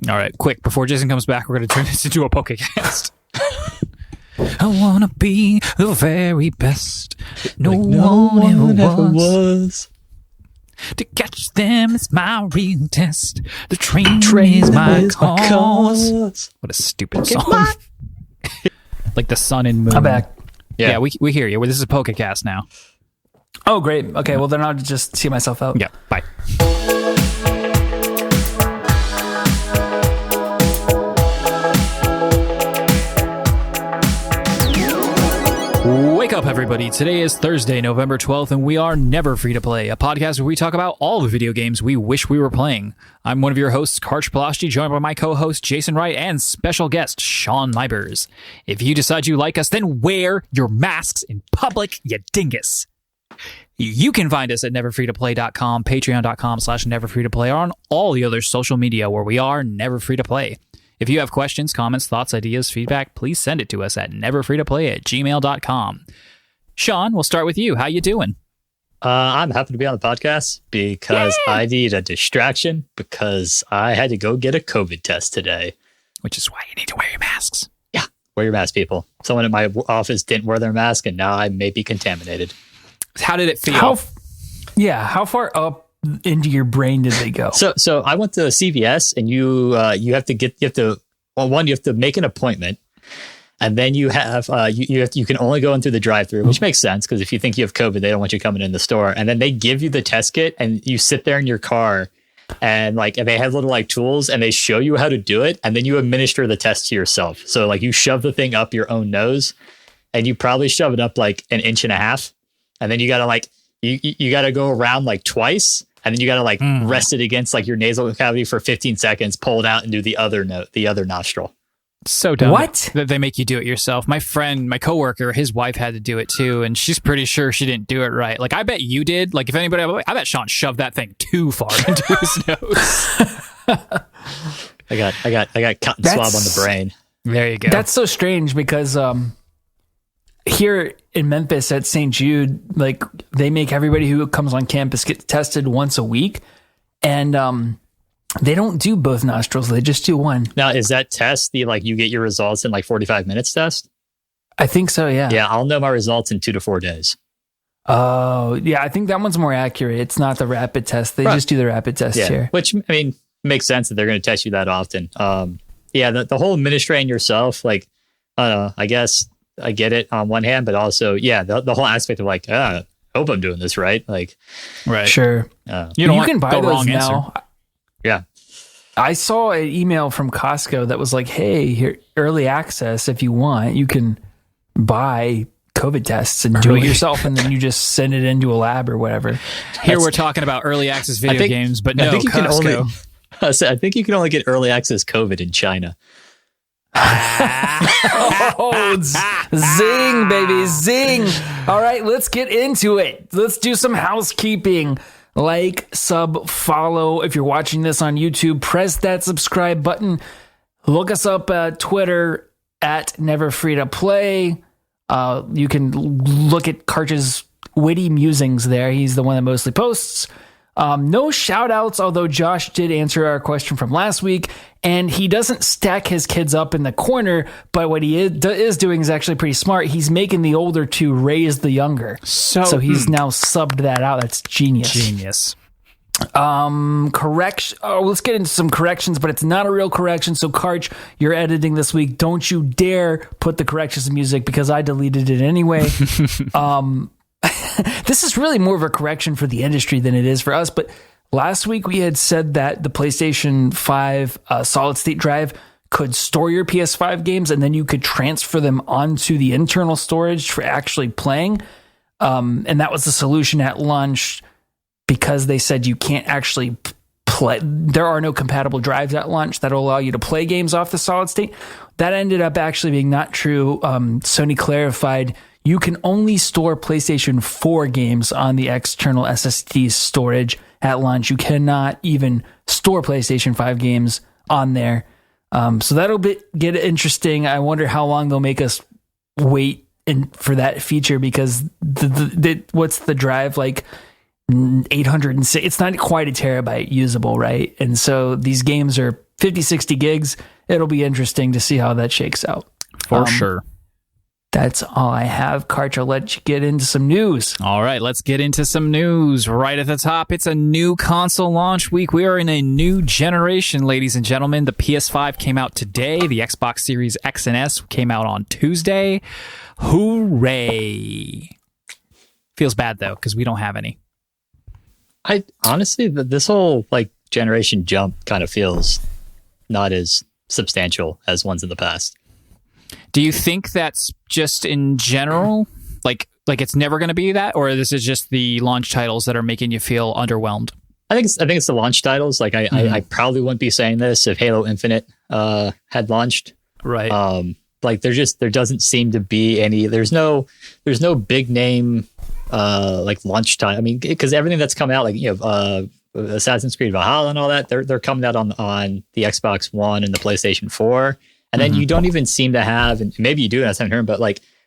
All right, quick, before Jason comes back, we're going to turn this into a Pokecast. I want to be the very best. No one ever was. To catch them is my real test. The train is my cause. What a stupid song. Like the sun and moon. I'm back. Yeah, we hear you. This is a Pokecast now. Oh, great. Okay, well, then I'll just see myself out. Yeah, bye. Wake up, everybody. Today is Thursday, November 12th, and we are Never Free to Play, a podcast where we talk about all the video games we wish we were playing. I'm one of your hosts, Karch Palaski, joined by my co-host, Jason Wright, and special guest, Sean Libers. If you decide you like us, then wear your masks in public, you dingus. You can find us at neverfreetoplay.com, patreon.com/neverfreetoplay, or on all the other social media where we are Never Free to Play. If you have questions, comments, thoughts, ideas, feedback, please send it to us at neverfreetoplay@gmail.com. Sean, we'll start with you. How you doing? I'm happy to be on the podcast because I need a distraction because I had to go get a COVID test today. Which is why you need to wear your masks. Yeah, wear your mask, people. Someone in my office didn't wear their mask, and now I may be contaminated. How did it feel? How far up into your brain did they go? So I went to CVS, and you have to make an appointment, and then you have you can only go in through the drive-through, which makes sense because if you think you have COVID, they don't want you coming in the store. And then they give you the test kit, and you sit there in your car, and they have little tools, and they show you how to do it, and then you administer the test to yourself. So you shove the thing up your own nose, and you probably shove it up an inch and a half, and then you gotta you gotta go around twice. And then you got to rest it against your nasal cavity for 15 seconds, pull it out, and do the other nostril. So dumb. What? That they make you do it yourself. My friend, my coworker, his wife had to do it too, and she's pretty sure she didn't do it right. I bet you did. If anybody, I bet Sean shoved that thing too far into his nose. I got cotton swab on the brain. There you go. That's so strange because here in Memphis at St. Jude, they make everybody who comes on campus get tested once a week, and they don't do both nostrils; they just do one. Now, is that test you get your results in 45 minutes test? I think so. Yeah. Yeah, I'll know my results in 2 to 4 days. Oh, yeah. I think that one's more accurate. It's not the rapid test; they just do the rapid test here. Which makes sense that they're going to test you that often. The whole administrating yourself, I don't know. I guess I get it on one hand, but also, the whole aspect of I hope I'm doing this right. Right. Sure. You can buy those now. Answer. Yeah. I saw an email from Costco that was hey, here, early access. If you want, you can buy COVID tests and do it yourself, and then you just send it into a lab or whatever. Here we're talking about early access video games, but no, I think you Costco. I think you can only get early access COVID in China. Zing, baby, zing. All right, let's get into it. Let's do some housekeeping. Sub, follow. If you're watching this on YouTube, press that subscribe button. Look us up at Twitter at Never Free to Play. You can look at Karch's witty musings there. He's the one that mostly posts. No shout outs, although Josh did answer our question from last week, and he doesn't stack his kids up in the corner, but what he is doing is actually pretty smart. He's making the older two raise the younger. So he's now subbed that out. That's genius. Correction. Oh, let's get into some corrections, but it's not a real correction. So Karch, you're editing this week. Don't you dare put the corrections music because I deleted it anyway. This is really more of a correction for the industry than it is for us. But last week we had said that the PlayStation 5 solid state drive could store your PS5 games and then you could transfer them onto the internal storage for actually playing. And that was the solution at launch because they said you can't actually play. There are no compatible drives at launch that will allow you to play games off the solid state. That ended up actually being not true. Sony clarified you can only store PlayStation 4 games on the external SSD storage at launch. You cannot even store PlayStation 5 games on there. So that'll get interesting. I wonder how long they'll make us wait for that feature because what's the drive 806? It's not quite a terabyte usable, right? And so these games are 50, 60 gigs. It'll be interesting to see how that shakes out. For sure. That's all I have. Karch, I'll let you get into some news. All right, let's get into some news. Right at the top, it's a new console launch week. We are in a new generation, ladies and gentlemen. The PS5 came out today. The Xbox Series X and S came out on Tuesday. Hooray. Feels bad, though, because we don't have any. I honestly, this whole generation jump kind of feels not as substantial as ones in the past. Do you think that's just in general? Like it's never going to be that? Or this is just the launch titles that are making you feel underwhelmed? I think it's the launch titles. I probably wouldn't be saying this if Halo Infinite had launched. Right. There doesn't seem to be any, there's no big name launch time. I mean, because everything that's come out, Assassin's Creed Valhalla and all that, they're coming out on the Xbox One and the PlayStation 4. And then you don't even seem to have, and maybe you do, and I haven't heard, but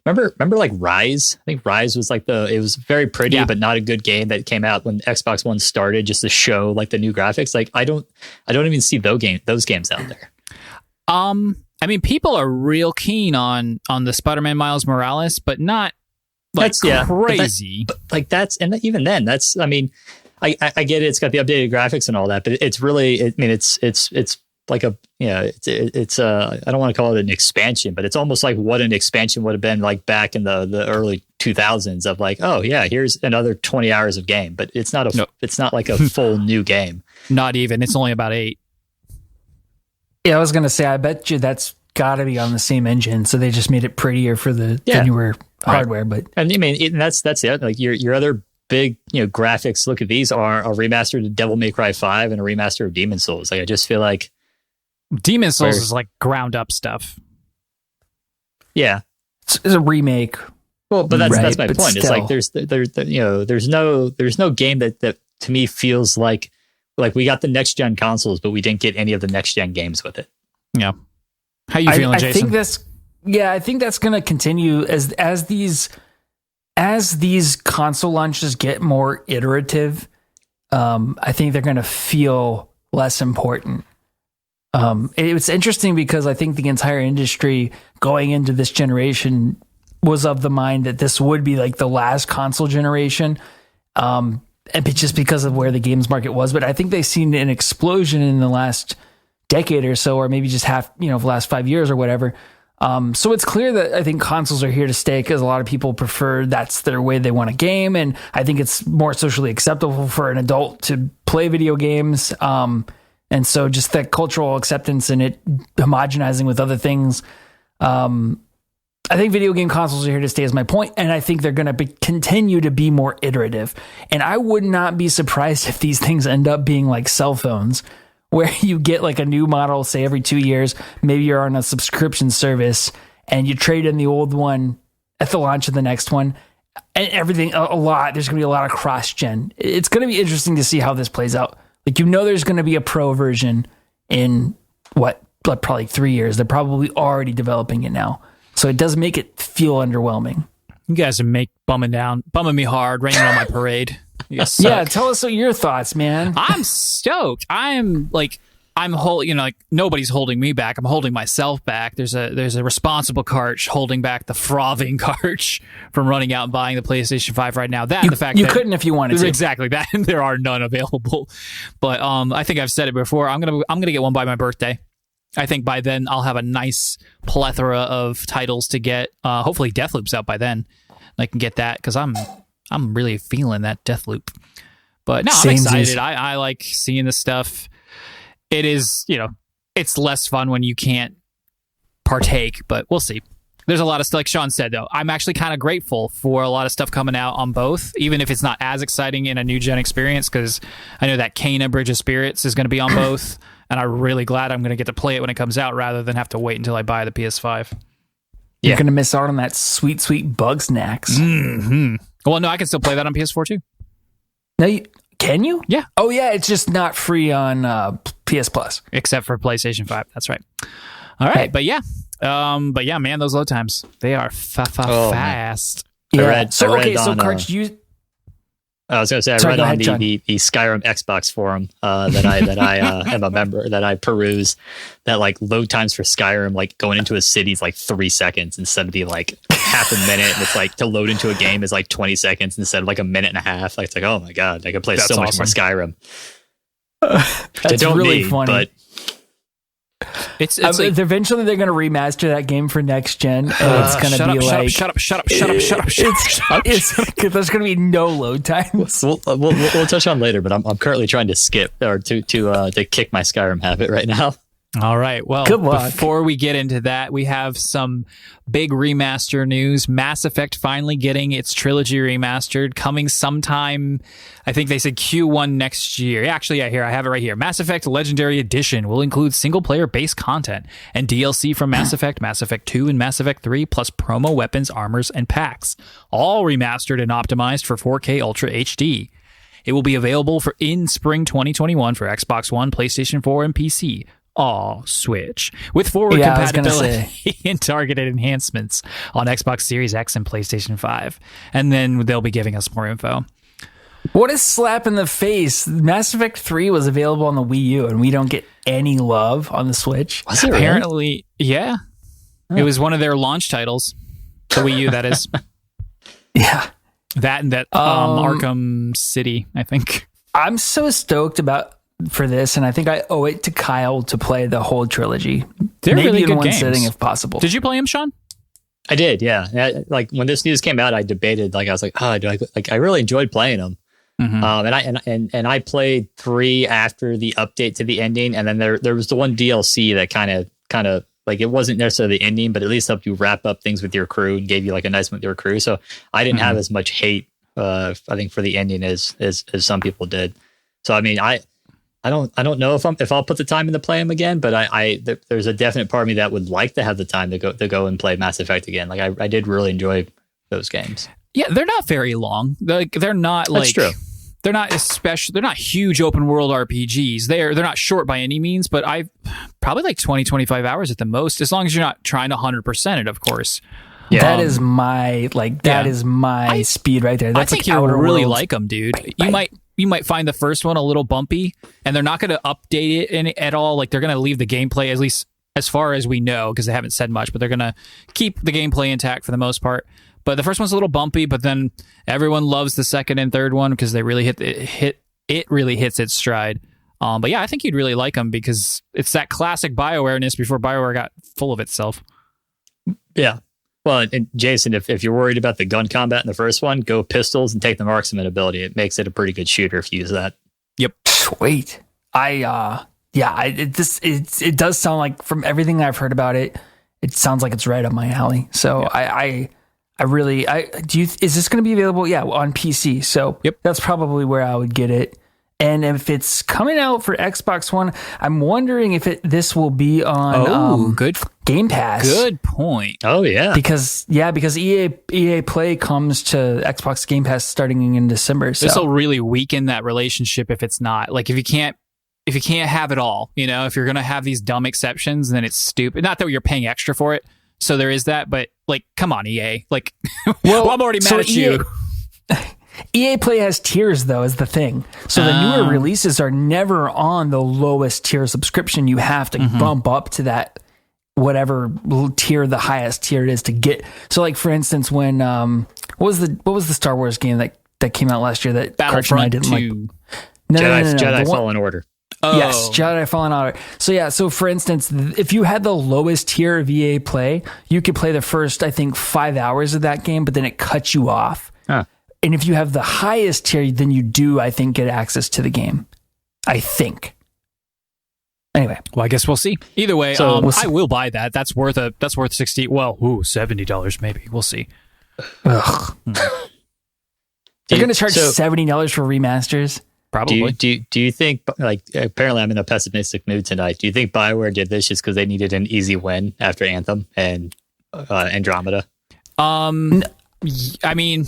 remember Rise? I think Rise was it was very pretty, but not a good game that came out when Xbox One started, just to show the new graphics. I don't even see those games out there. I mean, people are real keen on the Spider-Man Miles Morales, but not crazy. Even then, that's, I mean, I get it. It's got the updated graphics and all that, but it's really, I mean, it's like a, it's I don't want to call it an expansion, but it's almost like what an expansion would have been back in the early 2000s of oh yeah, here's another 20 hours of game, but it's not it's not like a full new game. Not even. It's only about 8. Yeah, I was going to say, I bet you that's got to be on the same engine, so they just made it prettier for the newer hardware. But and I mean, that's it. Your other big graphics look at these are a remaster of Devil May Cry 5 and a remaster of Demon Souls. I just feel like Demon Souls is ground up stuff. Yeah, it's a remake. Well, but that's my point. Still. It's there's no game that to me feels like we got the next gen consoles, but we didn't get any of the next gen games with it. Yeah. How you feeling, Jason? I think that's going to continue as these console launches get more iterative. I think they're going to feel less important. It's interesting because I think the entire industry going into this generation was of the mind that this would be the last console generation. And just because of where the games market was, but I think they've seen an explosion in the last decade or so, or maybe just the last 5 years or whatever. So it's clear that I think consoles are here to stay because a lot of people prefer that's their way they want to game. And I think it's more socially acceptable for an adult to play video games. And so just that cultural acceptance and it homogenizing with other things. I think video game consoles are here to stay is my point. And I think they're going to continue to be more iterative. And I would not be surprised if these things end up being like cell phones, where you get a new model, say every 2 years, maybe you're on a subscription service and you trade in the old one at the launch of the next one and everything there's going to be a lot of cross gen. It's going to be interesting to see how this plays out. There's going to be a pro version in probably 3 years. They're probably already developing it now. So it does make it feel underwhelming. You guys are bumming me hard, raining on my parade. Yeah, tell us your thoughts, man. I'm stoked. I'm nobody's holding me back. I'm holding myself back. There's a responsible Karch holding back the frothing Karch from running out and buying the PlayStation 5 right now. You couldn't if you wanted to. Exactly that. There are none available. But I think I've said it before. I'm gonna get one by my birthday. I think by then I'll have a nice plethora of titles to get. Hopefully Deathloop's out by then. I can get that because I'm really feeling that Deathloop. But no, I'm excited. I like seeing this stuff. It is, it's less fun when you can't partake, but we'll see. There's a lot of stuff, like Sean said, though. I'm actually kind of grateful for a lot of stuff coming out on both, even if it's not as exciting in a new gen experience, because I know that Kena Bridge of Spirits is going to be on both, and I'm really glad I'm going to get to play it when it comes out rather than have to wait until I buy the PS5. You're going to miss out on that sweet, sweet bug snacks. Mm-hmm. Well, no, I can still play that on PS4 too. No, can you? Yeah. Oh, yeah. It's just not free on PS Plus, except for PlayStation 5. That's right. All right, but yeah, man, those load times, they are fast. Yeah. So Karch, I was going to say, I Sorry, read go on ahead, John. the Skyrim Xbox forum that I am a member, that I peruse, that like load times for Skyrim, like going into a city is like 3 seconds instead of the like half a minute. And it's like to load into a game is like 20 seconds instead of like a minute and a half. Like, it's like, oh my God, I could play so much more Skyrim. That's really funny. But It's like, eventually they're going to remaster that game for next gen, and it's going to be like shut up. there's going to be no load times. we'll touch on later, but I'm currently trying to skip or to kick my Skyrim habit right now. All right. Well, good luck. Before we get into that, we have some big remaster news. Mass Effect finally getting its trilogy remastered, coming sometime. I think they said Q1 next year. Actually, yeah, here I have it right here. Mass Effect Legendary Edition will include single-player base content and DLC from Mass Effect, Mass Effect 2, and Mass Effect 3, plus promo weapons, armors, and packs, all remastered and optimized for 4K Ultra HD. It will be available in spring 2021 for Xbox One, PlayStation 4, and PC. Switch with forward compatibility and targeted enhancements on Xbox Series X and PlayStation 5. And then they'll be giving us more info. What a slap in the face. Mass Effect 3 was available on the Wii U, and we don't get any love on the Switch. Was it apparently, yeah. Oh. It was one of their launch titles. The Wii U, that is. Yeah. That and that Arkham City, I think. I'm so stoked for this, and I think I owe it to Kyle to play the whole trilogy. They're maybe really in good one games. sitting if possible. Did you play them, Sean? I did, yeah. Like when this news came out, I debated. Like I was like, I really enjoyed playing them. Mm-hmm. And I played 3 after the update to the ending, and then there was the one DLC that kind of like, it wasn't necessarily the ending, but at least helped you wrap up things with your crew and gave you like a nice one with your crew. So I didn't have as much hate, I think, for the ending as some people did. So I mean, I don't know if I'll put the time in to play them again, but there's a definite part of me that would like to have the time to go and play Mass Effect again. Like I did really enjoy those games. Yeah, they're not very long. They're not like, that's true. They're not they're not huge open world RPGs. They're not short by any means, but I probably like 20, 25 hours at the most, as long as you're not trying to 100% it, of course. Yeah. That is my speed right there. That's I think you would really like them, dude. You might find the first one a little bumpy, and they're not going to update it at all. Like, they're going to leave the gameplay, at least as far as we know, because they haven't said much, but they're going to keep the gameplay intact for the most part. But the first one's a little bumpy, but then everyone loves the second and third one because they really it really hits its stride. But yeah, I think you'd really like them because it's that classic BioWare-ness before BioWare got full of itself. Yeah. Well, and Jason, if you're worried about the gun combat in the first one, go pistols and take the marksman ability. It makes it a pretty good shooter if you use that. Yep. Sweet. It does sound like, from everything I've heard about it, it sounds like it's right up my alley. So yeah. Is this going to be available? Yeah, on PC. So yep. That's probably where I would get it. And if it's coming out for Xbox One, I'm wondering if this will be on good Game Pass. Good point. Oh yeah, because EA Play comes to Xbox Game Pass starting in December. So this will really weaken that relationship if it's not. Like, if you can't have it all, if you're gonna have these dumb exceptions, then it's stupid. Not that you're paying extra for it, so there is that. But like, come on, EA. Like, well, I'm already mad at you. EA Play has tiers, though, is the thing. So the newer releases are never on the lowest tier subscription. You have to bump up to that whatever tier the highest tier it is to get. So, like, for instance, when what was the Star Wars game that came out last year that Battlefront 2 Jedi Fallen Order. Oh. Yes, Jedi Fallen Order. So for instance, if you had the lowest tier of EA Play, you could play the first, I think, 5 hours of that game, but then it cuts you off. Huh. And if you have the highest tier, then you do, I think, get access to the game. I think. Anyway. Well, I guess we'll see. Either way, we'll see. I will buy that. That's worth $70 maybe. We'll see. Ugh. They're going to charge $70 for remasters? Probably. Do you think, like, apparently I'm in a pessimistic mood tonight. Do you think BioWare did this just because they needed an easy win after Anthem and Andromeda? I mean,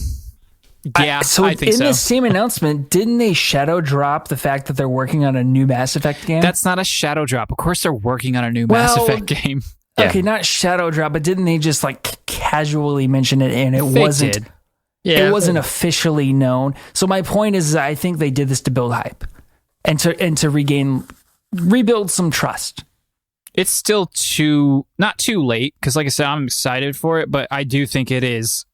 yeah, I think so. In the same announcement, didn't they shadow drop the fact that they're working on a new Mass Effect game? That's not a shadow drop. Of course they're working on a new Mass Effect game. Okay, not shadow drop, but didn't they just like casually mention it and it wasn't... Did. Yeah, it wasn't officially known. So my point is, I think they did this to build hype and to rebuild some trust. It's still not too late, because like I said, I'm excited for it, but I do think it's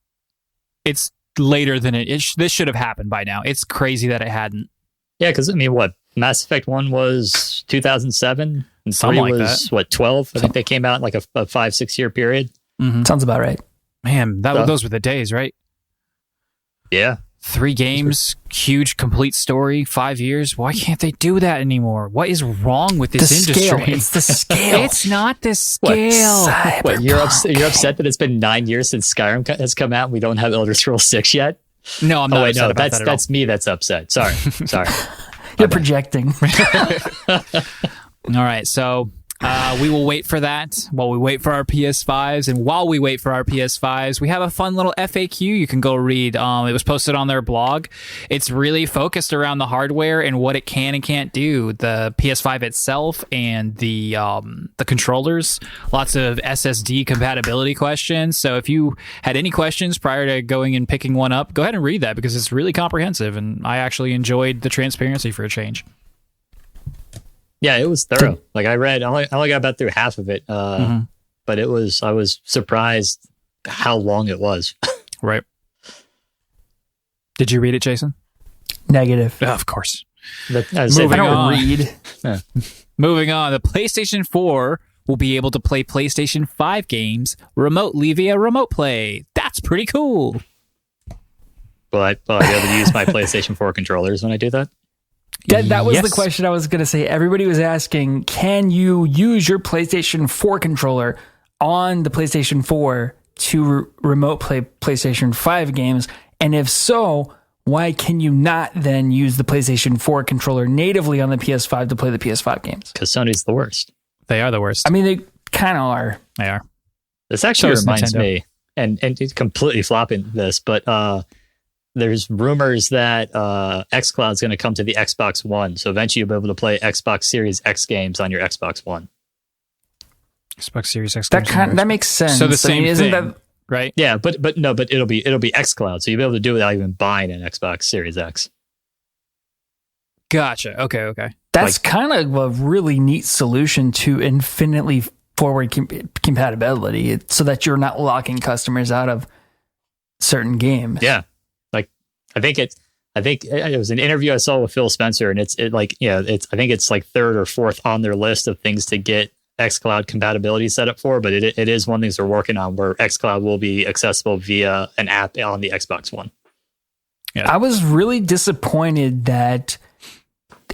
later than this should have happened by now. It's crazy that it hadn't. Yeah, because I mean, what Mass Effect 1 was 2007, and 3 was what 12. I think they came out in like a 5-6 year period. Mm-hmm. Sounds about right. Man, those were the days, right? Yeah. 3 games, huge complete story, 5 years. Why can't they do that anymore? What is wrong with this industry? Scale. It's the scale. It's not the scale. What you're upset that it's been 9 years since Skyrim has come out and we don't have Elder Scrolls 6 yet? No, I'm not upset about that at all. That's me that's upset. Sorry. You're projecting. All right, so we will wait for that while we wait for our PS5s. And while we wait for our PS5s, we have a fun little FAQ you can go read. It was posted on their blog. It's really focused around the hardware and what it can and can't do. The PS5 itself and the controllers. Lots of SSD compatibility questions. So if you had any questions prior to going and picking one up, go ahead and read that, because it's really comprehensive. And I actually enjoyed the transparency for a change. Yeah, it was thorough. Like I only got about through half of it, but I was surprised how long it was. Right. Did you read it, Jason? Negative. Of course. Moving on. Read. Moving on. The PlayStation 4 will be able to play PlayStation 5 games remotely via Remote Play. That's pretty cool. Will I be able to use my PlayStation 4 controllers when I do that? That was the question I was going to say. Everybody was asking, can you use your PlayStation 4 controller on the PlayStation 4 to remote play PlayStation 5 games? And if so, why can you not then use the PlayStation 4 controller natively on the PS5 to play the PS5 games? Because Sony's the worst. They are the worst. I mean, they kind of are. They are. This actually reminds me, and it's completely flopping this, but there's rumors that xCloud's going to come to the Xbox One. So eventually you'll be able to play Xbox Series X games on your Xbox One. Xbox Series X games. That makes sense. So the same isn't thing, that right? Yeah, but it'll be xCloud. So you'll be able to do it without even buying an Xbox Series X. Gotcha. Okay. That's kind of a really neat solution to infinitely forward compatibility, so that you're not locking customers out of certain games. Yeah. I think it was an interview I saw with Phil Spencer, and I think it's like 3rd or 4th on their list of things to get xCloud compatibility set up for, but it is one of the things they're working on, where xCloud will be accessible via an app on the Xbox One. Yeah. I was really disappointed that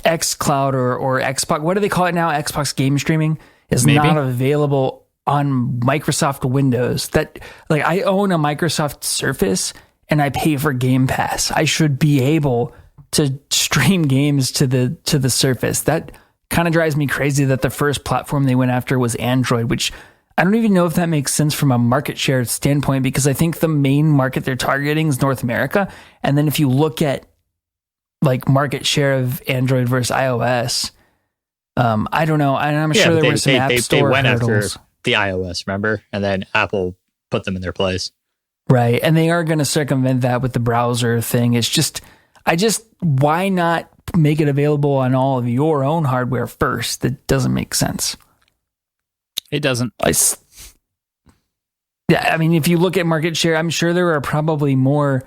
xCloud or Xbox, what do they call it now? Xbox game streaming is not available on Microsoft Windows. That, like, I own a Microsoft Surface and I pay for Game Pass. I should be able to stream games to the Surface. That kind of drives me crazy that the first platform they went after was Android, which I don't even know if that makes sense from a market share standpoint, because I think the main market they're targeting is North America. And then if you look at like market share of Android versus iOS, I don't know. And I'm sure there were some App Store hurdles. They went after the iOS, remember? And then Apple put them in their place. Right. And they are going to circumvent that with the browser thing. It's just, why not make it available on all of your own hardware first? That doesn't make sense. It doesn't. Yeah. I mean, if you look at market share, I'm sure there are probably more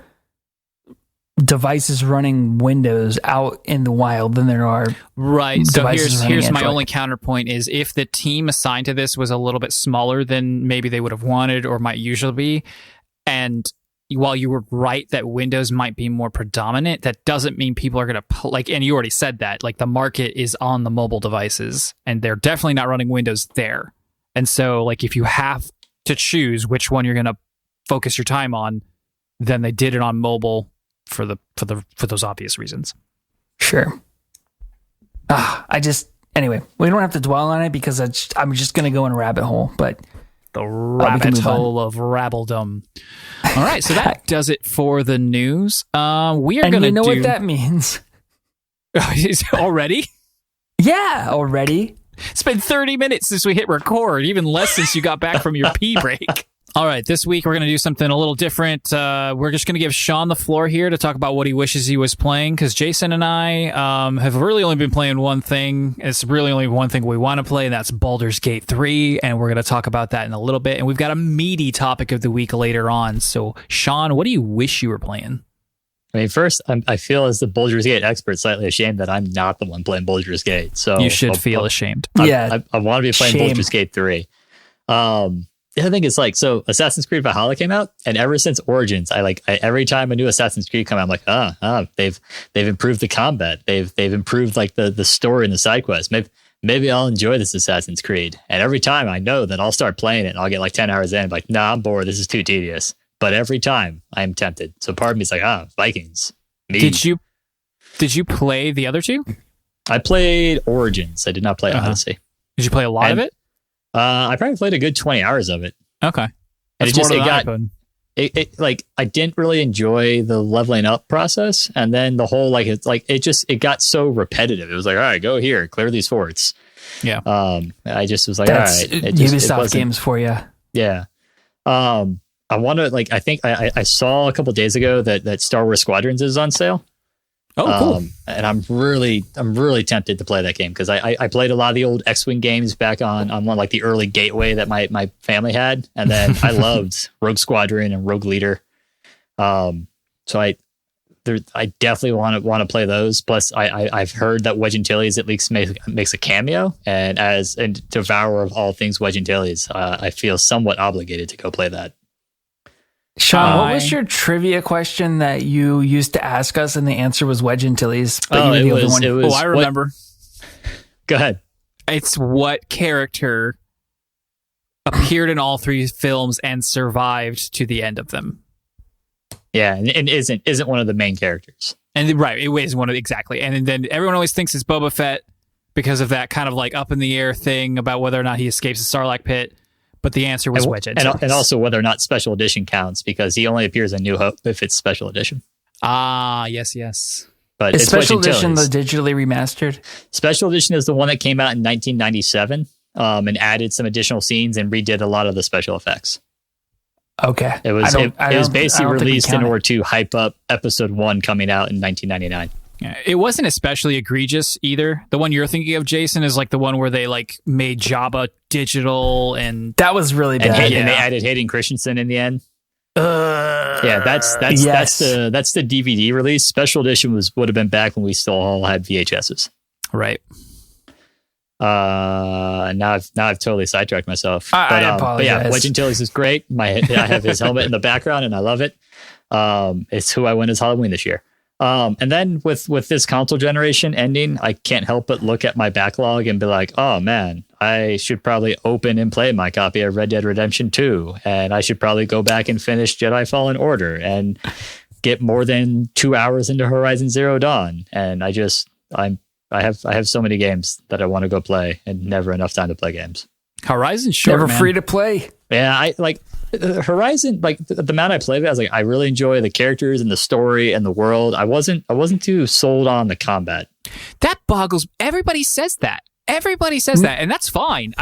devices running Windows out in the wild than there are. Right. So here's Android. My only counterpoint is, if the team assigned to this was a little bit smaller than maybe they would have wanted or might usually be, and while you were right that Windows might be more predominant, that doesn't mean people are going to and you already said that, like, the market is on the mobile devices and they're definitely not running Windows there. And so, like, if you have to choose which one you're going to focus your time on, then they did it on mobile for those obvious reasons. Sure. Anyway, we don't have to dwell on it, because I'm just going to go in a rabbit hole, but the rabbit hole of rabbledom. All right, so that does it for the news. We are going to know what that means. Already? Yeah, already. It's been 30 minutes since we hit record, even less since you got back from your pee break. All right, this week we're going to do something a little different. We're just going to give Sean the floor here to talk about what he wishes he was playing, because Jason and I have really only been playing one thing. It's really only one thing we want to play, and that's Baldur's Gate 3, and we're going to talk about that in a little bit. And we've got a meaty topic of the week later on. So, Sean, what do you wish you were playing? I mean, first, I feel as the Baldur's Gate expert slightly ashamed that I'm not the one playing Baldur's Gate. So you should feel ashamed. I want to be playing Baldur's Gate 3. The other thing is so Assassin's Creed Valhalla came out, and ever since Origins, I every time a new Assassin's Creed come out, I'm like, they've improved the combat, they've improved the story and the side quests. Maybe I'll enjoy this Assassin's Creed. And every time I know that I'll start playing it and I'll get 10 hours in, nah, I'm bored. This is too tedious. But every time I am tempted. So part of me is Vikings. Me. Did you play the other two? I played Origins. I did not play Odyssey. Did you play a lot of it? I probably played a good 20 hours of it. Okay. And I didn't really enjoy the leveling up process. And then the whole, it got so repetitive. It was all right, go here, clear these forts. Yeah. I just was that's all right. Ubisoft games for you. Yeah. I want to, I think I saw a couple days ago that Star Wars Squadrons is on sale. Oh, cool. And I'm really tempted to play that game, because I played a lot of the old X-Wing games back on one the early Gateway that my family had, and then I loved Rogue Squadron and Rogue Leader. So I definitely want to play those. Plus, I've heard that Wedge Antilles at least makes a cameo, and as a devourer of all things Wedge Antilles, I feel somewhat obligated to go play that. Sean, what was your trivia question that you used to ask us, and the answer was Wedge Antilles? But you were the only one. I remember. Go ahead. It's what character appeared in all three films and survived to the end of them. Yeah, and isn't one of the main characters. And right, it is one of exactly. And then everyone always thinks it's Boba Fett because of that kind of up in the air thing about whether or not he escapes the Sarlacc pit. But the answer was Wedge Antilles. And also whether or not Special Edition counts, because he only appears in New Hope if it's Special Edition. Ah, yes. But is it's Special Wedge Edition the Antilles. digitally remastered? Special Edition is the one that came out in 1997 and added some additional scenes and redid a lot of the special effects. Okay. It was basically released in order to hype up Episode 1 coming out in 1999. Yeah, it wasn't especially egregious either. The one you're thinking of, Jason, is the one where they made Jabba digital, and that was really bad. And they added Hayden Christensen in the end. That's the DVD release. Special Edition would have been back when we still all had VHSs. Right. Now I've totally sidetracked myself. I apologize. But yeah, Wedge Antilles is great. I have his helmet in the background, and I love it. It's who I went as Halloween this year. And then with this console generation ending, I can't help but look at my backlog and be like, oh man, I should probably open and play my copy of Red Dead Redemption 2. And I should probably go back and finish Jedi Fallen Order and get more than 2 hours into Horizon Zero Dawn. And I have so many games that I want to go play, and never enough time to play games. Horizon's short, never man. Free to play. Yeah, Horizon, the amount I played it, I was I really enjoy the characters and the story and the world. I wasn't too sold on the combat. That boggles. Everybody says that. And that's fine.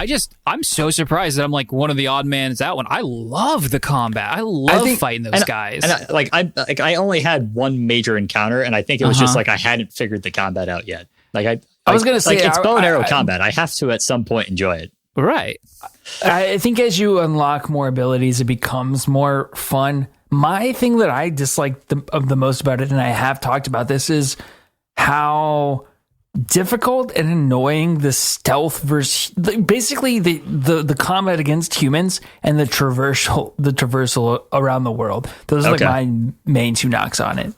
I'm so surprised that I'm one of the odd mans out one. I love the combat. I love fighting those guys. And I only had one major encounter, and I think it was just I hadn't figured the combat out yet. I was gonna say it's bow and arrow combat. I have to at some point enjoy it. Right. I think as you unlock more abilities, it becomes more fun. My thing that I dislike the most about it, and I have talked about this, is how difficult and annoying the stealth versus basically the combat against humans and the traversal around the world. Those are my main two knocks on it.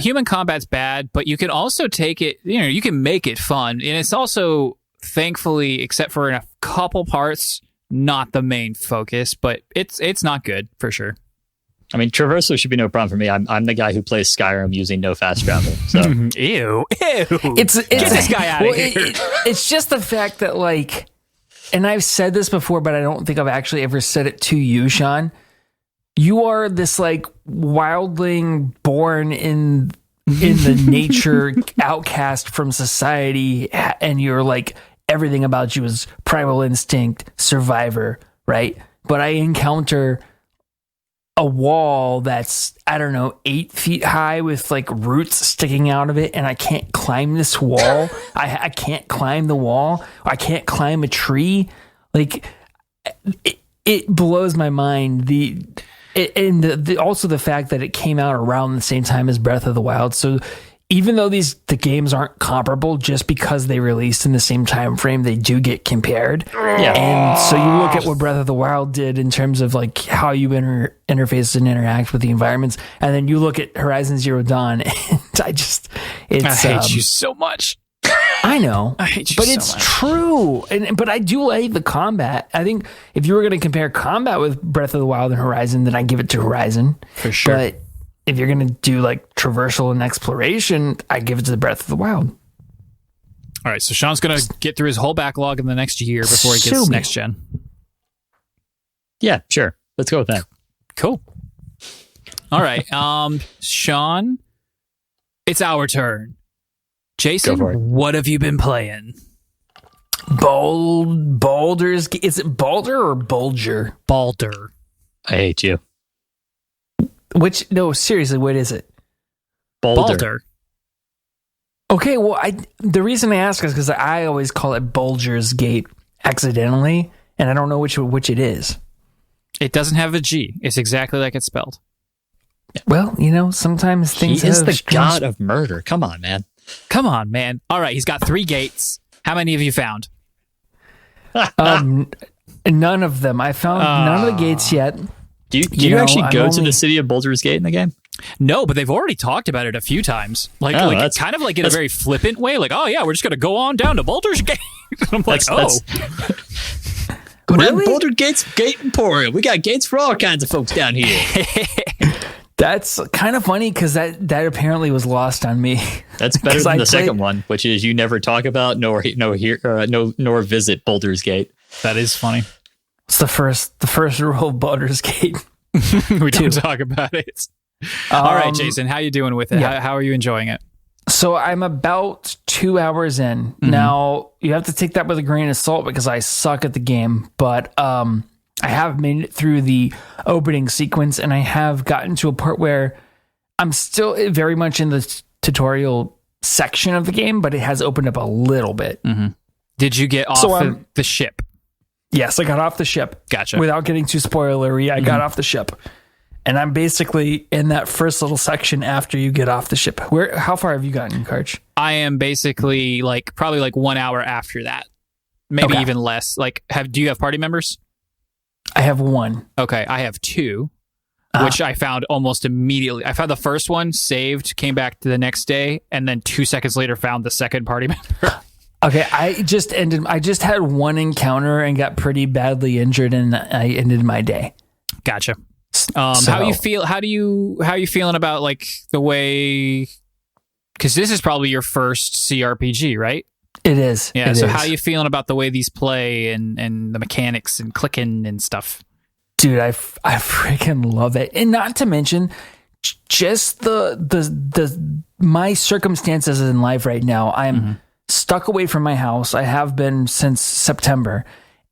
Human combat's bad, but you can also take it, you can make it fun. And it's also, thankfully, except for in a couple parts, not the main focus, but it's not good for sure. I mean, traversal should be no problem for me. I'm the guy who plays Skyrim using no fast travel. So ew. It's Get this guy out of here. It's just the fact that and I've said this before, but I don't think I've actually ever said it to you, Sean. You are this wildling born in the nature, outcast from society, and you're everything about you is primal instinct, survivor, right? but I encounter a wall that's, I don't know, 8 feet high with like roots sticking out of it, and I can't climb this wall. I can't climb the wall. I can't climb a tree. Like, it blows my mind. Also the fact that it came out around the same time as Breath of the Wild. So even though the games aren't comparable, just because they released in the same time frame, they do get compared. Yeah. And so you look at what Breath of the Wild did in terms of like how you interface and interact with the environments, and then you look at Horizon Zero Dawn, and I hate you so much. I know, I hate you but so it's much. true. But I do like the combat. I think if you were going to compare combat with Breath of the Wild and Horizon, then I give it to Horizon For sure. But if you're going to do like traversal and exploration, I give it to the Breath of the Wild. All right, so Sean's going to get through his whole backlog in the next year before he Sue gets me. next gen. Yeah, sure. Let's go with that. Cool. All right, Sean, it's our turn. Jason, Go for it. what have you been playing? Baldur's... Is it Baldur or Bulger? Baldur. I hate you. No, seriously, what is it? Baldur. Okay, well, the reason I ask is because I always call it Bulger's Gate accidentally, and I don't know which it is. It doesn't have a G. It's exactly like it's spelled. Well, sometimes things He is have the strange- god of murder. Come on, man. Come on, man. All right, he's got 3 gates. How many have you found? None of them. I found none of the gates yet. Do you actually I'm go to only- the city of Baldur's Gate in the game? No, but they've already talked about it a few times. Like kind of like in a very flippant way. Like, oh yeah, we're just going to go on down to Baldur's Gate. I'm like, That's- Go down to Baldur Gate's Gate Emporium. We got gates for all kinds of folks down here. That's kind of funny because that apparently was lost on me. That's better 'Cause than I the second played- one, which is you never talk about nor visit Baldur's Gate. that is funny. It's the first rule of Baldur's Gate. We don't talk about it. All right, Jason, how you doing with it? yeah. How are you enjoying it? So I'm about 2 hours in. Now, you have to take that with a grain of salt because I suck at the game, but I have made it through the opening sequence, and I have gotten to a part where I'm still very much in the tutorial section of the game, but it has opened up a little bit. Did you get off the ship? Yes, I got off the ship. Gotcha. Without getting too spoilery, I got off the ship. And I'm basically in that first little section after you get off the ship. How far have you gotten, Karch? I am basically probably 1 hour after that. Maybe Okay. even less. Do you have party members? I have one. Okay, I have 2, which I found almost immediately. I found the first one, saved, came back to the next day, and then 2 seconds later found the second party member. Okay, I just had one encounter and got pretty badly injured, and I ended my day. Gotcha. How you feel? How are you feeling about the way? Because this is probably your first CRPG, right? It is. Yeah. It So is. how are you feeling about the way these play and the mechanics and clicking and stuff? Dude, I freaking love it, and not to mention just the my circumstances in life right now. I'm stuck away from my house. I have been since September.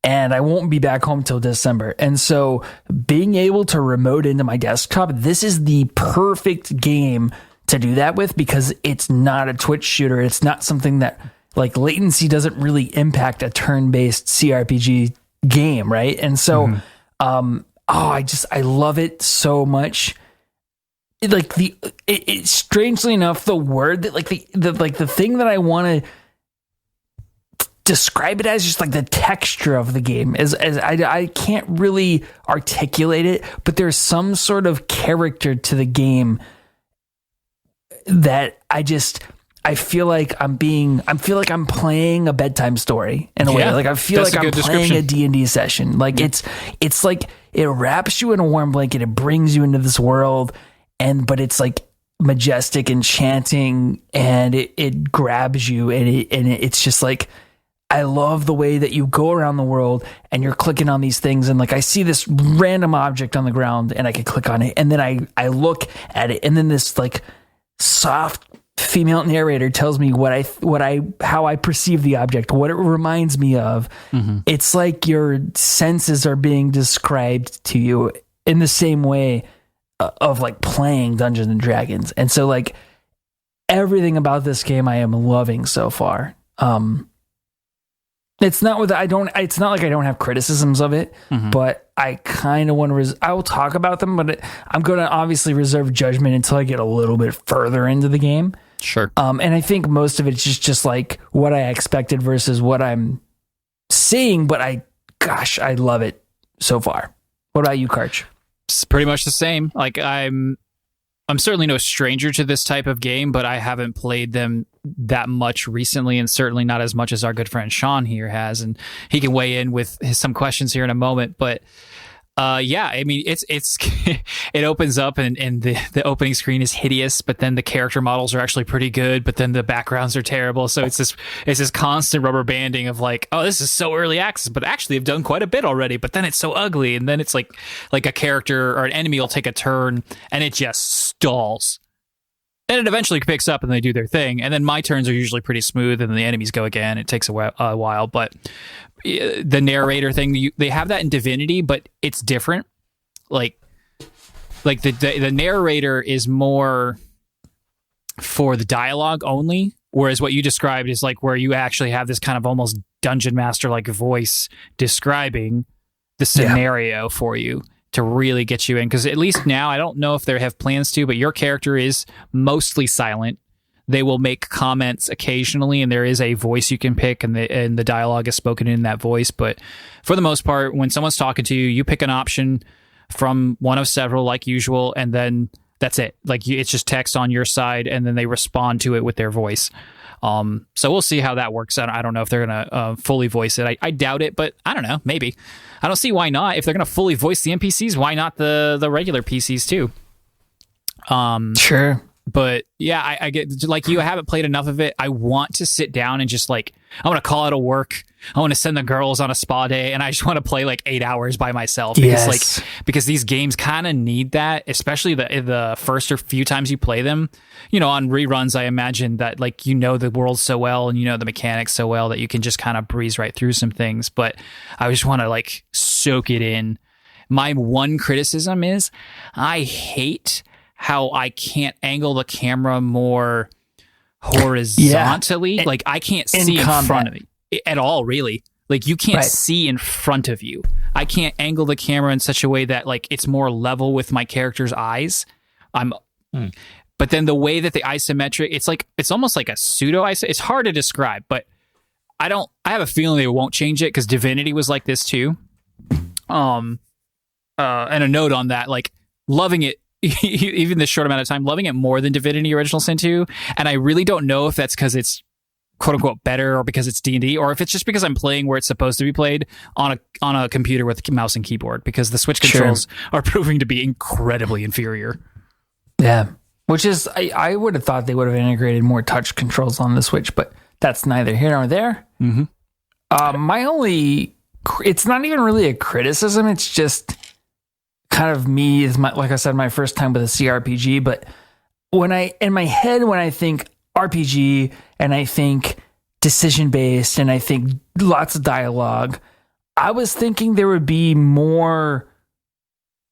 And I won't be back home till December. And so being able to remote into my desktop, this is the perfect game to do that with because it's not a Twitch shooter. It's not something that latency doesn't really impact a turn-based CRPG game, right? And so I love it so much. It's strangely enough the word that the thing that I want to describe it as just the texture of the game as I can't really articulate it, but there's some sort of character to the game that I feel like I'm playing a bedtime story in a way. I feel that's like a I'm good playing a description. D&D session. It's like it wraps you in a warm blanket. It brings you into this world but it's majestic, enchanting, and it grabs you and it's just I love the way that you go around the world and you're clicking on these things and I see this random object on the ground and I can click on it and then I look at it and then this soft female narrator tells me how I perceive the object, what it reminds me of. It's like your senses are being described to you in the same way of like playing Dungeons and Dragons. And so like everything about this game I am loving so far. It's not like I don't have criticisms of it, but I kind of want to, I will talk about them, but I'm going to obviously reserve judgment until I get a little bit further into the game. Sure. And I think most of it's just like what I expected versus what I'm seeing, but I love it so far. What about you, Karch? It's pretty much the same. Like I'm certainly no stranger to this type of game, but I haven't played them that much recently, and certainly not as much as our good friend Sean here has, and he can weigh in with some questions here in a moment. But yeah, I mean, it's it opens up and the opening screen is hideous, but then the character models are actually pretty good, but then the backgrounds are terrible. So it's this constant rubber banding of like, oh, this is so early access, but actually they've done quite a bit already, but then it's so ugly, and then it's like a character or an enemy will take a turn and it just stalls. And it eventually picks up and they do their thing. And then my turns are usually pretty smooth and then the enemies go again. It takes a while. But the narrator thing, they have that in Divinity, but it's different. Like the narrator is more for the dialogue only. Whereas what you described is like where you actually have this kind of almost dungeon master like voice describing the scenario for you to really get you in. Because at least now, I don't know if they have plans to, but your character is mostly silent. They will make comments occasionally, and there is a voice you can pick, and the dialogue is spoken in that voice. But for the most part, when someone's talking to you, you pick an option from one of several, like usual, and then that's it. Like it's just text on your side, and then they respond to it with their voice. So we'll see how that works. I don't know if they're going to fully voice it. I doubt it, but I don't know. Maybe. I don't see why not. If they're going to fully voice the NPCs, why not the regular PCs too? Sure. But yeah, I get like you haven't played enough of it. I want to sit down and just like, I want to call out of work. I want to send the girls on a spa day, and I just want to play like 8 hours by myself because these games kind of need that, especially the first or few times you play them. You know, on reruns, I imagine that like you know the world so well and you know the mechanics so well that you can just kind of breeze right through some things. But I just want to like soak it in. My one criticism is I hate how I can't angle the camera more horizontally. Like I can't see in front of me at all, really. Like you can't see in front of you. I can't angle the camera in such a way that like it's more level with my character's eyes. But then the way that the isometric, it's almost like a pseudo iso. It's hard to describe, but I have a feeling they won't change it because Divinity was like this too. And a note on that, like loving it. Even this short amount of time, loving it more than Divinity Original Sin 2. And I really don't know if that's because it's quote unquote better or because it's D&D, or if it's just because I'm playing where it's supposed to be played on a computer with mouse and keyboard, because the Switch controls are proving to be incredibly inferior. Yeah. Which is, I would have thought they would have integrated more touch controls on the Switch, but that's neither here nor there. My only, it's not even really a criticism. It's just kind of me, is like I said, my first time with a CRPG. But in my head, when I think RPG and I think decision based and I think lots of dialogue, I was thinking there would be more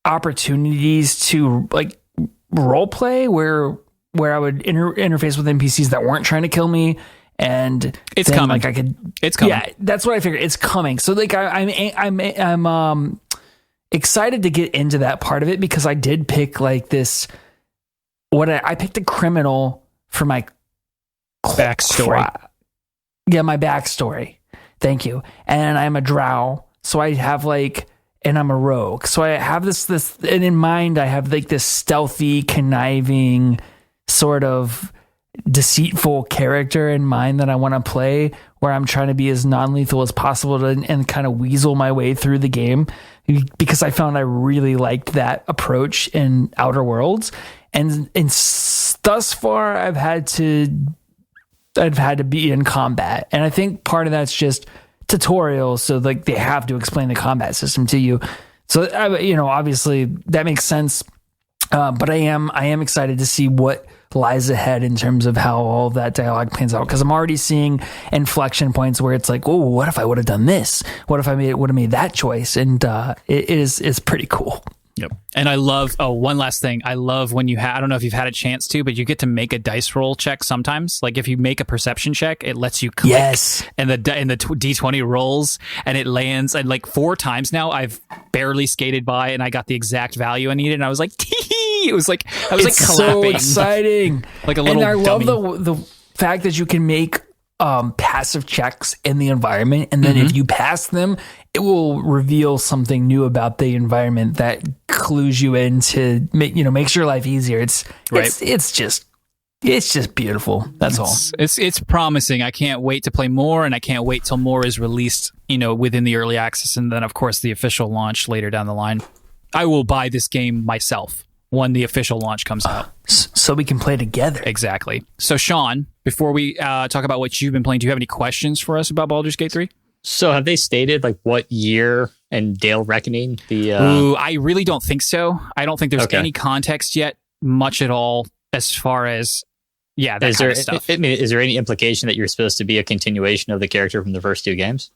opportunities to like role play where I would interface with NPCs that weren't trying to kill me. And it's coming. Like it's coming. Yeah, that's what I figured. It's coming. So like I'm excited to get into that part of it, because I did pick like this. I picked a criminal for my backstory. My backstory. Thank you. And I'm a drow, so I have like, and I'm a rogue, so I have this, and in mind I have like this stealthy, conniving, sort of deceitful character in mind that I want to play, where I'm trying to be as non-lethal as possible and kind of weasel my way through the game, because I found I really liked that approach in Outer Worlds. And thus far I've had to be in combat. And I think part of that's just tutorials. So like they have to explain the combat system to you. So, obviously that makes sense. But I am excited to see what lies ahead in terms of how all that dialogue pans out. Because I'm already seeing inflection points where it's like, oh, what if I would have done this? What if I would have made that choice? And it's pretty cool. Yep. And I love, one last thing. I love when I don't know if you've had a chance to, but you get to make a dice roll check sometimes. Like if you make a perception check, it lets you click. Yes. And the D20 rolls and it lands. And like 4 times now, I've barely skated by and I got the exact value I needed. And I was like, tee. It was like, I was it's like clapping. So exciting. Like a little And I dummy. love the fact that you can make passive checks in the environment, and then if you pass them, it will reveal something new about the environment that clues you in to makes your life easier. It's just beautiful. That's all. It's promising. I can't wait to play more, and I can't wait till more is released, within the early access, and then of course the official launch later down the line. I will buy this game myself when the official launch comes out. So we can play together. Exactly. So, Sean, before we talk about what you've been playing, do you have any questions for us about Baldur's Gate 3? So have they stated like what year and Dale Reckoning? I really don't think so. I don't think there's any context yet, much at all, as far as that kind of stuff. Is there any implication that you're supposed to be a continuation of the character from the first 2 games?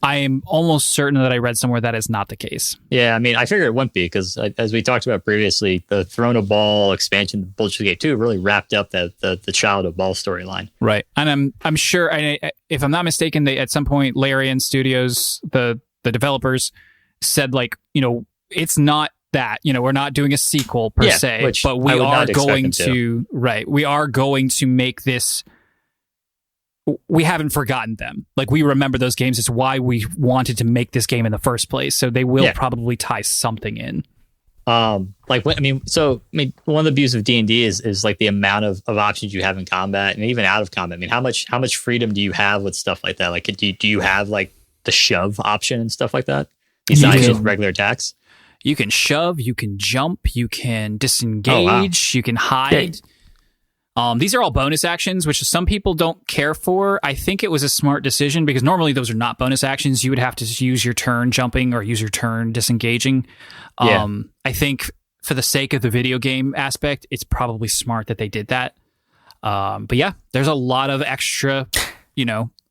I am almost certain that I read somewhere that is not the case. Yeah, I mean, I figured it wouldn't be because, as we talked about previously, the Throne of Ball expansion, Baldur's Gate 2, really wrapped up the Child of Ball storyline. Right, and I'm sure, if I'm not mistaken, they at some point, Larian Studios, the developers, said like, it's not that, we're not doing a sequel per se, but we are going to we are going to make this. We haven't forgotten them. Like, we remember those games. It's why we wanted to make this game in the first place. So they will probably tie something in. One of the beauties of D&D is like the amount of options you have in combat and even out of combat. I mean, how much freedom do you have with stuff like that? Like, do you have like the shove option and stuff like that besides just regular attacks? You can shove, you can jump, you can disengage, you can hide. These are all bonus actions, which some people don't care for. I think it was a smart decision because normally those are not bonus actions. You would have to use your turn jumping or use your turn disengaging. I think for the sake of the video game aspect, it's probably smart that they did that. But yeah, there's a lot of extra,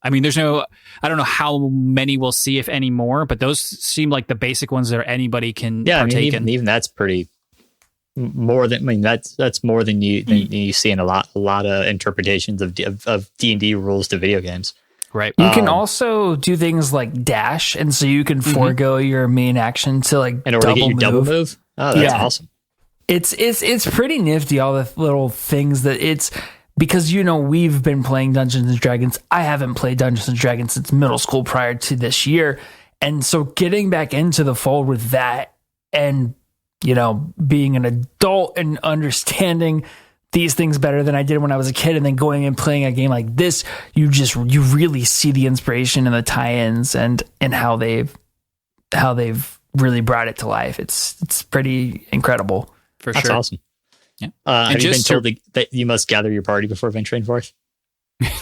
I mean, I don't know how many we'll see, if any more, but those seem like the basic ones that anybody can partake in. Even that's pretty more than, that's more than you see in a lot of interpretations of D&D rules to video games. Right. You can also do things like dash, and so you can forego your main action to like in order to get your double move. Oh, that's awesome. It's pretty nifty, all the little things that it's. Because, we've been playing Dungeons and Dragons. I haven't played Dungeons and Dragons since middle school prior to this year. And so getting back into the fold with that and, being an adult and understanding these things better than I did when I was a kid, and then going and playing a game like this, you really see the inspiration and the tie-ins and how they've really brought it to life. It's pretty incredible. For sure. That's awesome. Yeah. Have you been told that you must gather your party before venturing forth?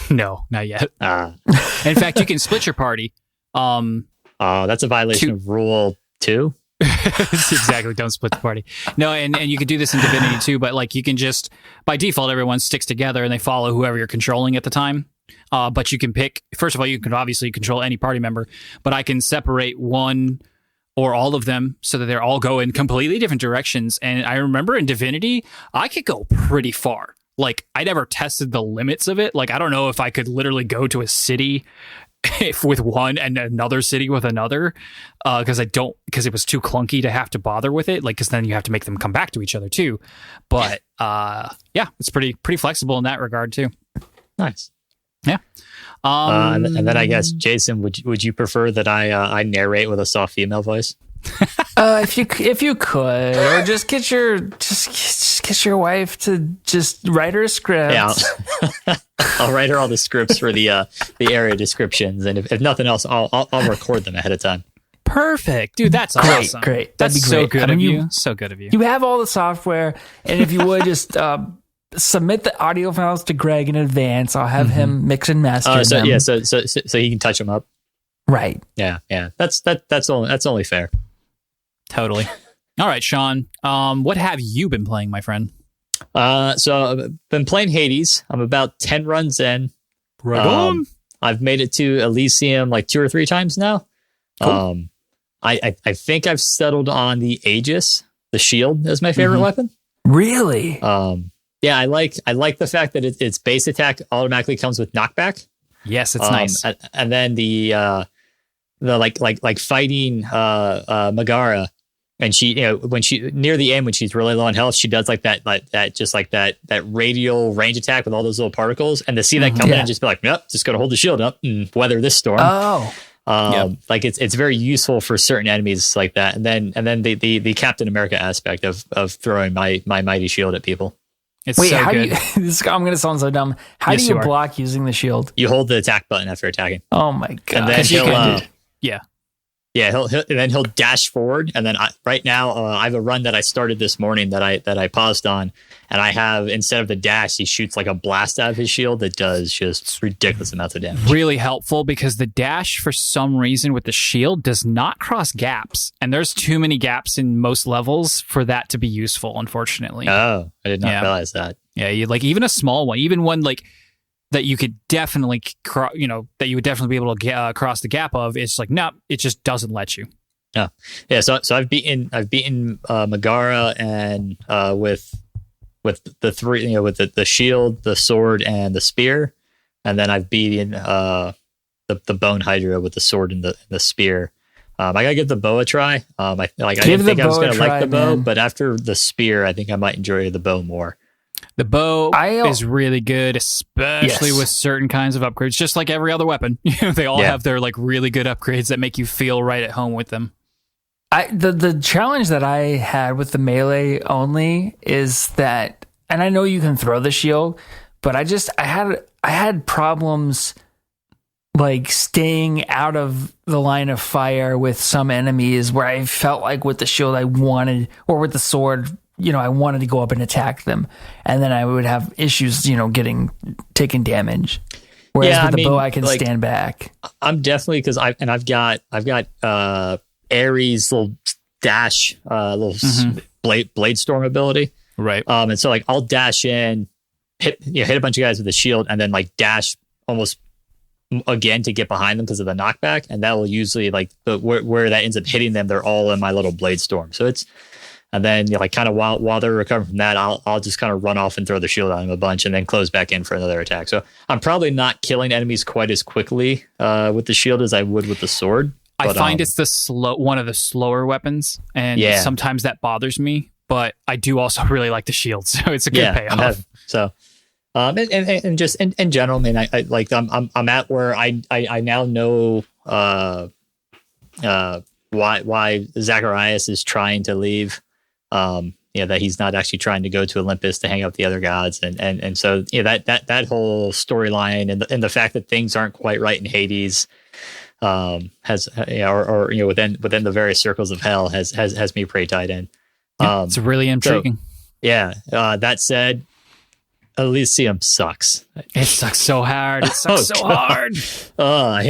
No, not yet. In fact, you can split your party. That's a violation of Rule 2. Exactly. Don't split the party. No, and you can do this in Divinity too, but like you can just, by default, everyone sticks together and they follow whoever you're controlling at the time. But you can pick, first of all, you can obviously control any party member, but I can separate one or all of them so that they're all go in completely different directions. And I remember in Divinity, I could go pretty far. Like, I never tested the limits of it. Like, I don't know if I could literally go to a city with one and another city with another, because it was too clunky to have to bother with it. Like, because then you have to make them come back to each other too. But it's pretty flexible in that regard too. Nice. Yeah. And then I guess, Jason, would you prefer that I narrate with a soft female voice? If you could, or just get your wife to just write her a script. Yeah, I'll write her all the scripts for the area descriptions, and if nothing else, I'll record them ahead of time. Perfect, dude. That's awesome. Great. That'd That'd be so good of you. So good of you. You have all the software, and if you would just submit the audio files to Greg in advance, I'll have him mix and master them. Yeah, so he can touch them up. Right. Yeah. That's only fair. Totally. All right, Sean. What have you been playing, my friend? So I've been playing Hades. I'm about 10 runs in. Right on. I've made it to Elysium like 2 or 3 times now. Cool. I think I've settled on the Aegis, the shield, as my favorite weapon. Really? Yeah, I like the fact that its base attack automatically comes with knockback. Yes, it's nice. And then the like fighting Megara, and she, when she near the end when she's really low on health, she does like that radial range attack with all those little particles, and to see that come in and just be like, nope, just gotta hold the shield up and weather this storm. Like it's very useful for certain enemies like that, and then the Captain America aspect of throwing my mighty shield at people. It's so how good. do you, I'm going to sound so dumb. How do you block using the shield? You hold the attack button after attacking. Oh my god! And then he'll dash forward, and then right now I have a run that I started this morning that I paused on, and I have, instead of the dash, he shoots like a blast out of his shield that does just ridiculous amounts of damage. Really helpful, because the dash, for some reason with the shield, does not cross gaps, and there's too many gaps in most levels for that to be useful, unfortunately. Oh, I did not realize that. Yeah, you like even a small one, even one like that you could definitely, that you would definitely be able to cross the gap of. It's like, no, it just doesn't let you. Yeah. So I've beaten Megara, and with the 3, with the shield, the sword, and the spear, and then I've beaten the Bone Hydra with the sword and the spear. I gotta give the bow a try. I didn't think I was gonna like the bow, but after the spear, I think I might enjoy the bow more. The bow is really good, especially with certain kinds of upgrades. Just like every other weapon, they all have their like really good upgrades that make you feel right at home with them. The challenge that I had with the melee only is that, and I know you can throw the shield, but I had problems like staying out of the line of fire with some enemies where I felt like with the shield I wanted, or with the sword, I wanted to go up and attack them, and then I would have issues, taking damage. Whereas with the bow, I can stand back. I'm definitely, because I've got Ares' little dash, blade storm ability, right? And so like I'll dash in, hit a bunch of guys with a shield, and then like dash almost again to get behind them because of the knockback, and that will usually like where that ends up hitting them, they're all in my little blade storm. So it's. And then, kind of while they're recovering from that, I'll just kind of run off and throw the shield on them a bunch, and then close back in for another attack. So I'm probably not killing enemies quite as quickly with the shield as I would with the sword. I find it's one of the slower weapons, and sometimes that bothers me. But I do also really like the shield, so it's a good payoff. So, and just in general, I mean, I'm at where I now know why Zacharias is trying to leave. That he's not actually trying to go to Olympus to hang out with the other gods, and so that whole storyline and the fact that things aren't quite right in Hades has within the various circles of hell has me pretty tied in. It's really intriguing. So, that said, Elysium sucks. It sucks so hard. It sucks hard. I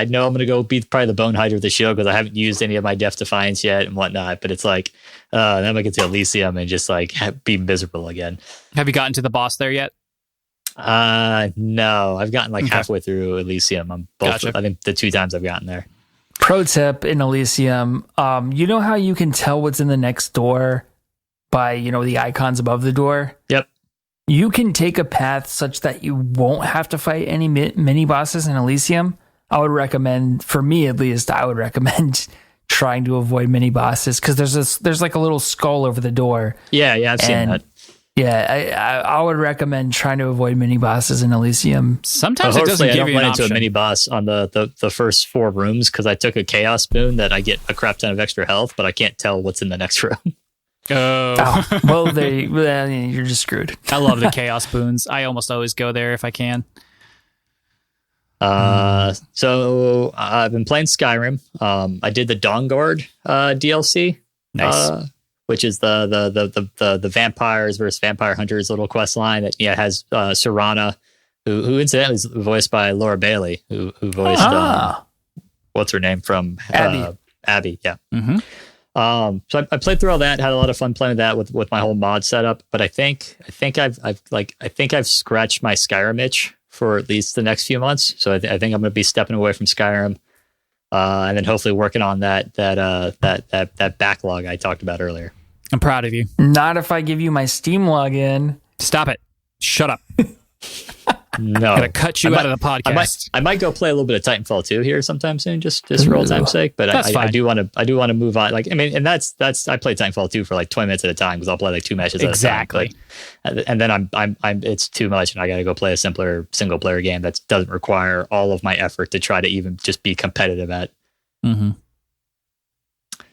know I'm gonna go beat probably the Bone Hydra with the shield because I haven't used any of my Death Defiance yet and whatnot. But it's like, then I'm gonna get to Elysium and just like be miserable again. Have you gotten to the boss there yet? No, I've gotten halfway through Elysium. I'm both. Gotcha. I think the 2 times I've gotten there. Pro tip in Elysium, you know how you can tell what's in the next door by, the icons above the door? Yep. You can take a path such that you won't have to fight any mini bosses in Elysium. I would recommend, for me at least, trying to avoid mini bosses, because there's like a little skull over the door. Yeah, I've seen that. Yeah, I would recommend trying to avoid mini bosses in Elysium. Sometimes it doesn't give you an option. I don't run into a mini boss on the first 4 rooms because I took a chaos boon that I get a crap ton of extra health, but I can't tell what's in the next room. Oh. Well, you're just screwed. I love the chaos boons. I almost always go there if I can. So I've been playing Skyrim. I did the Dawnguard DLC. Nice. Which is the vampires versus vampire hunters little quest line that has Serana, who incidentally is voiced by Laura Bailey, who voiced what's her name from Abby. Abby, yeah. Mm-hmm. So I played through all that, had a lot of fun playing that with my whole mod setup. But I think I've scratched my Skyrim itch for at least the next few months. So I think I'm going to be stepping away from Skyrim, and then hopefully working on that backlog I talked about earlier. I'm proud of you. Not if I give you my Steam login. Stop it. Shut up. No, I'm gonna cut you out of the podcast. I might go play a little bit of Titanfall 2 here sometime soon, just for old time's sake. But I do want to move on. Like, I mean, and that's I play Titanfall 2 for like 20 minutes at a time because I'll play like 2 matches exactly. at a time. And then I'm it's too much, and I got to go play a simpler single player game that doesn't require all of my effort to try to even just be competitive at. Mm-hmm.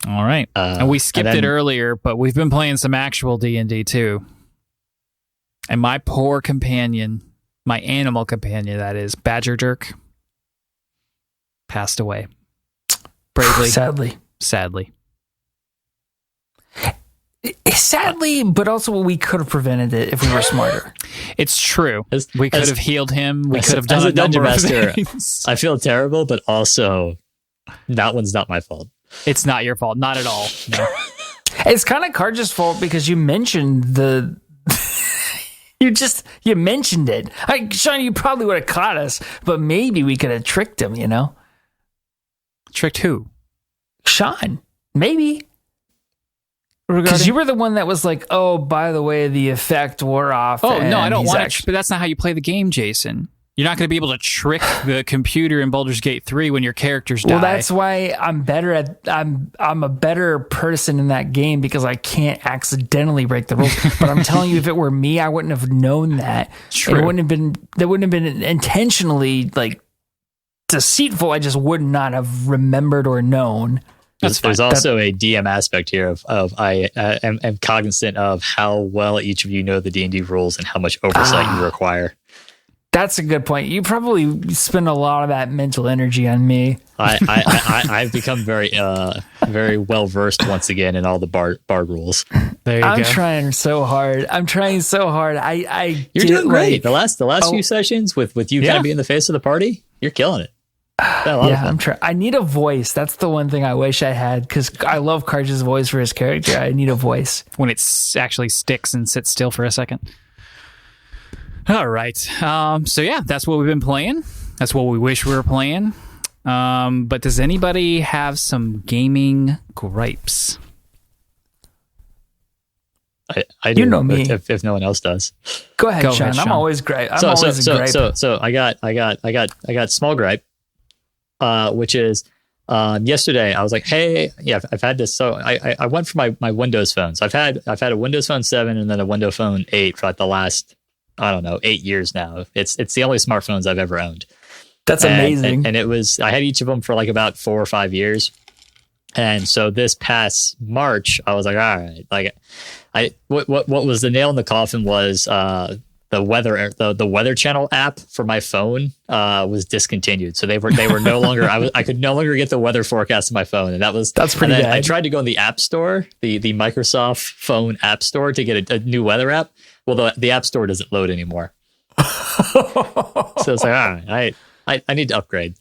All right, and we skipped it earlier, but we've been playing some actual D&D too. And my poor companion. My animal companion, that is, Badger Jerk, passed away. Bravely. Sadly. Sadly, but also we could have prevented it if we were smarter. It's true. We could have healed him. We could have done a Dungeon number of Master. things. I feel terrible, but also that one's not my fault. It's not your fault. Not at all. No. It's kind of Karja's fault because you mentioned the... You mentioned it. Sean, you probably would have caught us, but maybe we could have tricked him, you know? Tricked who? Sean. Maybe. Because you were the one that was like, oh, by the way, the effect wore off. Oh, no, I don't want to. But that's not how you play the game, Jason. You're not going to be able to trick the computer in Baldur's Gate 3 when your characters die. Well, that's why I'm better at. I'm a better person in that game because I can't accidentally break the rules. But I'm telling you, if it were me, I wouldn't have known that. True. It wouldn't have been. That wouldn't have been intentionally like deceitful. I just would not have remembered or known. There's also a DM aspect here of I am cognizant of how well each of you know the D&D rules and how much oversight you require. That's a good point. You probably spend a lot of that mental energy on me. I've become very well versed once again in all the bard rules. There you go. I'm trying so hard. You're doing great. The last few sessions with you kind of being the face of the party, you're killing it. I'm trying. I need a voice. That's the one thing I wish I had because I love Karja's voice for his character. I need a voice when it actually sticks and sits still for a second. All right. So yeah, that's what we've been playing. That's what we wish we were playing. But does anybody have some gaming gripes? I do. You know me. If no one else does, go ahead, Sean. I'm always great. I'm always a gripe. So I got small gripe, which is yesterday I was like, hey, yeah, I've had this. So I went for my Windows phones. I've had a Windows Phone 7 and then a Windows Phone 8 for like the last, I don't know, 8 years now. It's the only smartphones I've ever owned. That's amazing. And it was, I had each of them for like about 4 or 5 years. And so this past March, I was like, all right, like what was the nail in the coffin was the weather channel app for my phone was discontinued. So they were no longer, I could no longer get the weather forecast on my phone. And that's pretty bad. I tried to go in the app store, the Microsoft phone app store to get a new weather app. Well, the app store doesn't load anymore. So it's like, all right, I need to upgrade.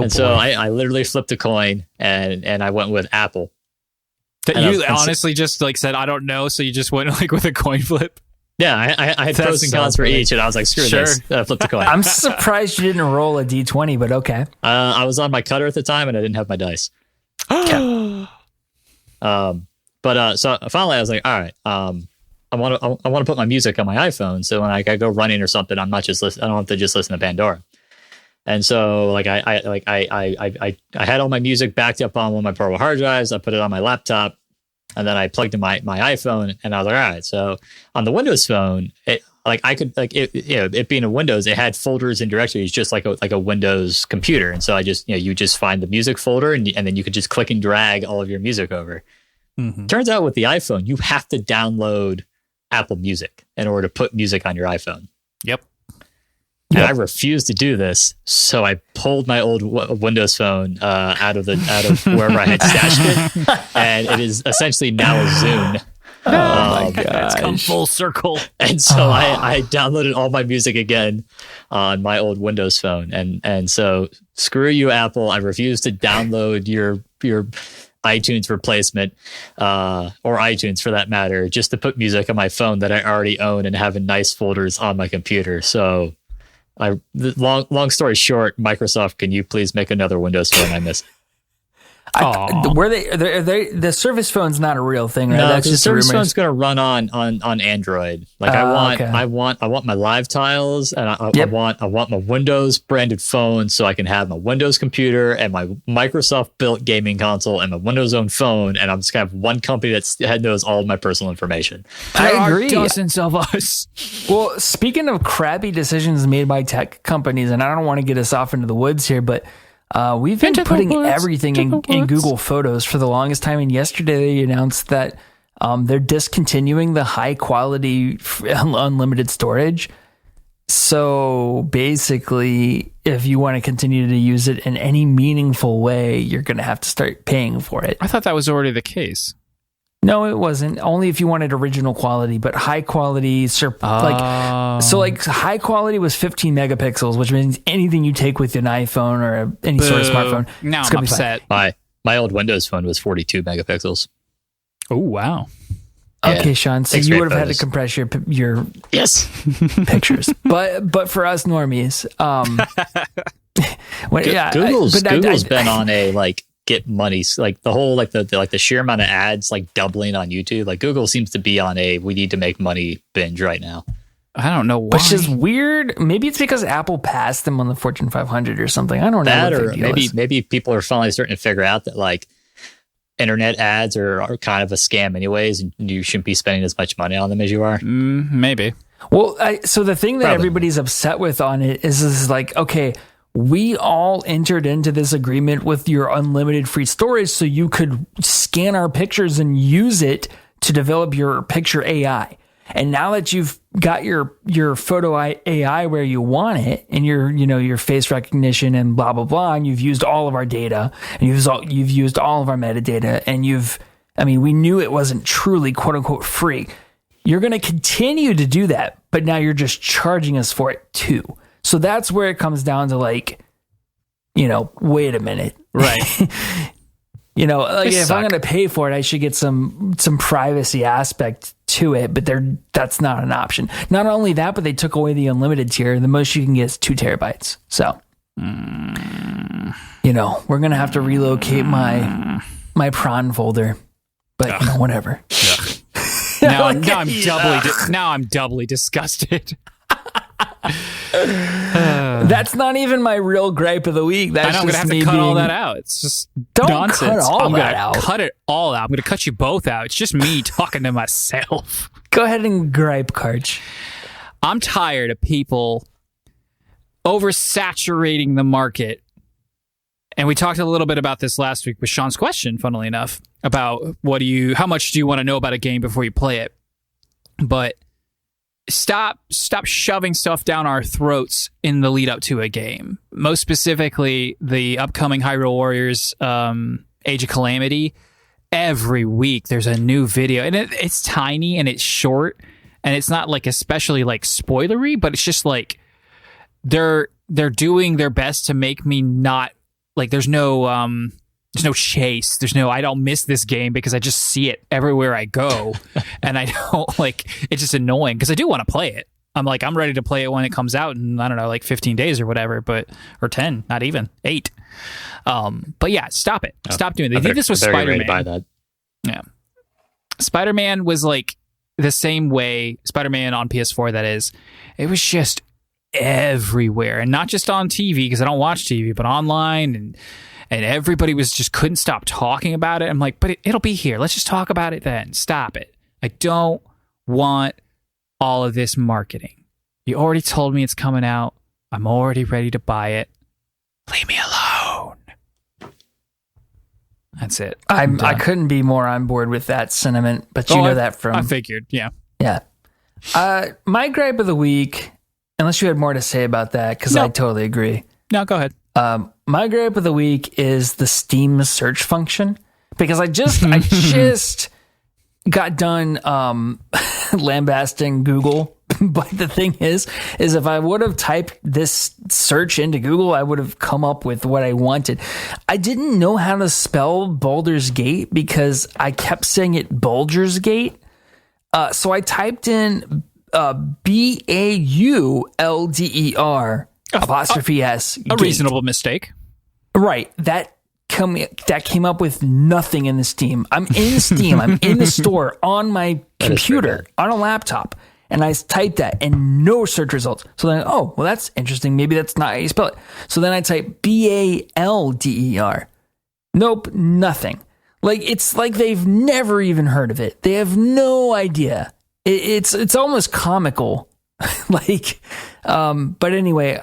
So I literally flipped a coin and I went with Apple. You honestly just like said, I don't know. So you just went like with a coin flip. Yeah, I had pros and cons for each, and I was like, screw this. Flip the coin. I'm surprised you didn't roll a D20, but okay. I was on my cutter at the time, and I didn't have my dice. So finally I was like, all right, I want to put my music on my iPhone, so when I go running or something, I don't have to just listen to Pandora. And so like I had all my music backed up on one of my portable hard drives. I put it on my laptop, and then I plugged in my iPhone, and I was like, all right. So on the Windows Phone, it being a Windows, it had folders and directories just like a Windows computer. And so I just, you just find the music folder, and then you could just click and drag all of your music over. Mm-hmm. Turns out with the iPhone, you have to download Apple Music in order to put music on your iPhone. Yep. And I refused to do this, so I pulled my old Windows Phone out of wherever I had stashed it, and it is essentially now a Zune. Oh my god! It's come full circle. And so I downloaded all my music again on my old Windows Phone, and so screw you, Apple. I refuse to download your iTunes replacement, or iTunes for that matter, just to put music on my phone that I already own and have in nice folders on my computer. So, long story short, Microsoft, can you please make another Windows Phone? I miss it. The Surface Phone's not a real thing, right? No, That's the just Surface Phone's going to run on Android. Like I want my live tiles, and I want my Windows branded phone, so I can have my Windows computer and my Microsoft built gaming console and my Windows owned phone, and I'm just going to have one company that knows all of my personal information. I agree. There are dozens of us. Well, speaking of crappy decisions made by tech companies, and I don't want to get us off into the woods here, but we've been putting everything in Google Photos for the longest time. And yesterday they announced that they're discontinuing the high quality unlimited storage. So basically, if you want to continue to use it in any meaningful way, you're going to have to start paying for it. I thought that was already the case. No, it wasn't. Only if you wanted original quality, but high quality, high quality was 15 megapixels, which means anything you take with an iPhone or any sort of smartphone. Now I'm upset. My old Windows phone was 42 megapixels. Oh, wow. Okay, Sean. So you would have had to compress your yes pictures, but for us normies, Google's been on a get money, like the whole the sheer amount of ads doubling on YouTube. Like Google seems to be on a we need to make money binge right now. I don't know why. Which is weird. Maybe it's because Apple passed them on the Fortune 500 or something. I don't know. That or maybe people are finally starting to figure out that internet ads are kind of a scam anyways, and you shouldn't be spending as much money on them as you are. Maybe. Well, so the thing that everybody's upset with on it is okay, we all entered into this agreement with your unlimited free storage so you could scan our pictures and use it to develop your picture AI. And now that you've got your photo AI where you want it, and your face recognition and blah blah blah, and you've used all of our data, and you've used all of our metadata, and we knew it wasn't truly quote unquote free. You're going to continue to do that, but now you're just charging us for it too. So that's where it comes down to wait a minute. Right. If I'm going to pay for it, I should get some privacy aspect to it, but that's not an option. Not only that, but they took away the unlimited tier. The most you can get is 2 terabytes. So, we're going to have to relocate my prawn folder, but whatever. Now I'm doubly disgusted. That's not even my real gripe of the week. That's I'm gonna have to cut all that out. It's just nonsense. Cut all that out. Cut it all out. I'm gonna cut you both out. It's just me talking to myself. Go ahead and gripe, Karch. I'm tired of people oversaturating the market. And we talked a little bit about this last week with Sean's question, funnily enough, about how much do you want to know about a game before you play it? But stop shoving stuff down our throats in the lead up to a game. Most specifically, the upcoming Hyrule Warriors Age of Calamity. Every week there's a new video, and it's tiny and it's short, and it's not especially spoilery, but it's just they're doing their best to make me not there's no chase. I don't miss this game because I just see it everywhere I go. And I don't it's just annoying because I do want to play it. I'm ready to play it when it comes out in, I don't know, 15 days or whatever, or 10, not even 8. But yeah, stop it. Stop doing it. They did this with Spider-Man. Buy that. Yeah. Spider-Man was the same way, Spider-Man on PS4, that is. It was just everywhere, and not just on TV because I don't watch TV, but online, and everybody couldn't stop talking about it. I'm but it'll be here. Let's just talk about it then. Stop it. I don't want all of this marketing. You already told me it's coming out. I'm already ready to buy it. Leave me alone. That's it. I couldn't be more on board with that sentiment, but that from... I figured, yeah. Yeah. My gripe of the week, unless you had more to say about that, because I totally agree. No, go ahead. My gripe of the week is the Steam search function, because I just got done lambasting Google But the thing is if I would have typed this search into Google, I would have come up with what I wanted. I didn't know how to spell Baldur's Gate because I kept saying it Baldur's Gate. So I typed in Baulder apostrophe S. A reasonable mistake. Right. That came up with nothing in the Steam. I'm in Steam. I'm in the store on my computer, on a laptop. And I typed that and no search results. So then, well, that's interesting. Maybe that's not how you spell it. So then I type Balder. Nope, nothing. It's like they've never even heard of it. They have no idea. It's almost comical. But anyway,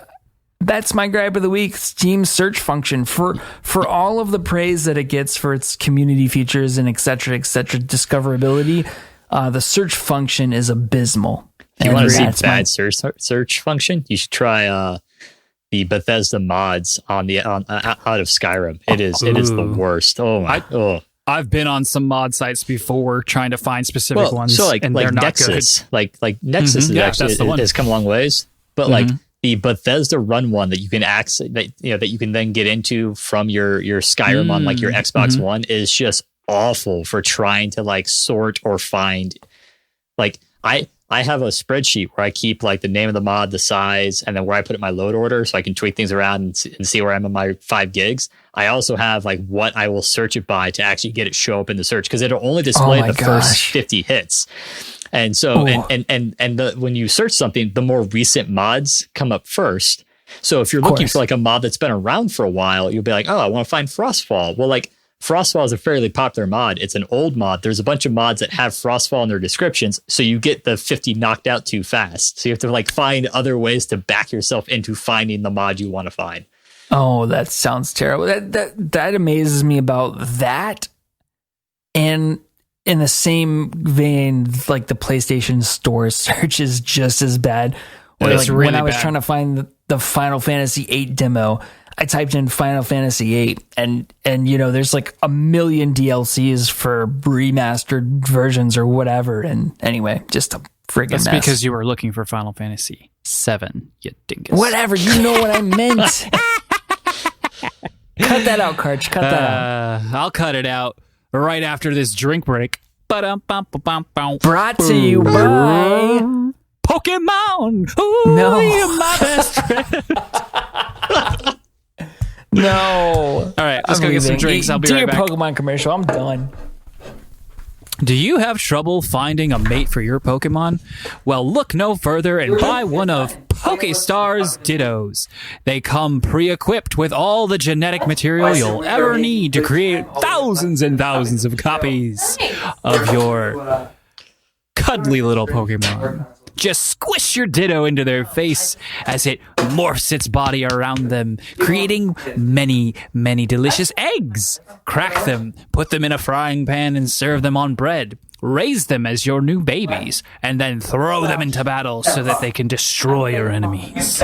that's my gripe of the week. Steam search function for all of the praise that it gets for its community features and et cetera, discoverability. The search function is abysmal. If you want to see bad search function, you should try the Bethesda mods out of Skyrim. It is the worst. I've been on some mod sites before trying to find specific ones. So and they're Nexus, not good. like Nexus is actually has come a long ways, but the Bethesda run one that you can access, that you can then get into from your Skyrim on your Xbox One is just awful for trying to sort or find. I have a spreadsheet where I keep the name of the mod, the size, and then where I put it in my load order so I can tweak things around and see where I'm on my 5 gigs. I also have what I will search it by to actually get it show up in the search because it'll only display the first 50 hits. And so, when you search something, the more recent mods come up first. So if you're looking for a mod that's been around for a while, you'll be I want to find Frostfall. Well, Frostfall is a fairly popular mod. It's an old mod. There's a bunch of mods that have Frostfall in their descriptions, so you get the 50 knocked out too fast. So you have to find other ways to back yourself into finding the mod you want to find. Oh, that sounds terrible. That amazes me about that. And in the same vein, the PlayStation Store search is just as bad. Where, it's really when I was bad. trying to find the Final Fantasy VIII demo, I typed in Final Fantasy VIII, and there's a million DLCs for remastered versions or whatever. And anyway, just a friggin' mess. That's because you were looking for Final Fantasy VII, you dingus. Whatever, you know what I meant. Cut that out, Karch. Cut that out. I'll cut it out right after this drink break. Brought to you by Pokemon. Ooh, No. you're my best friend. No. All right, let's go get some drinks. I'll be Do right your back. Pokemon commercial. I'm done. Do you have trouble finding a mate for your Pokemon? Well, look no further and buy one of PokeStar's Dittos. They come pre-equipped with all the genetic material you'll ever need to create thousands and thousands of copies of your cuddly little Pokemon. Just squish your Ditto into their face as it morphs its body around them, creating many, many delicious eggs. Crack them, put them in a frying pan and serve them on bread. Raise them as your new babies, and then throw them into battle so that they can destroy your enemies.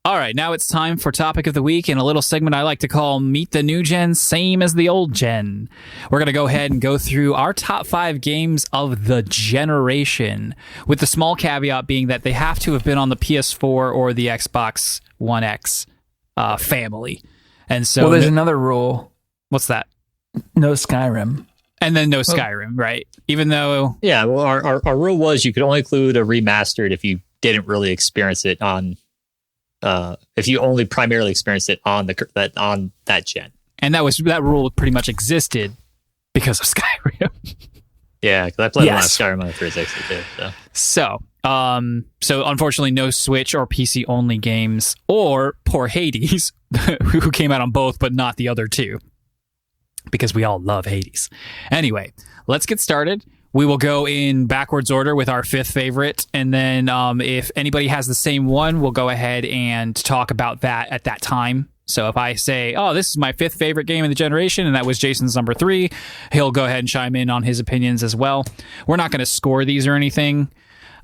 All right, now it's time for Topic of the Week in a little segment I like to call Meet the New Gen, Same as the Old Gen. We're going to go ahead and go through our top 5 games of the generation, with the small caveat being that they have to have been on the PS4 or the Xbox One X family. And so, Well, there's another rule. What's that? No Skyrim. And then no Skyrim, right? Even though... Yeah, well, our rule was you could only include a remastered if you didn't really experience it on... if you only primarily experienced it on that gen. And that rule pretty much existed because of Skyrim. Yeah, because I played a lot of Skyrim on the 360 too. So unfortunately, no Switch or PC only games, or poor Hades, who came out on both but not the other two, because we all love Hades. Anyway, let's get started. We will go in backwards order with our 5th favorite, and then if anybody has the same one, we'll go ahead and talk about that at that time. So if I say, oh, this is my 5th favorite game of the generation, and that was Jason's number 3, he'll go ahead and chime in on his opinions as well. We're not going to score these or anything,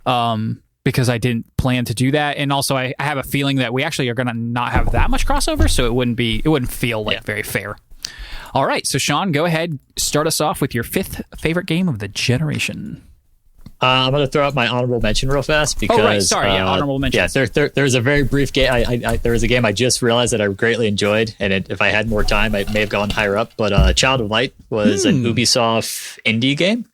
because I didn't plan to do that. And also I have a feeling that we actually are going to not have that much crossover, so it wouldn't feel very fair. All right, so Sean, go ahead, start us off with your 5th favorite game of the generation. I'm going to throw out my honorable mention real fast because. Oh, right. Sorry. Honorable mention. Yeah, there's a very brief game. There was a game I just realized that I greatly enjoyed, and if I had more time, I may have gone higher up. But Child of Light was an Ubisoft indie game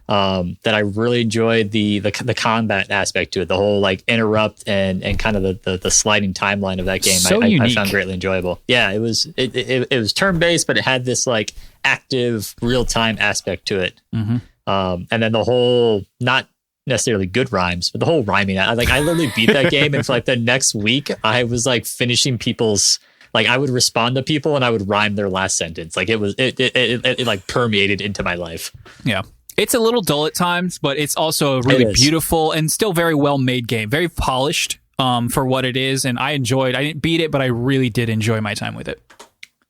that I really enjoyed the combat aspect to it, the whole like interrupt and kind of the sliding timeline of that game. I found greatly enjoyable. Yeah, it was turn based, but it had this like active real time aspect to it. Mm-hmm. And then the whole, not necessarily good rhymes, but the whole rhyming. I literally beat that game, and for like the next week, I was like finishing people's, like I would respond to people and I would rhyme their last sentence. Like it like permeated into my life. Yeah. It's a little dull at times, but it's also a really beautiful and still very well made game. Very polished for what it is. And I didn't beat it, but I really did enjoy my time with it.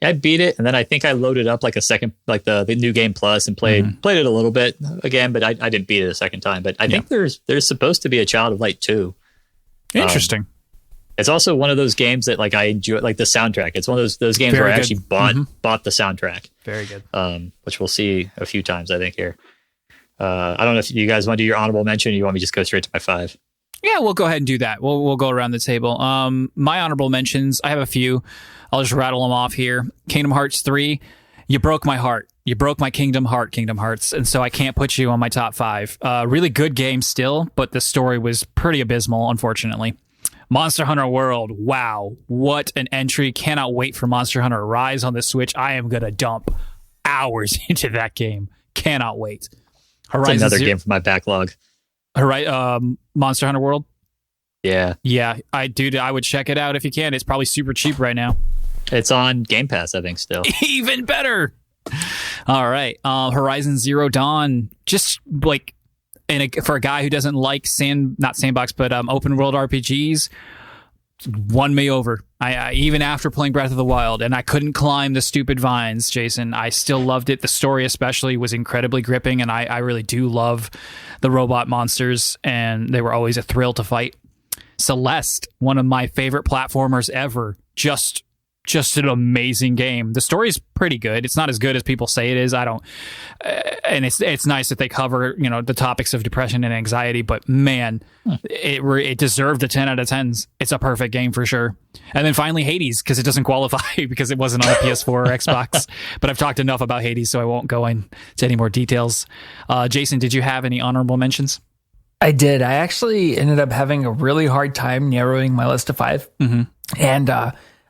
I beat it, and then I think I loaded up like a second, like the new game plus, and played it a little bit again, but I didn't beat it a second time. But I think there's supposed to be a Child of Light 2. Interesting. It's also one of those games that like I enjoy, like the soundtrack. It's one of those games where I actually bought the soundtrack. Very good. Which we'll see a few times, I think, here. I don't know if you guys want to do your honorable mention, or you want me to just go straight to my 5. Yeah, we'll go ahead and do that. We'll go around the table. My honorable mentions, I have a few. I'll just rattle them off here. Kingdom Hearts 3, you broke my heart. You broke my Kingdom Hearts, and so I can't put you on my top 5. Really good game still, but the story was pretty abysmal, unfortunately. Monster Hunter World, wow, what an entry. Cannot wait for Monster Hunter Rise on the Switch. I am going to dump hours into that game. Cannot wait. Horizon another game from my backlog. Monster Hunter World? Yeah. Yeah, I would check it out if you can. It's probably super cheap right now. It's on Game Pass, I think, still. Even better. All right. Horizon Zero Dawn, just like for a guy who doesn't like not sandbox, but open world RPGs, won me over. I even after playing Breath of the Wild, and I couldn't climb the stupid vines, Jason, I still loved it. The story especially was incredibly gripping, and I really do love the robot monsters, and they were always a thrill to fight. Celeste, one of my favorite platformers ever. Just an amazing game. The story's pretty good. It's not as good as people say it is. And it's nice that they cover, the topics of depression and anxiety, but man, it deserved the 10 out of 10s. It's a perfect game for sure. And then finally Hades, because it doesn't qualify because it wasn't on a PS4 or Xbox, but I've talked enough about Hades, so I won't go into any more details. Jason, did you have any honorable mentions? I did. I actually ended up having a really hard time narrowing my list to 5. Mm-hmm. And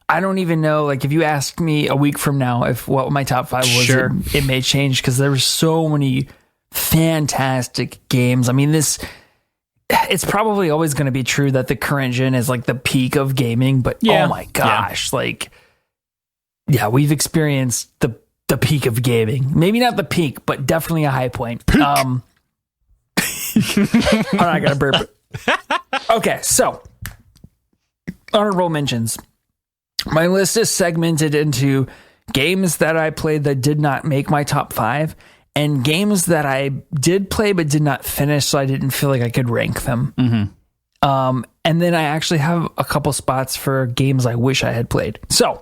I don't even know, like, if you asked me a week from now what my top 5 was, sure, it may change, because there were so many fantastic games. I mean, it's probably always going to be true that the current gen is like the peak of gaming, but oh my gosh, we've experienced the peak of gaming. Maybe not the peak, but definitely a high point. I got to burp. Okay, so honorable mentions. My list is segmented into games that I played that did not make my top 5, and games that I did play but did not finish, so I didn't feel like I could rank them. Mm-hmm. And then I actually have a couple spots for games I wish I had played. So,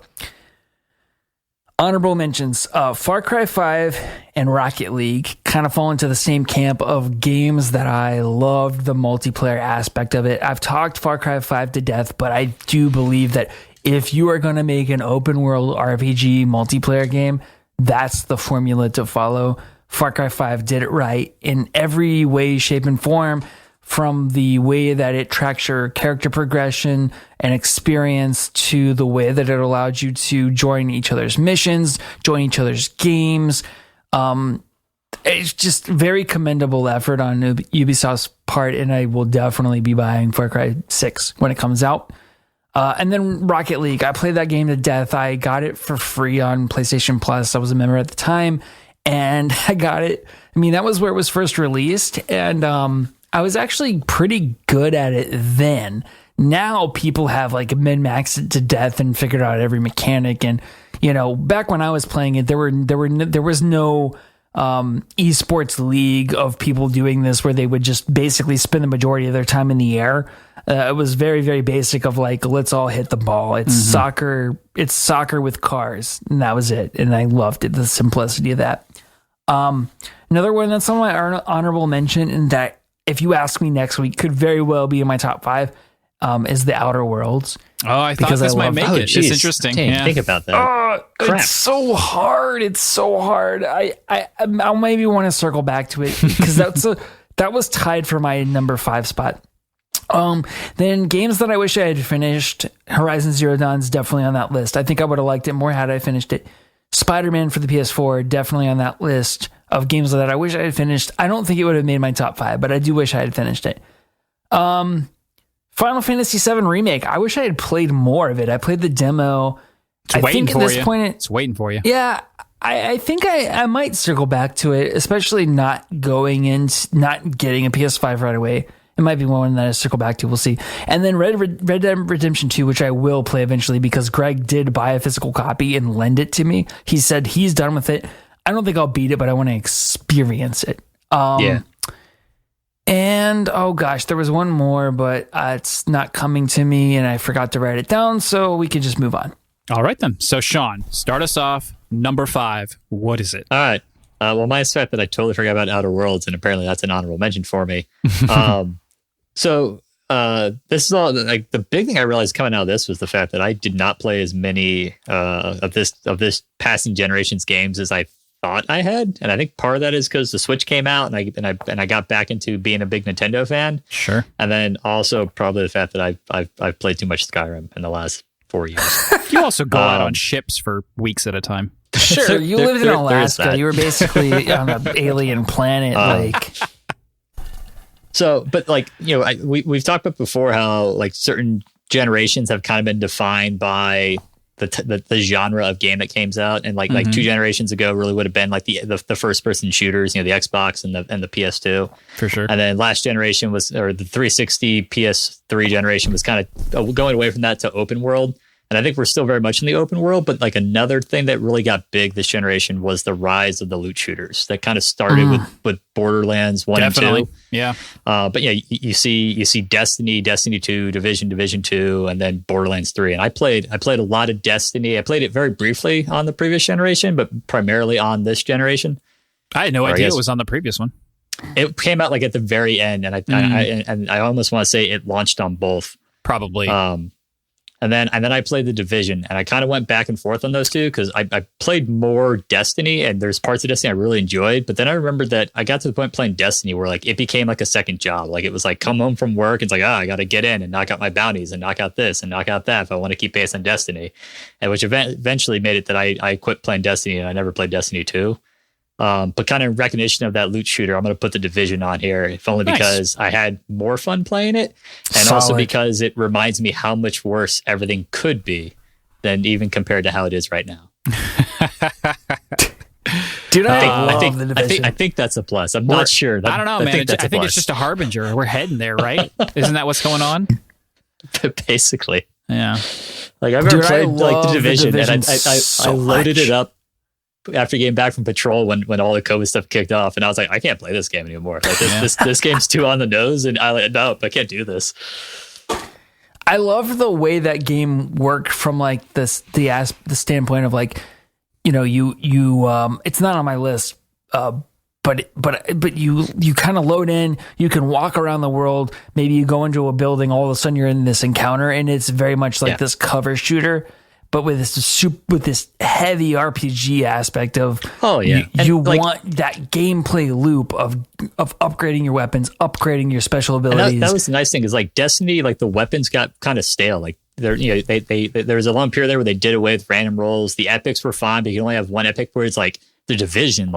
honorable mentions. Far Cry 5 and Rocket League kind of fall into the same camp of games that I loved the multiplayer aspect of it. I've talked Far Cry 5 to death, but I do believe that if you are going to make an open world RPG multiplayer game, that's the formula to follow. Far Cry 5 did it right in every way, shape, and form, from the way that it tracks your character progression and experience to the way that it allowed you to join each other's missions, join each other's games. It's just very commendable effort on Ubisoft's part, and I will definitely be buying Far Cry 6 when it comes out. And then Rocket League, I played that game to death. I got it for free on PlayStation Plus. I was a member at the time, and I got it. I mean, that was where it was first released, and I was actually pretty good at it then. Now people have like min-maxed it to death and figured out every mechanic. And back when I was playing it, there was no esports league of people doing this where they would just basically spend the majority of their time in the air. It was very, very basic of like, let's all hit the ball. It's soccer. It's soccer with cars. And that was it. And I loved it. The simplicity of that. Another one that's on my honorable mention, and that if you ask me next week, could very well be in my top 5, is The Outer Worlds. Oh, I thought this might make it. It's interesting. Dang, think about that. It's so hard. It's so hard. I'll maybe want to circle back to it because that was tied for my number 5 spot. Then games that I wish I had finished, Horizon Zero Dawn's definitely on that list. I think I would have liked it more had I finished it. Spider-Man for the PS4, definitely on that list of games that I wish I had finished. I don't think it would have made my top 5, but I do wish I had finished it. Final Fantasy VII Remake. I wish I had played more of it. I played the demo. It's waiting for you. It's waiting for you. Yeah, I think I might circle back to it, especially not getting a PS5 right away. It might be one that I circle back to. We'll see. And then Red Dead Redemption 2, which I will play eventually because Greg did buy a physical copy and lend it to me. He said he's done with it. I don't think I'll beat it, but I want to experience it. Yeah. And, oh gosh, there was one more, but it's not coming to me and I forgot to write it down, so we can just move on. All right, then. So, Sean, start us off. Number 5. What is it? All right. Well, my fact that I totally forgot about Outer Worlds, and apparently that's an honorable mention for me. So this is all like the big thing I realized coming out of this was the fact that I did not play as many of this passing generations games as I thought I had, and I think part of that is because the Switch came out and I got back into being a big Nintendo fan. Sure. And then also probably the fact that I've played too much Skyrim in the last 4 years. You also go out on ships for weeks at a time. Sure, you lived in Alaska. You were basically on an alien planet, like. So, but like, you know, we've talked about before how like certain generations have kind of been defined by the genre of game that came out, and like 2 generations ago really would have been like the first person shooters, you know, the Xbox and the PS2 for sure. And then last generation was, or the 360 PS3 generation was kind of going away from that to open world. And I think we're still very much in the open world, but like another thing that really got big this generation was the rise of the loot shooters that kind of started with Borderlands 1 and 2. Yeah. But yeah, you see Destiny 2, Division 2, and then Borderlands 3. And I played a lot of Destiny. I played it very briefly on the previous generation, but primarily on this generation. I had no idea it was on the previous one. It came out like at the very end, and I almost want to say it launched on both. Probably. And then I played the Division, and I kind of went back and forth on those two because I played more Destiny, and there's parts of Destiny I really enjoyed. But then I remembered that I got to the point playing Destiny where like it became like a second job. Like it was like come home from work, it's like I got to get in and knock out my bounties and knock out this and knock out that if I want to keep pace on Destiny, and which eventually made it that I quit playing Destiny and I never played Destiny 2. But kind of in recognition of that loot shooter, I'm going to put the Division on here, if only because I had more fun playing it, and also because it reminds me how much worse everything could be than even compared to how it is right now. Dude, I think the Division. I think that's a plus. I'm not sure. I don't know, man. I think it's just a harbinger. We're heading there, right? Isn't that what's going on? Basically, yeah. Like I've ever played like the Division, and I loaded it up after getting back from patrol when all the COVID stuff kicked off, and I was like, I can't play this game anymore. Like this game's too on the nose, and I can't do this. I love the way that game worked from like the standpoint of like, you know, you it's not on my list, but you kind of load in, you can walk around the world. Maybe you go into a building, all of a sudden you're in this encounter, and it's very much like this cover shooter. But with this heavy RPG aspect of you want that gameplay loop of upgrading your weapons, upgrading your special abilities. And that was the nice thing is like Destiny, like the weapons got kind of stale. Like there was a long period there where they did away with random rolls. The epics were fine, but you can only have one epic. Where it's like the Division,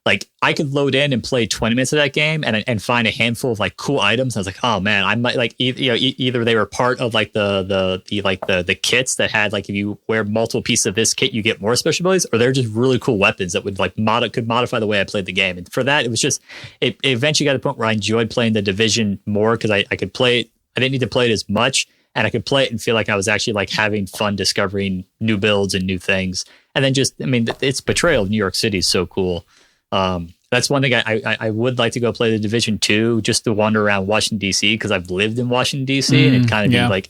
like I could load in and play 20 minutes of that game and find a handful of like cool items. I was like, oh man, I might like either they were part of like the kits that had like if you wear multiple pieces of this kit you get more special abilities, or they're just really cool weapons that would like could modify the way I played the game. And for that, it was just it eventually got to the point where I enjoyed playing the Division more because I could play it. I didn't need to play it as much, and I could play it and feel like I was actually like having fun discovering new builds and new things. And then just its portrayal of New York City is so cool. That's one thing I would like to go play the Division 2 just to wander around Washington D.C. because I've lived in Washington D.C. and it kind of be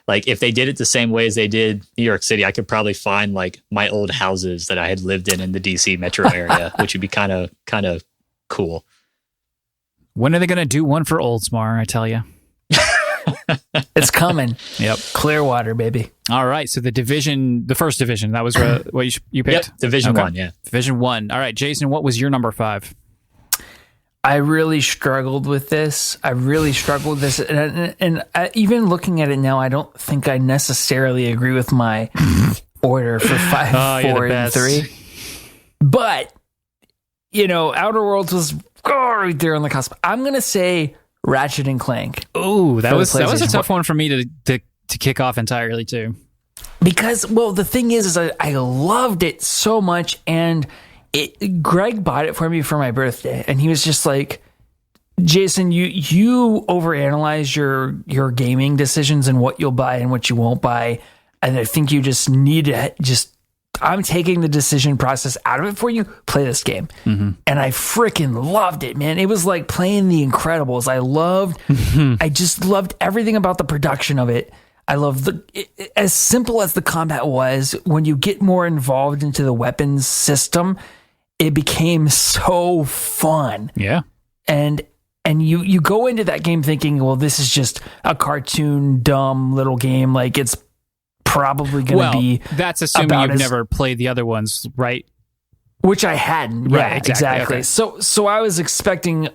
like if they did it the same way as they did New York City, I could probably find like my old houses that I had lived in the D.C. metro area, which would be kind of cool. When are they going to do one for Oldsmar? I tell you. It's coming. Yep. Clearwater, baby. All right. So the first division, that was what you picked? Yep, Division 1, yeah. Division 1. All right, Jason, what was your number 5? I really struggled with this. And even looking at it now, I don't think I necessarily agree with my order for 5, 4, and 3. But, Outer Worlds was right there on the cusp. I'm going to say Ratchet and Clank. Oh, that was a tough one for me to kick off entirely, too. Because, well, the thing is I loved it so much, and Greg bought it for me for my birthday, and he was just like, Jason, you overanalyze your gaming decisions and what you'll buy and what you won't buy, and I think you just need to I'm taking the decision process out of it for you. Play this game. Mm-hmm. And I freaking loved it, man. It was like playing The Incredibles. I just loved everything about the production of it. I love as simple as the combat was, when you get more involved into the weapons system, it became so fun. Yeah. And you go into that game thinking, well, this is just a cartoon, dumb little game. Like, it's probably going to be. That's assuming you've never played the other ones, right? Which I hadn't. Right, yeah, exactly. Okay. So I was expecting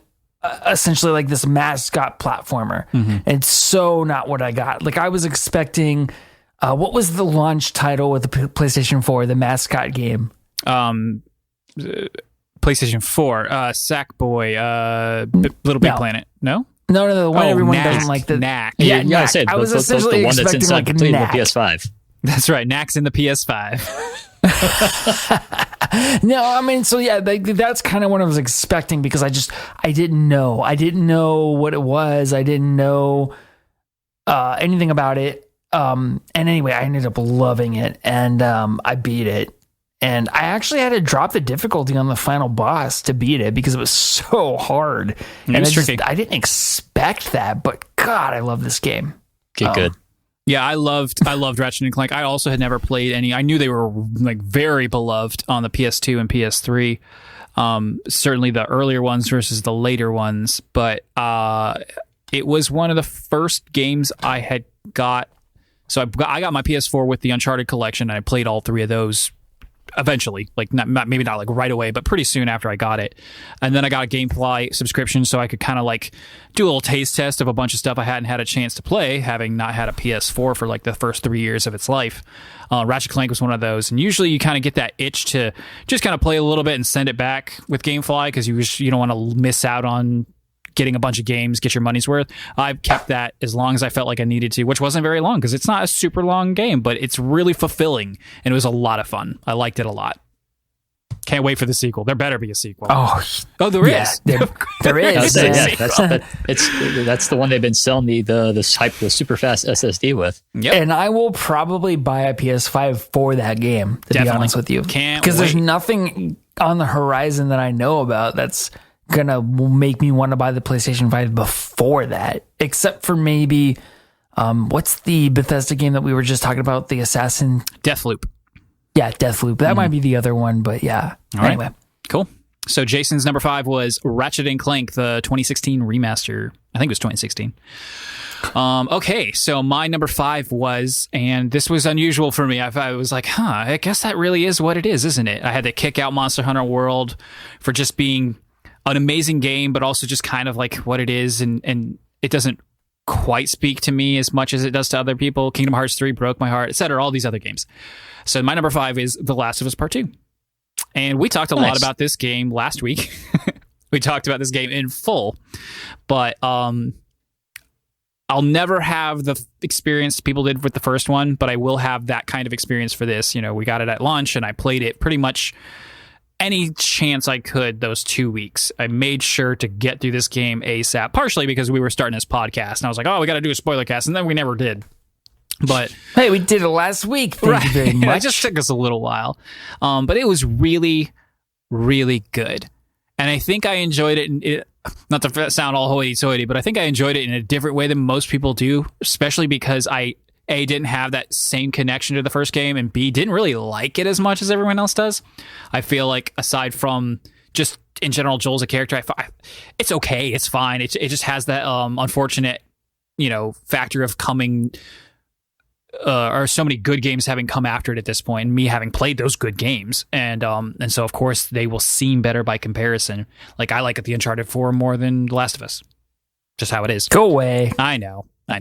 essentially like this mascot platformer. Mm-hmm. It's so not what I got. Like, I was expecting, what was the launch title with the PlayStation 4, the mascot game? PlayStation 4, Sackboy, Little Big Planet. No? No, the one everyone Knack. doesn't like. Knack. Yeah, Knack. I said I was the essentially one that's expecting inside like the Knack. PS5. That's right. Knack's in the PS5. No, I mean, so yeah, that's kind of what I was expecting, because I didn't know. I didn't know what it was. I didn't know anything about it. And anyway, I ended up loving it, and I beat it. And I actually had to drop the difficulty on the final boss to beat it, because it was so hard. And I didn't expect that, but God, I love this game. Good. Yeah, I loved Ratchet and Clank. I also had never played any. I knew they were like very beloved on the PS2 and PS3. Certainly the earlier ones versus the later ones, but it was one of the first games I had got. So I got my PS4 with the Uncharted collection, and I played all 3 of those eventually, like maybe not like right away, but pretty soon after I got it. And then I got a GameFly subscription, so I could kind of like do a little taste test of a bunch of stuff I hadn't had a chance to play, having not had a PS4 for like the first 3 years of its life. Ratchet Clank was one of those, and usually you kind of get that itch to just kind of play a little bit and send it back with GameFly, because you don't want to miss out on getting a bunch of games, get your money's worth. I've kept that as long as I felt like I needed to, which wasn't very long, because it's not a super long game, but it's really fulfilling, and it was a lot of fun. I liked it a lot. Can't wait for the sequel. There better be a sequel. Oh, there is. There is. That's the one they've been selling the super fast SSD with. Yep. And I will probably buy a PS5 for that game, to be honest with you. Because there's nothing on the horizon that I know about that's gonna make me want to buy the PlayStation 5 before that, except for maybe what's the Bethesda game that we were just talking about, the Assassin? Deathloop. Yeah, Deathloop. That might be the other one, but yeah. All anyway. Right. Cool. So Jason's number 5 was Ratchet and Clank, the 2016 remaster. I think it was 2016. Okay, so my number 5 was, and this was unusual for me. I was like, I guess that really is what it is, isn't it? I had to kick out Monster Hunter World for just being an amazing game, but also just kind of like what it is, and it doesn't quite speak to me as much as it does to other people. Kingdom Hearts 3 broke my heart, etc. All these other games. So my number 5 is The Last of Us Part 2. And we talked a lot about this game last week. We talked about this game in full, but I'll never have the experience people did with the first one, but I will have that kind of experience for this. We got it at launch, and I played it pretty much any chance I could those 2 weeks. I made sure to get through this game ASAP, partially because we were starting this podcast, and I was like, we got to do a spoiler cast, and then we never did. But hey, we did it last week. Thank you very much. It just took us a little while. But it was really, really good. And I think I enjoyed it, not to sound all hoity-toity, but I think I enjoyed it in a different way than most people do, especially because I, A, didn't have that same connection to the first game, and B, didn't really like it as much as everyone else does. I feel like aside from just in general, Joel's a character. It's okay. It's fine. It just has that unfortunate, factor of coming, or so many good games having come after it at this point, and me having played those good games, and so of course they will seem better by comparison. Like I like the Uncharted 4 more than The Last of Us. Just how it is. Go away. I know. I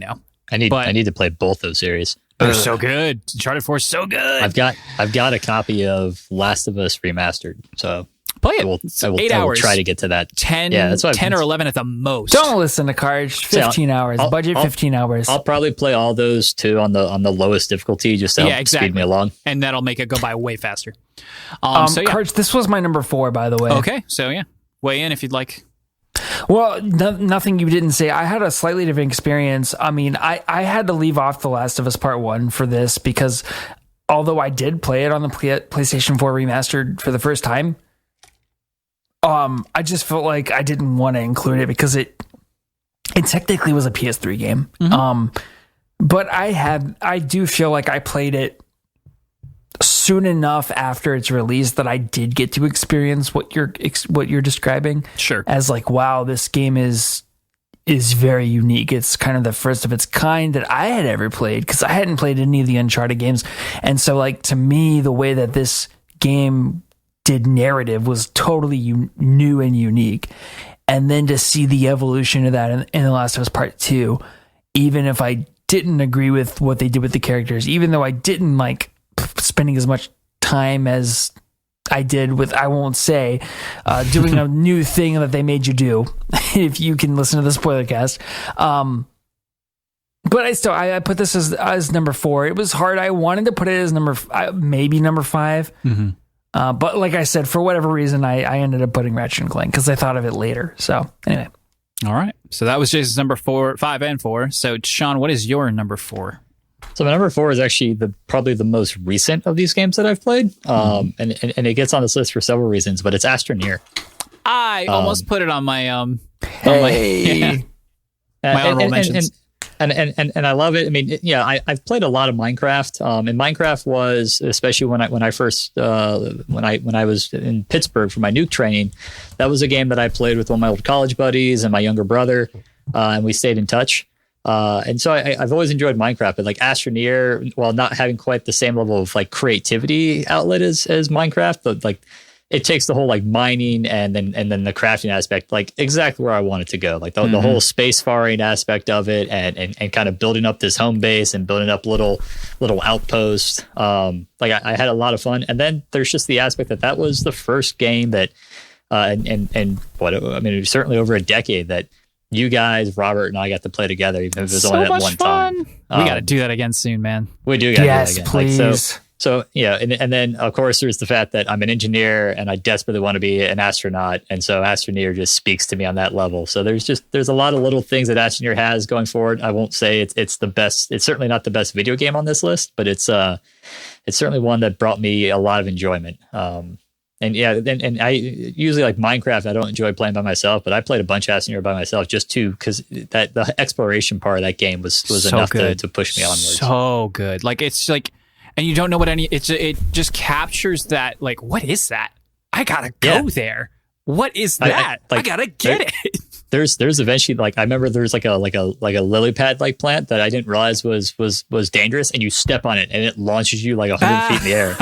need to play both those series. They're so good. Uncharted 4 is so good. I've got a copy of Last of Us remastered, so play it. I will 8 hours. Try to get to that. 10 or 11 at the most. Don't listen to Karch. 15 hours. Budget 15 hours. I'll probably play all those too on the lowest difficulty just to help speed me along. And that'll make it go by way faster. Karch, this was my number 4, by the way. Okay, so yeah. Weigh in if you'd like. Well, nothing you didn't say. I had a slightly different experience. I mean, I had to leave off The Last of Us Part 1 for this because although I did play it on the PlayStation 4 remastered for the first time, I just felt like I didn't want to include it because it technically was a PS3 game. Mm-hmm. But I do feel like I played it soon enough after its release that I did get to experience what you're describing. Sure. As like, wow, this game is very unique. It's kind of the first of its kind that I had ever played because I hadn't played any of the Uncharted games. And so like, to me, the way that this game did narrative was totally new and unique. And then to see the evolution of that in The Last of Us Part 2, even if I didn't agree with what they did with the characters, even though I didn't like spending as much time as I did with, I won't say, doing a new thing that they made you do, if you can listen to the spoiler cast. But I put this as number 4. It was hard. I wanted to put it as maybe number 5. Mm-hmm. But like I said, for whatever reason, I ended up putting Ratchet and Clank because I thought of it later. So anyway. All right. So that was Jason's number 4, 5, and 4. So Sean, what is your number 4? So my number 4 is actually probably the most recent of these games that I've played. And it gets on this list for several reasons, but it's Astroneer. I almost put it on my my honorable mentions. And I love it. I mean, I've played a lot of Minecraft. And Minecraft was, especially when I first when I was in Pittsburgh for my nuke training, that was a game that I played with one of my old college buddies and my younger brother, and we stayed in touch. And so I've always enjoyed Minecraft, but like Astroneer, while not having quite the same level of like creativity outlet as Minecraft, but like it takes the whole like mining and then the crafting aspect, like exactly where I want it to go. Like the whole space faring aspect of it and kind of building up this home base and building up little outposts. Like I had a lot of fun. And then there's just the aspect that was the first game that, it was certainly over a decade that you guys, Robert and I got to play together, even if it was only that one time. We got to do that again soon, man. We do got to do that again. Please. So yeah, and then of course there's the fact that I'm an engineer and I desperately want to be an astronaut, and so Astroneer just speaks to me on that level. So there's a lot of little things that Astroneer has going forward. I won't say it's the best. It's certainly not the best video game on this list, but it's certainly one that brought me a lot of enjoyment. And I usually like Minecraft. I don't enjoy playing by myself, but I played a bunch of Astroneer by myself just because that the exploration part of that game was so enough to push me onwards. So good, like it's like. And you don't know what it just captures that, like, what is that? I gotta go there. What is that? I gotta get it. There's eventually, like, I remember there's like a lily pad like plant that I didn't realize was dangerous, and you step on it and it launches you like 100 feet in the air.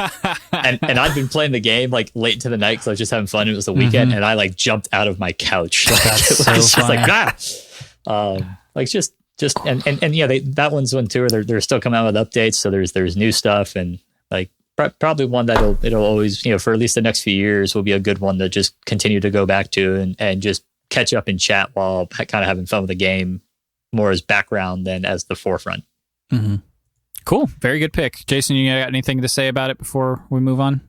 And I'd been playing the game like late into the night because I was just having fun. It was the weekend, and I like jumped out of my couch. Like, That's it was so just funny. like that one's one too. They're still coming out with updates, so there's new stuff, and like probably one that'll always, for at least the next few years will be a good one to just continue to go back to and just catch up and chat while kind of having fun with the game more as background than as the forefront. Mm-hmm. Cool, very good pick, Jason. You got anything to say about it before we move on?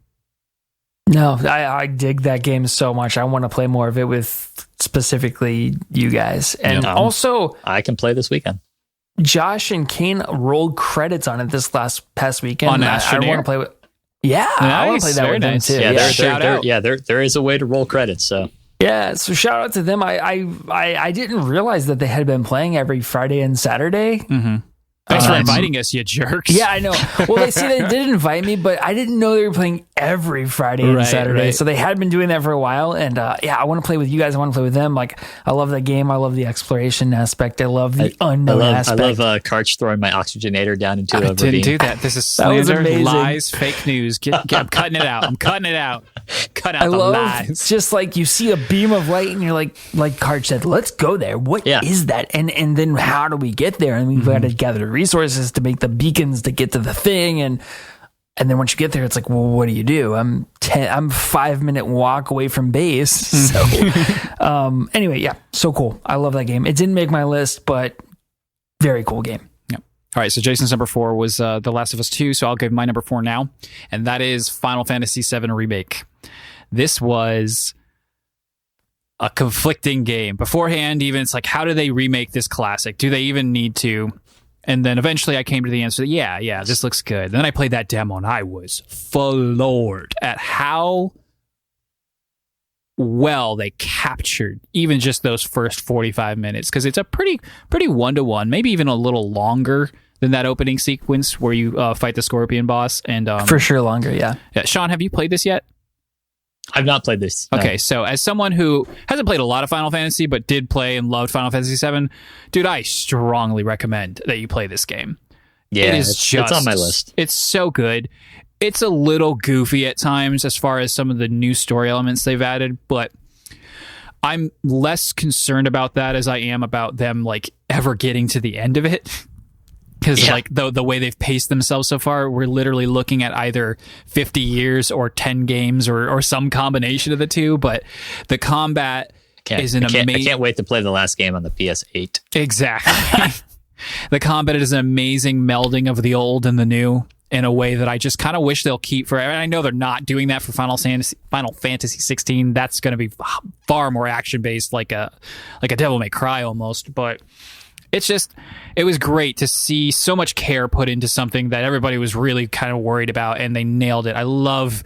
No, I dig that game so much. I want to play more of it with specifically you guys. And also, I can play this weekend. Josh and Kane rolled credits on it this past weekend. On I want to play with. Yeah, nice. I want to play that with them too. There is a way to roll credits. So yeah, so shout out to them. I didn't realize that they had been playing every Friday and Saturday. Mm-hmm. Thanks for inviting us, you jerks. Yeah, I know. Well, they did invite me, but I didn't know they were playing every Friday and Saturday. Right. So they had been doing that for a while. And I want to play with you guys. I want to play with them. Like, I love that game. I love the exploration aspect. I love the unknown aspect. I love Karch throwing my oxygenator down into a ravine. Didn't do that. This is slander, lies, fake news. I'm cutting it out. I'm cutting it out. Cut out the lies. Just like you see a beam of light and you're like Karch said, let's go there. What is that? And then how do we get there? And we've got to gather the resources to make the beacons to get to the thing. And then once you get there, it's like, well, what do you do? I'm 5-minute walk away from base. So anyway, yeah, so cool. I love that game. It didn't make my list, but very cool game. Yep. All right, so Jason's number 4 was The Last of Us 2, so I'll give my number 4 now, and that is Final Fantasy VII Remake. This was a conflicting game. Beforehand, even, it's like, how do they remake this classic? Do they even need to? And then eventually I came to the answer that, yeah, this looks good. Then I played that demo and I was floored at how well they captured even just those first 45 minutes. Because it's a pretty one-to-one, maybe even a little longer than that opening sequence where you fight the Scorpion boss. And for sure longer, yeah. Sean, have you played this yet? I've not played this. No. Okay, so as someone who hasn't played a lot of Final Fantasy, but did play and loved Final Fantasy VII, dude, I strongly recommend that you play this game. Yeah, it's on my list. It's so good. It's a little goofy at times as far as some of the new story elements they've added, but I'm less concerned about that as I am about them like ever getting to the end of it. Because like the way they've paced themselves so far, we're literally looking at either 50 years or 10 games or some combination of the two. But the combat is an amazing... I can't wait to play the last game on the PS8. Exactly. The combat is an amazing melding of the old and the new in a way that I just kind of wish they'll keep forever. And I know they're not doing that for Final Fantasy 16. That's going to be far more action-based, like a Devil May Cry almost. But... it was great to see so much care put into something that everybody was really kind of worried about, and they nailed it. I love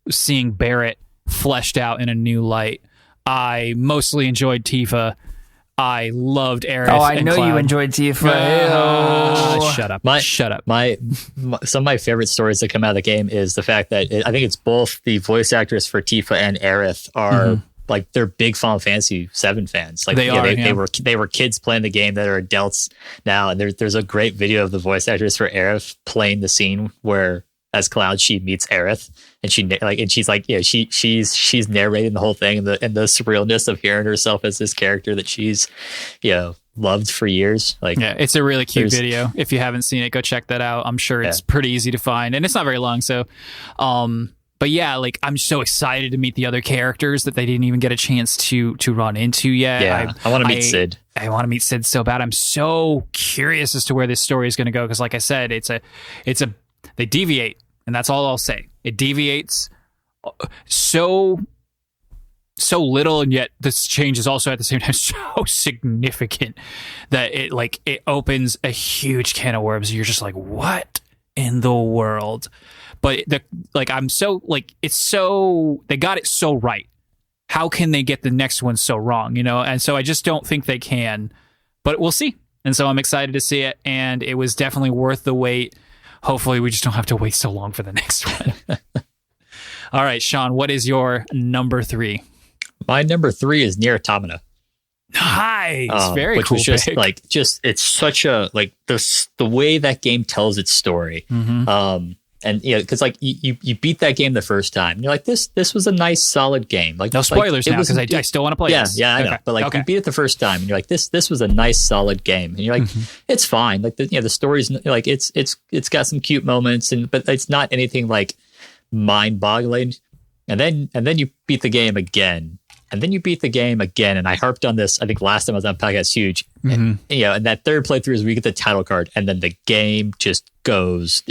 seeing Barrett fleshed out in a new light. I mostly enjoyed Tifa. I loved Aerith. Oh, I know Cloud. You enjoyed Tifa. Shut up. Shut up. My some of my favorite stories that come out of the game is the fact that I think it's both the voice actors for Tifa and Aerith are like they're big Final Fantasy VII fans. Like they were kids playing the game that are adults now. And there's a great video of the voice actors for Aerith playing the scene where as Cloud she meets Aerith and she's narrating the whole thing and the surrealness of hearing herself as this character that she's loved for years. Like it's a really cute video. If you haven't seen it, go check that out. I'm sure it's pretty easy to find and it's not very long. So but yeah, like I'm so excited to meet the other characters that they didn't even get a chance to run into yet. Yeah, I want to meet Sid. I want to meet Sid so bad. I'm so curious as to where this story is going to go because, like I said, they deviate, and that's all I'll say. It deviates so little, and yet this change is also at the same time so significant that it opens a huge can of worms. You're just like, what in the world? But I'm so it's so they got it so right. How can they get the next one so wrong? And so I just don't think they can. But we'll see. And so I'm excited to see it. And it was definitely worth the wait. Hopefully, we just don't have to wait so long for the next one. All right, Sean, what is your number 3? My number 3 is Nier Automata. Nice, very which cool. Was just pick. It's such a the way that game tells its story. And because you beat that game the first time, and you're like, this was a nice solid game. Like no spoilers now because I still want to play. This. Yeah, I know. But you beat it the first time, and you're like, this was a nice solid game, and you're like, it's fine. Like the story's like it's got some cute moments, but it's not anything like mind boggling. And then you beat the game again. And then you beat the game again, and I harped on this. I think last time I was on podcast, huge. And that third playthrough is where you get the title card, and then the game just goes.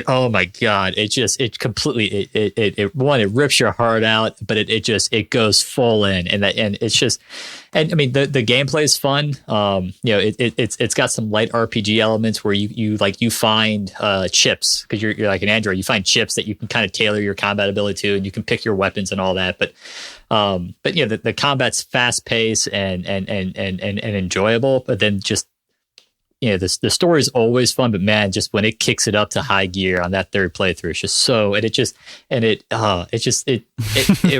Oh my god! It completely it rips your heart out, but it goes full in, and it's just. And I mean the gameplay is fun. It's got some light RPG elements where you find chips because you're like an android. You find chips that you can kind of tailor your combat ability to, and you can pick your weapons and all that. But the combat's fast paced and enjoyable. But then just the story is always fun, but man, just when it kicks it up to high gear on that third playthrough, it's just so, and it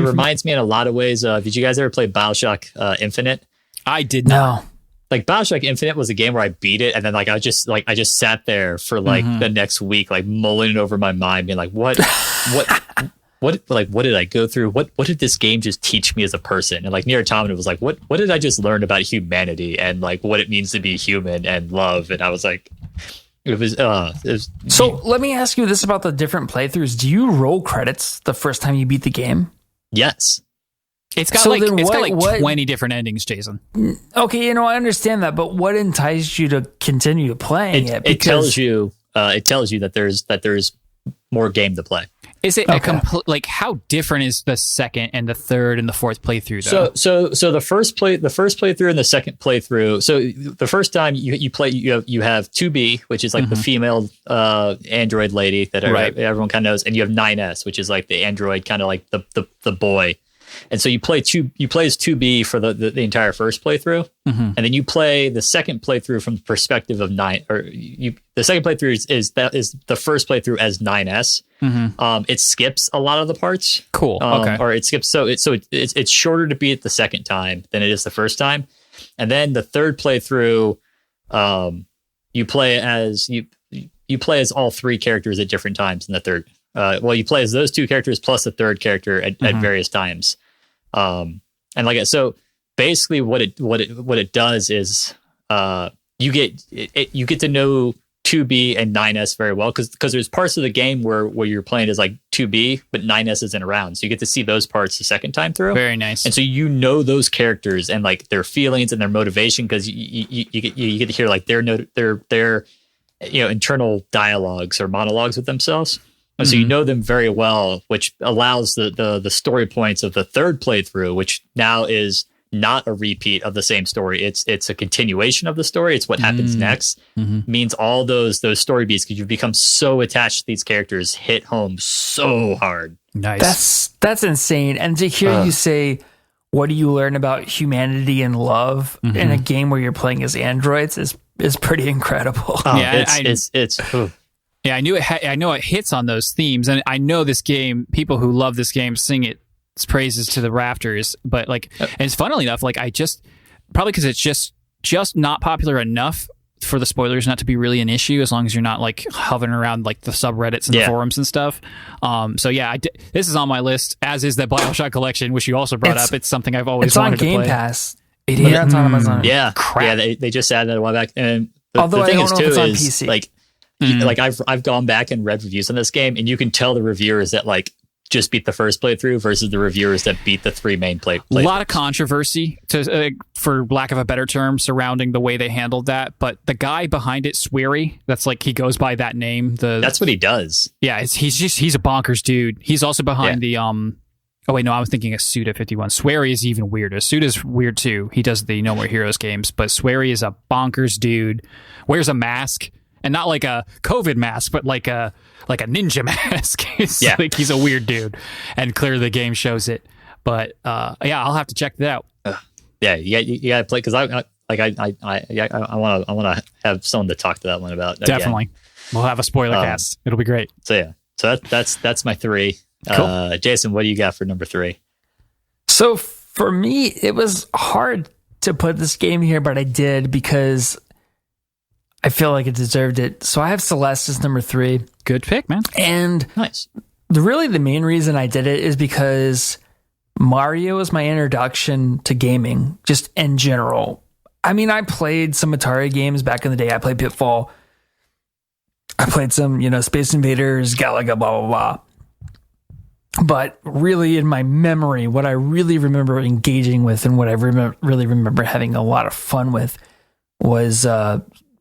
reminds me in a lot of ways. Did you guys ever play BioShock Infinite? I did not. No. Like BioShock Infinite was a game where I beat it, and then I just sat there for the next week, mulling it over my mind, being like, what did I go through? What did this game just teach me as a person? And Nier Automata was what did I just learn about humanity and what it means to be human and love? And I was like, it was. So let me ask you this about the different playthroughs. Do you roll credits the first time you beat the game? Yes. It's got 20 different endings, Jason. Okay, I understand that, but what enticed you to continue playing it? It tells you that there's more game to play. Is it a complete, how different is the second and the third and the fourth playthrough though? So the first playthrough and the second playthrough. So the first time you play, you have 2B, which is the female android lady that everyone kind of knows, and you have 9S, which is the android kind of the boy. And so you play as 2B for the entire first playthrough, and then you play the second playthrough from the perspective of 9. The second playthrough is the first playthrough as 9S. It skips a lot of the parts. Cool. Okay. Or it skips it's shorter to beat it the second time than it is the first time, and then the third playthrough, you play as all three characters at different times in the third. You play as those two characters plus the third character at various times. So basically what it does is you get to know 2B and 9S very well because there's parts of the game where you're playing as 2B, but 9S isn't around, so you get to see those parts the second time through. Very nice. And so those characters and their feelings and their motivation, because you get to hear their internal dialogues or monologues with themselves. And so you know them very well, which allows the story points of the third playthrough, which now is not a repeat of the same story. It's a continuation of the story. It's what happens next. Means all those story beats, because you've become so attached to these characters, hit home so hard. Nice. That's insane. And to hear you say, what do you learn about humanity and love in a game where you're playing as androids is pretty incredible. Yeah, I know it hits on those themes, and I know this game. People who love this game sing its praises to the rafters. But and it's funnily enough, I just probably because it's just not popular enough for the spoilers not to be really an issue, as long as you're not hovering around the subreddits and the forums and stuff. This is on my list, as is the BioShock collection, which you also brought up. It's something I've always wanted to play. It's on Game Pass. It is on Amazon. Yeah, crap. Yeah, they just added that a while back. And although the thing I don't know if it's on PC. I've gone back and read reviews on this game, and you can tell the reviewers that just beat the first playthrough versus the reviewers that beat the three main playthroughs. A lot of controversy, for lack of a better term, surrounding the way they handled that. But the guy behind it, Swery, that's he goes by that name. That's what he does. Yeah, he's a bonkers dude. He's also behind the Oh wait, no, I was thinking of Suda51. Swery is even weirder. Suda's weird too. He does the No More Heroes games, but Swery is a bonkers dude. Wears a mask. And not like a COVID mask, but like a ninja mask. It's he's a weird dude, and clearly the game shows it. But I'll have to check that out. You gotta play, because I want to have someone to talk to that one about. Definitely, we'll have a spoiler cast. It'll be great. So that's my 3. Cool. Jason, what do you got for number 3? So for me, it was hard to put this game here, but I did because I feel like it deserved it. So I have Celeste as number 3. Good pick, man. And nice. The main reason I did it is because Mario was my introduction to gaming, just in general. I mean, I played some Atari games back in the day. I played Pitfall. I played some, Space Invaders, Galaga, blah, blah, blah. But really, in my memory, what I really remember engaging with and what I really remember having a lot of fun with was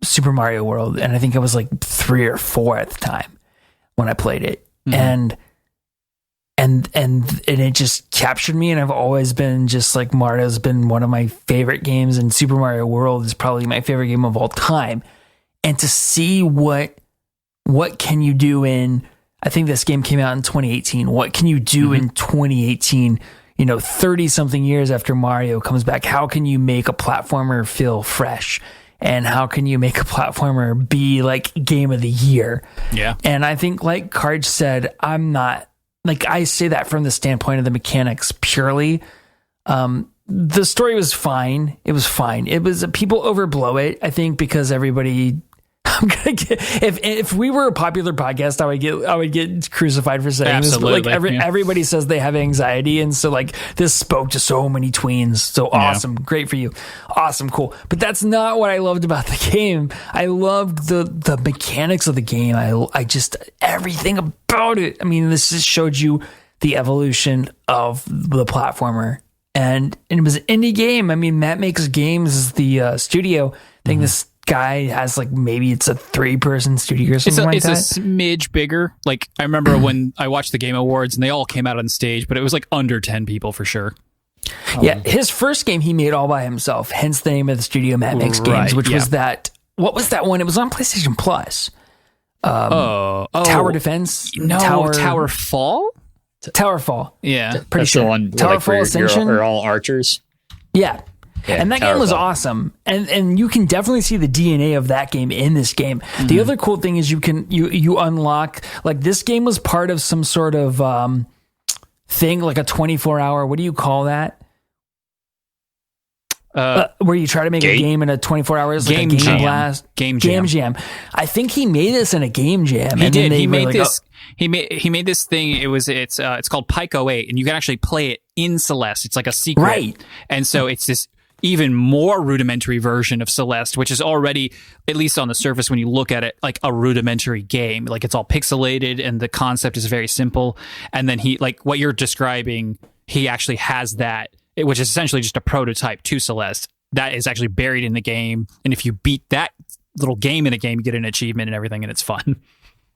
Super Mario World, and I think I was 3 or 4 at the time when I played it, and it just captured me. And I've always been just Mario's been one of my favorite games, and Super Mario World is probably my favorite game of all time. And to see what can you do in, I think this game came out in 2018. What can you do in 2018? 30 something years after Mario comes back, how can you make a platformer feel fresh? and how can you make a platformer be like game of the year? Yeah. And I think, like Karch said, I'm not like, I say that from the standpoint of the mechanics purely. The story was fine. It was fine. It was people overblow it, I think, because everybody. I'm gonna get if we were a popular podcast, I would get crucified for saying Absolutely. this. But like everybody says they have anxiety, and so like this spoke to so many tweens. So awesome, great for you, awesome, cool. But that's not what I loved about the game. I loved the mechanics of the game. I just everything about it. I mean, this just showed you the evolution of the platformer, and it was an indie game. I mean, Matt Makes Games is the studio. I think this guy has like, maybe it's a 3-person studio or something like that. It's a smidge bigger. Like I remember when I watched the Game Awards and they all came out on stage, but it was like under 10 people for sure. Yeah, his first game he made all by himself, hence the name of the studio, Matt Makes Games, which was that. What was that one? It was on PlayStation Plus. Tower Defense. No, Tower Fall. Tower Fall. Yeah, pretty That's sure. the one. Tower Like, Fall Ascension. are all archers. Yeah. Yeah, and that Tower game was Fall. awesome, and you can definitely see the DNA of that game in this game. The other cool thing is you unlock, like, this game was part of some sort of thing, like a 24-hour. What do you call that? Where you try to make a game in a 24 hours, like Game a game Jam. blast, Game Jam. I think he made this in a game jam. He and did. Then He made like, this. He made this thing. It's called Pico 8, and you can actually play it in Celeste. It's like a secret, Right. And so it's this even more rudimentary version of Celeste, which is already, at least on the surface when you look at it, like a rudimentary game. Like it's all pixelated and the concept is very simple. And then he, like what you're describing, he actually has that, which is essentially just a prototype to Celeste that is actually buried in the game. And if you beat that little game in a game, you get an achievement and everything, and it's fun.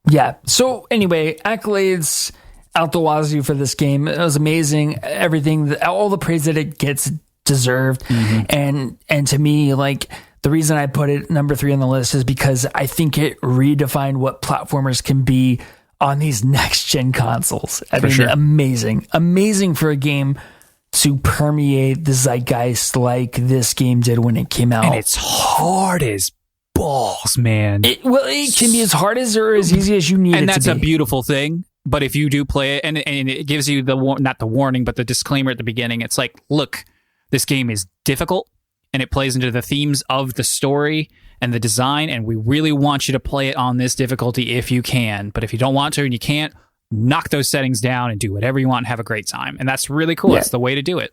Yeah. So anyway, accolades out the wazoo for this game. It was amazing. Everything, all the praise that it gets deserved. And to me, like, the reason I put it number 3 on the list is because I think it redefined what platformers can be on these next gen consoles. I mean, sure. amazing for a game to permeate the zeitgeist like this game did when it came out. And it's hard as balls, man. It can be as hard as or as easy as you need it to be. And that's a beautiful thing. But if you do play it, and it gives you not the warning, but the disclaimer at the beginning, it's like, look, this game is difficult and it plays into the themes of the story and the design, and we really want you to play it on this difficulty if you can. But if you don't want to and you can't, knock those settings down and do whatever you want and have a great time. And that's really cool. Yeah. It's the way to do it.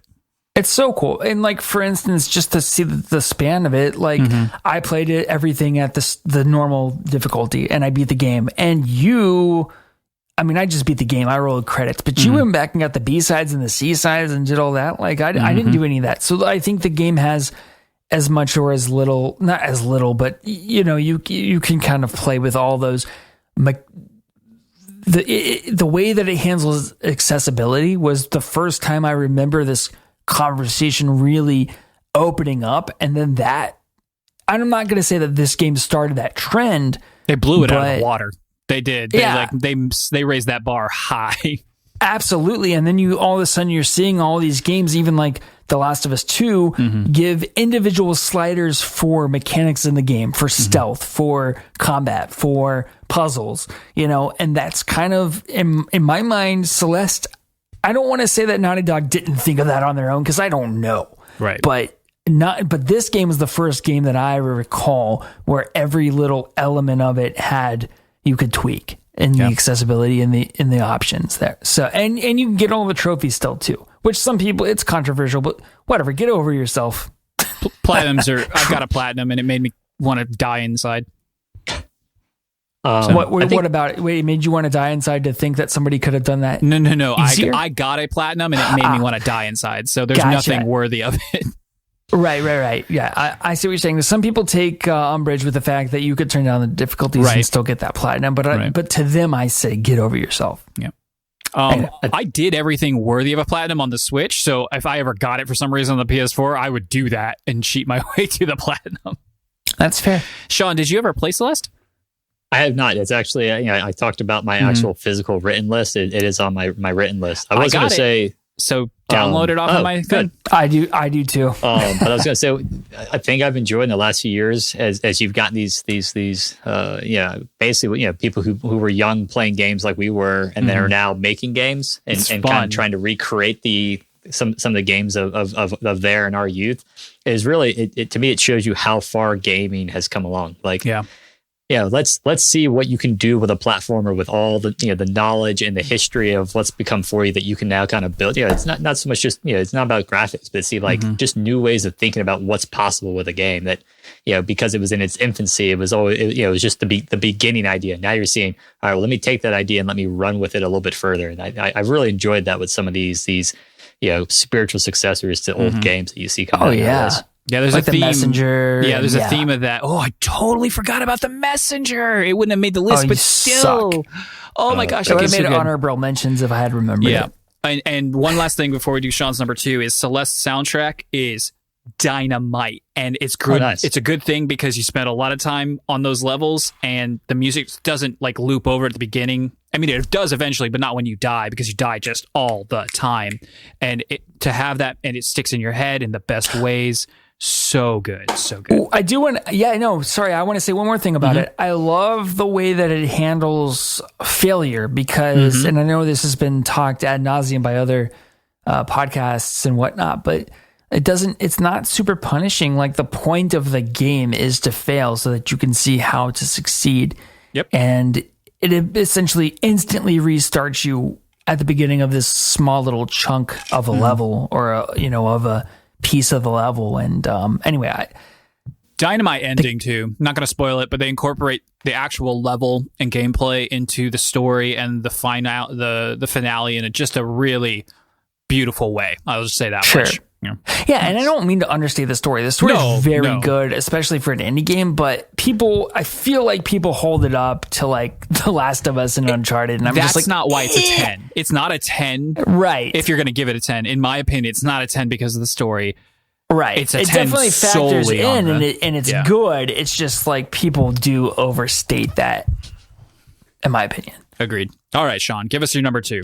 It's so cool. And like, for instance, just to see the span of it, like I played it, everything at the normal difficulty, and I beat the game. And I just beat the game. I rolled credits, but you went back and got the B-sides and the C-sides and did all that. Like I didn't do any of that. So I think the game has as much or as little, not as little, but you can kind of play with all those. The way that it handles accessibility was the first time I remember this conversation really opening up. And then I'm not going to say that this game started that trend. They blew it out of the water. They did. Yeah. They raised that bar high. Absolutely. And then all of a sudden you're seeing all these games, even like The Last of Us 2, give individual sliders for mechanics in the game, for stealth, for combat, for puzzles, and that's kind of, in my mind, Celeste. I don't want to say that Naughty Dog didn't think of that on their own, because I don't know. Right. But this game was the first game that I recall where every little element of it you could tweak in the accessibility and the options there. So, and you can get all the trophies still too, which some people, it's controversial, but whatever, get over yourself. I've got a platinum and it made me want to die inside. What about it? Wait, it made you want to die inside to think that somebody could have done that? No. Easier? I got a platinum and it made me want to die inside. So there's nothing worthy of it. Right. Yeah, I see what you're saying. Some people take umbrage with the fact that you could turn down the difficulties and still get that platinum. But to them, I say, get over yourself. Yeah. I did everything worthy of a platinum on the Switch. So if I ever got it for some reason on the PS4, I would do that and cheat my way to the platinum. That's fair. Sean, did you ever play Celeste? I have not. It's actually, I talked about my actual physical written list. It is on my written list. I was going to say. So download it off of my thing. I do too. But I was going to say, I think I've enjoyed in the last few years as you've gotten these basically, people who were young playing games like we were, and then are now making games and kind of trying to recreate some of the games of their and our youth. Is really it to me, it shows you how far gaming has come along. Like, let's see what you can do with a platformer with all the the knowledge and the history of what's become for you that you can now kind of build. It's not so much just it's not about graphics, but see just new ways of thinking about what's possible with a game that because it was in its infancy, it was always it was just the beginning idea. Now you're seeing, all right, well, let me take that idea and let me run with it a little bit further. And I've really enjoyed that with some of these spiritual successors to old games that you see coming out. Yeah, there's like a theme. The Messenger. Yeah, there's a theme of that. Oh, I totally forgot about the Messenger. It wouldn't have made the list, but still. Suck. Oh my gosh, I would that have made honorable mentions if I had remembered it. And one last thing before we do Sean's number 2 is Celeste's soundtrack is dynamite, and it's good. Nice. It's a good thing because you spend a lot of time on those levels, and the music doesn't loop over at the beginning. I mean, it does eventually, but not when you die, because you die just all the time. And to have that, and it sticks in your head in the best ways. So good. Ooh, I do want. Yeah, no, sorry. I want to say one more thing about it. I love the way that it handles failure because, and I know this has been talked ad nauseum by other podcasts and whatnot, but it's not super punishing. Like, the point of the game is to fail so that you can see how to succeed. Yep. And it essentially instantly restarts you at the beginning of this small little chunk of a level or of a piece of the level. And anyway, dynamite ending too. Not going to spoil it, but they incorporate the actual level and gameplay into the story and the finale in just a really beautiful way. I'll just say that much. Yeah, and I don't mean to understate the story. The story is very good, especially for an indie game, but I feel like people hold it up to like The Last of Us and Uncharted, and I'm just like, that's not why it's a 10. It's not a 10. Right. If you're going to give it a 10. In my opinion, it's not a 10 because of the story. Right. It's a it 10 definitely factors in, and it's Yeah. good. It's just like people do overstate that, in my opinion. Agreed. All right, Sean, give us your number 2.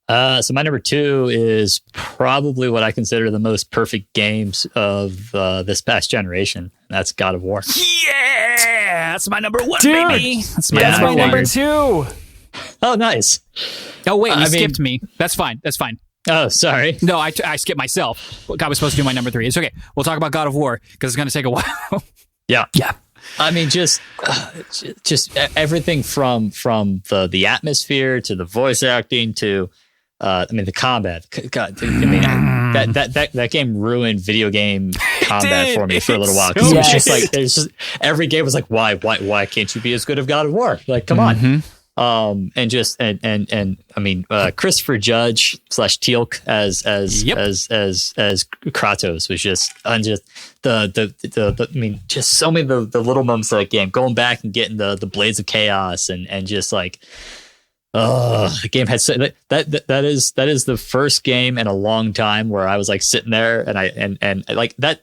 So my number 2 is probably what I consider the most perfect games of this past generation. That's God of War. Yeah, that's my number 1, Dude, baby. That's my That's my number 1. number 2. Oh, nice. Oh, wait, you skipped me. That's fine. Oh, sorry. No, I skipped myself. I was supposed to do my number 3. It's okay. We'll talk about God of War because it's going to take a while. Yeah. Yeah. I mean, just everything from the atmosphere to the voice acting to the combat. God, that game ruined video game combat for me for a little while. Because it was just like every game was like, why can't you be as good as God of War? Like, come on. Christopher Judge / Teal'c as Kratos was just just so many of the little moments of that game. Going back and getting the Blades of Chaos and just like. The game had that is the first game in a long time where I was like sitting there and I like that.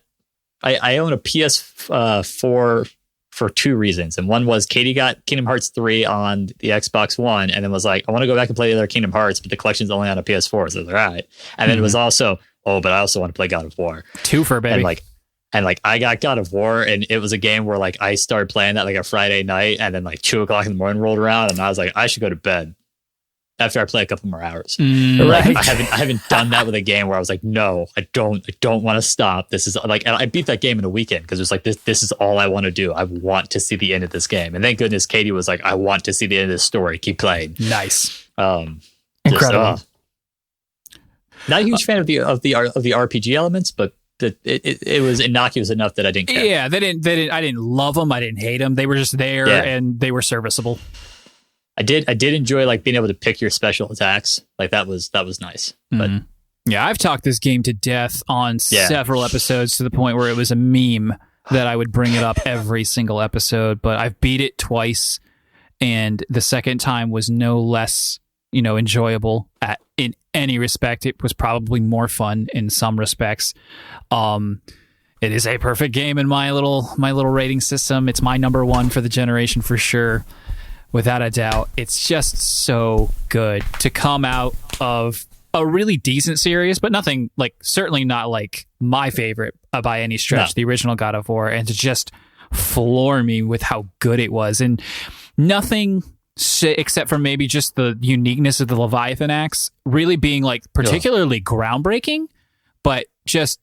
I own a PS4 for 2 reasons, and one was Katie got Kingdom Hearts 3 on the Xbox One, and then was like, I want to go back and play the other Kingdom Hearts, but the collection's only on a PS4, so I was like, all right. And then it was also, but I also want to play God of War 2 for baby. And I got God of War, and it was a game where like I started playing that like a Friday night, and then like 2:00 in the morning rolled around, and I was like, I should go to bed after I play a couple more hours. Right. I haven't done that with a game where I was like, no, I don't want to stop. This is like, and I beat that game in a weekend because it was like, this is all I want to do. I want to see the end of this game. And thank goodness Katie was like, I want to see the end of this story. Keep playing. Nice. Incredible. Not a huge fan of the RPG elements, but it was innocuous enough that I didn't care. Yeah, they didn't. I didn't love them. I didn't hate them. They were just there, and they were serviceable. I did enjoy like being able to pick your special attacks. Like that was nice. But yeah, I've talked this game to death on several episodes to the point where it was a meme that I would bring it up every single episode. But I've beat it twice, and the second time was no less, enjoyable in any respect. It was probably more fun in some respects. It is a perfect game in my little rating system. It's my number 1 for the generation for sure. Without a doubt, it's just so good to come out of a really decent series, but nothing like, certainly not like my favorite by any stretch, the original God of War, and to just floor me with how good it was. And nothing except for maybe just the uniqueness of the Leviathan axe really being like particularly groundbreaking, but just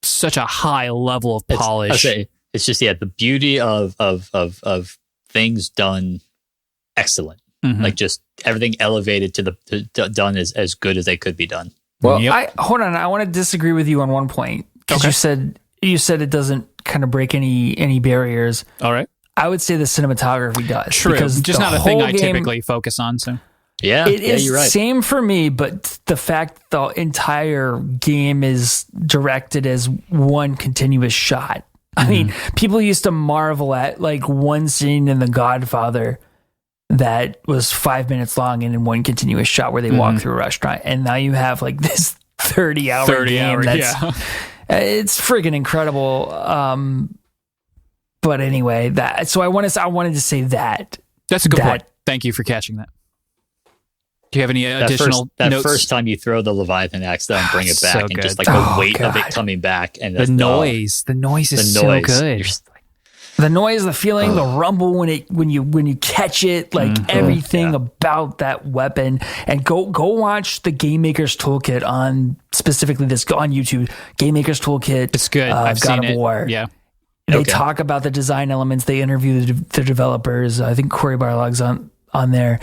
such a high level of polish. It's just the beauty of things done excellent. Like just everything elevated to done as good as they could be done. Well, hold on. I want to disagree with you on one point, because you said it doesn't kind of break any barriers. All right. I would say the cinematography does. True. Because just not a thing I typically focus on. So you're right. Same for me, but the fact the entire game is directed as one continuous shot. I mean, people used to marvel at like one scene in The Godfather that was 5 minutes long and in one continuous shot where they walk through a restaurant, and now you have like this 30-hour game. It's friggin' incredible. But anyway, I wanted to say that. That's a good point. Thank you for catching that. Do you have any additional notes? First time you throw the Leviathan axe down and bring it back, and just like the weight of it coming back, and the noise is so good. The noise, the feeling, the rumble when you catch it, like everything about that weapon. And go watch the Game Maker's Toolkit on specifically this on YouTube. Game Maker's Toolkit. It's good. I've God seen of War. It. Yeah. They talk about the design elements. They interview the developers. I think Corey Barlog's on there.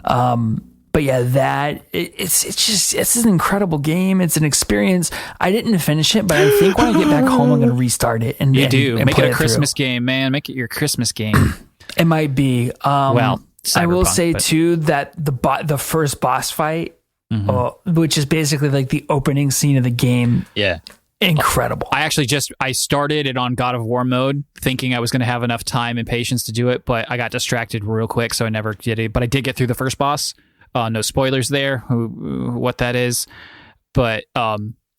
But yeah, it's an incredible game. It's an experience. I didn't finish it, but I think when I get back home, I'm going to restart it. And make it a Christmas game, man. Make it your Christmas game. It might be. I will say too that the first boss fight, which is basically like the opening scene of the game. Yeah. Incredible. I started it on God of War mode, thinking I was going to have enough time and patience to do it, but I got distracted real quick, so I never did it. But I did get through the first boss. No spoilers there, what that is. But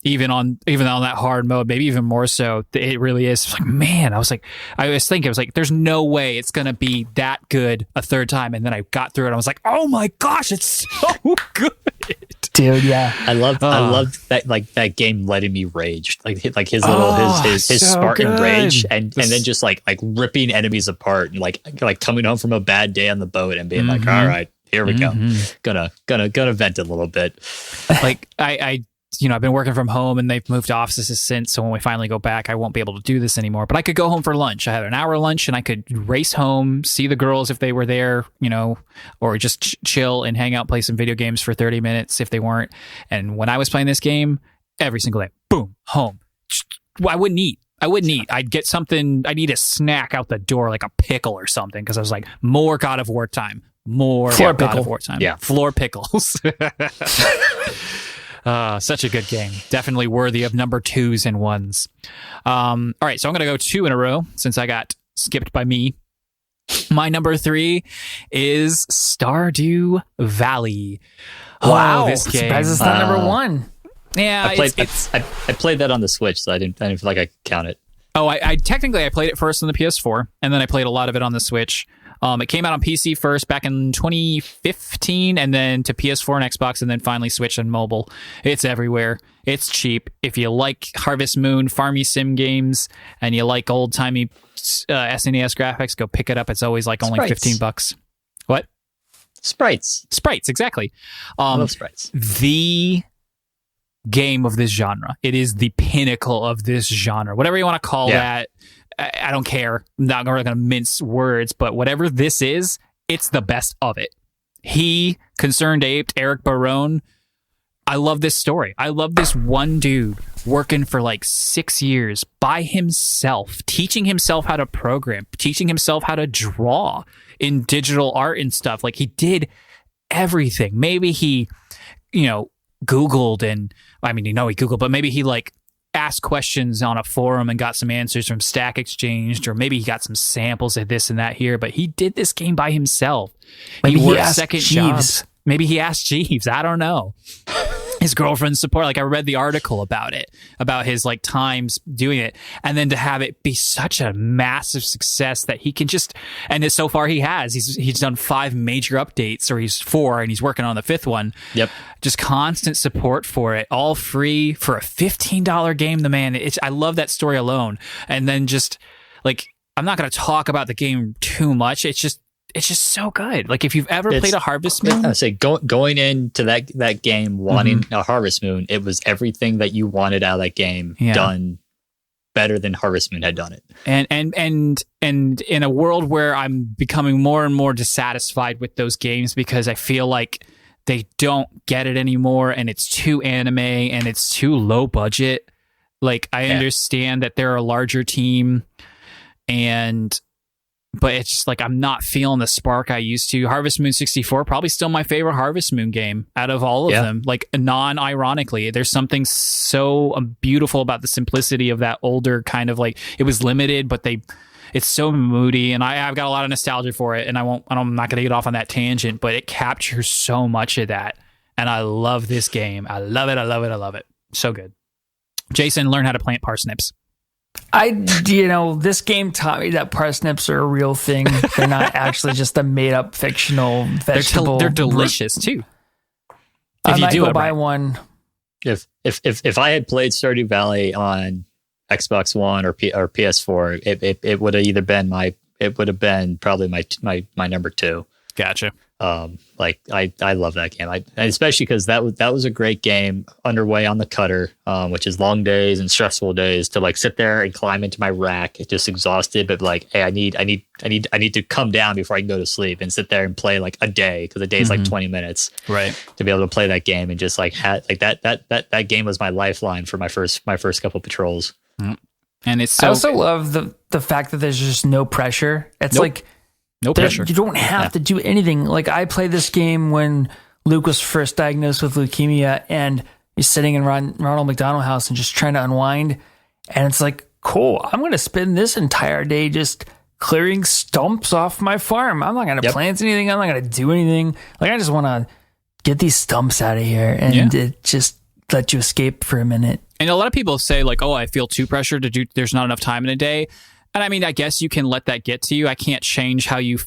even on that hard mode, maybe even more so, it really is like, man, I was thinking, there's no way it's going to be that good a third time. And then I got through it. I was like, oh my gosh, it's so good. Dude, yeah. I loved that, like that game letting me rage. Like his little his so Spartan good. Rage and then just like ripping enemies apart and like coming home from a bad day on the boat and being like, all right, here we go. Gonna vent a little bit. Like I've been working from home and they've moved offices since, so when we finally go back, I won't be able to do this anymore. But I could go home for lunch. I had an hour lunch and I could race home, see the girls if they were there, or just chill and hang out, play some video games for 30 minutes if they weren't. And when I was playing this game, every single day, boom, home. I wouldn't eat. I'd get something. I'd eat a snack out the door, like a pickle or something, because I was like, more God of War time. More God of War time. Yeah. Floor pickles. Such a good game. Definitely worthy of number 2s and 1s. All right, so I'm going to go 2 in a row since I got skipped by me. My number 3 is Stardew Valley. Wow, this game. It's not number 1. Yeah, I played that on the Switch, so I didn't feel like I could count it. Oh, I technically played it first on the PS4, and then I played a lot of it on the Switch. It came out on PC first back in 2015, and then to PS4 and Xbox, and then finally Switch and mobile. It's everywhere. It's cheap. If you like Harvest Moon, farmy sim games, and you like old-timey SNES graphics, go pick it up. It's always like only $15. What? Sprites, exactly. I love sprites. The game of this genre. It is the pinnacle of this genre. Whatever you want to call that. I don't care. I'm not going to mince words, but whatever this is, it's the best of it. Concerned Ape, Eric Barone. I love this story. I love this one dude working for like 6 years by himself, teaching himself how to program, teaching himself how to draw in digital art and stuff. Like he did everything. Maybe he, Googled he Googled, but maybe he asked questions on a forum and got some answers from Stack Exchange, or maybe he got some samples of this and that here, but he did this game by himself. Maybe he he worked asked second Jeeves. jobs. Maybe he asked Jeeves. I don't know. his girlfriend's support. Like I read the article about it, about his like times doing it, and then to have it be such a massive success that he can just, and so far he's done 5 major updates, or he's 4 and he's working on the 5th one. Yep. Just constant support for it, all free for a $15 game. The man, I love that story alone. And then just like, I'm not going to talk about the game too much. It's just so good. Like if you've ever played a Harvest Moon, I say going into that game wanting a Harvest Moon, it was everything that you wanted out of that game done better than Harvest Moon had done it. And in a world where I'm becoming more and more dissatisfied with those games because I feel like they don't get it anymore, and it's too anime and it's too low budget. Like I understand that they're a larger team, but it's just like I'm not feeling the spark I used to. Harvest Moon 64, probably still my favorite Harvest Moon game out of all of them. Like non-ironically, there's something so beautiful about the simplicity of that older kind of like, it was limited, but it's so moody, and I've got a lot of nostalgia for it, and I'm not going to get off on that tangent, but it captures so much of that, and I love this game. I love it. So good. Jason, learn how to plant parsnips. This game taught me that parsnips are a real thing. They're not actually just a made up fictional vegetable. They're delicious too. I might go buy one. If I had played Stardew Valley on Xbox One or PS4, it would have either been probably my number 2. Gotcha. I love that game. And especially because that was a great game underway on the cutter, which is long days and stressful days to like sit there and climb into my rack, just exhausted, but like, hey, I need to come down before I can go to sleep and sit there and play like a day, because a day is like 20 minutes, right? To be able to play that game and just like that game was my lifeline for my first couple patrols. And it's so, I also love the fact that there's just no pressure. It's like. No pressure. You don't have to do anything. Like I played this game when Luke was first diagnosed with leukemia, and he's sitting in Ronald McDonald House and just trying to unwind. And it's like, cool, I'm going to spend this entire day just clearing stumps off my farm. I'm not going to plant anything. I'm not going to do anything. Like I just want to get these stumps out of here and it just let you escape for a minute. And a lot of people say like, oh, I feel too pressured to do, there's not enough time in a day. And I mean, I guess you can let that get to you. I can't change how you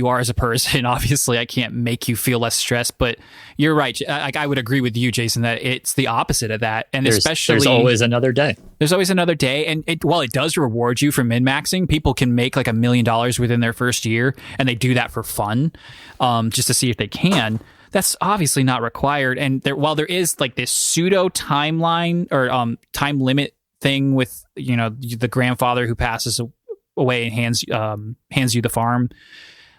are as a person. Obviously, I can't make you feel less stressed. But you're right. I would agree with you, Jason, that it's the opposite of that. And there's always another day. There's always another day. And while it does reward you for min-maxing, people can make like $1 million within their first year, and they do that for fun, just to see if they can. That's obviously not required. And while there is like this pseudo timeline or time limit thing with the grandfather who passes away and hands you the farm,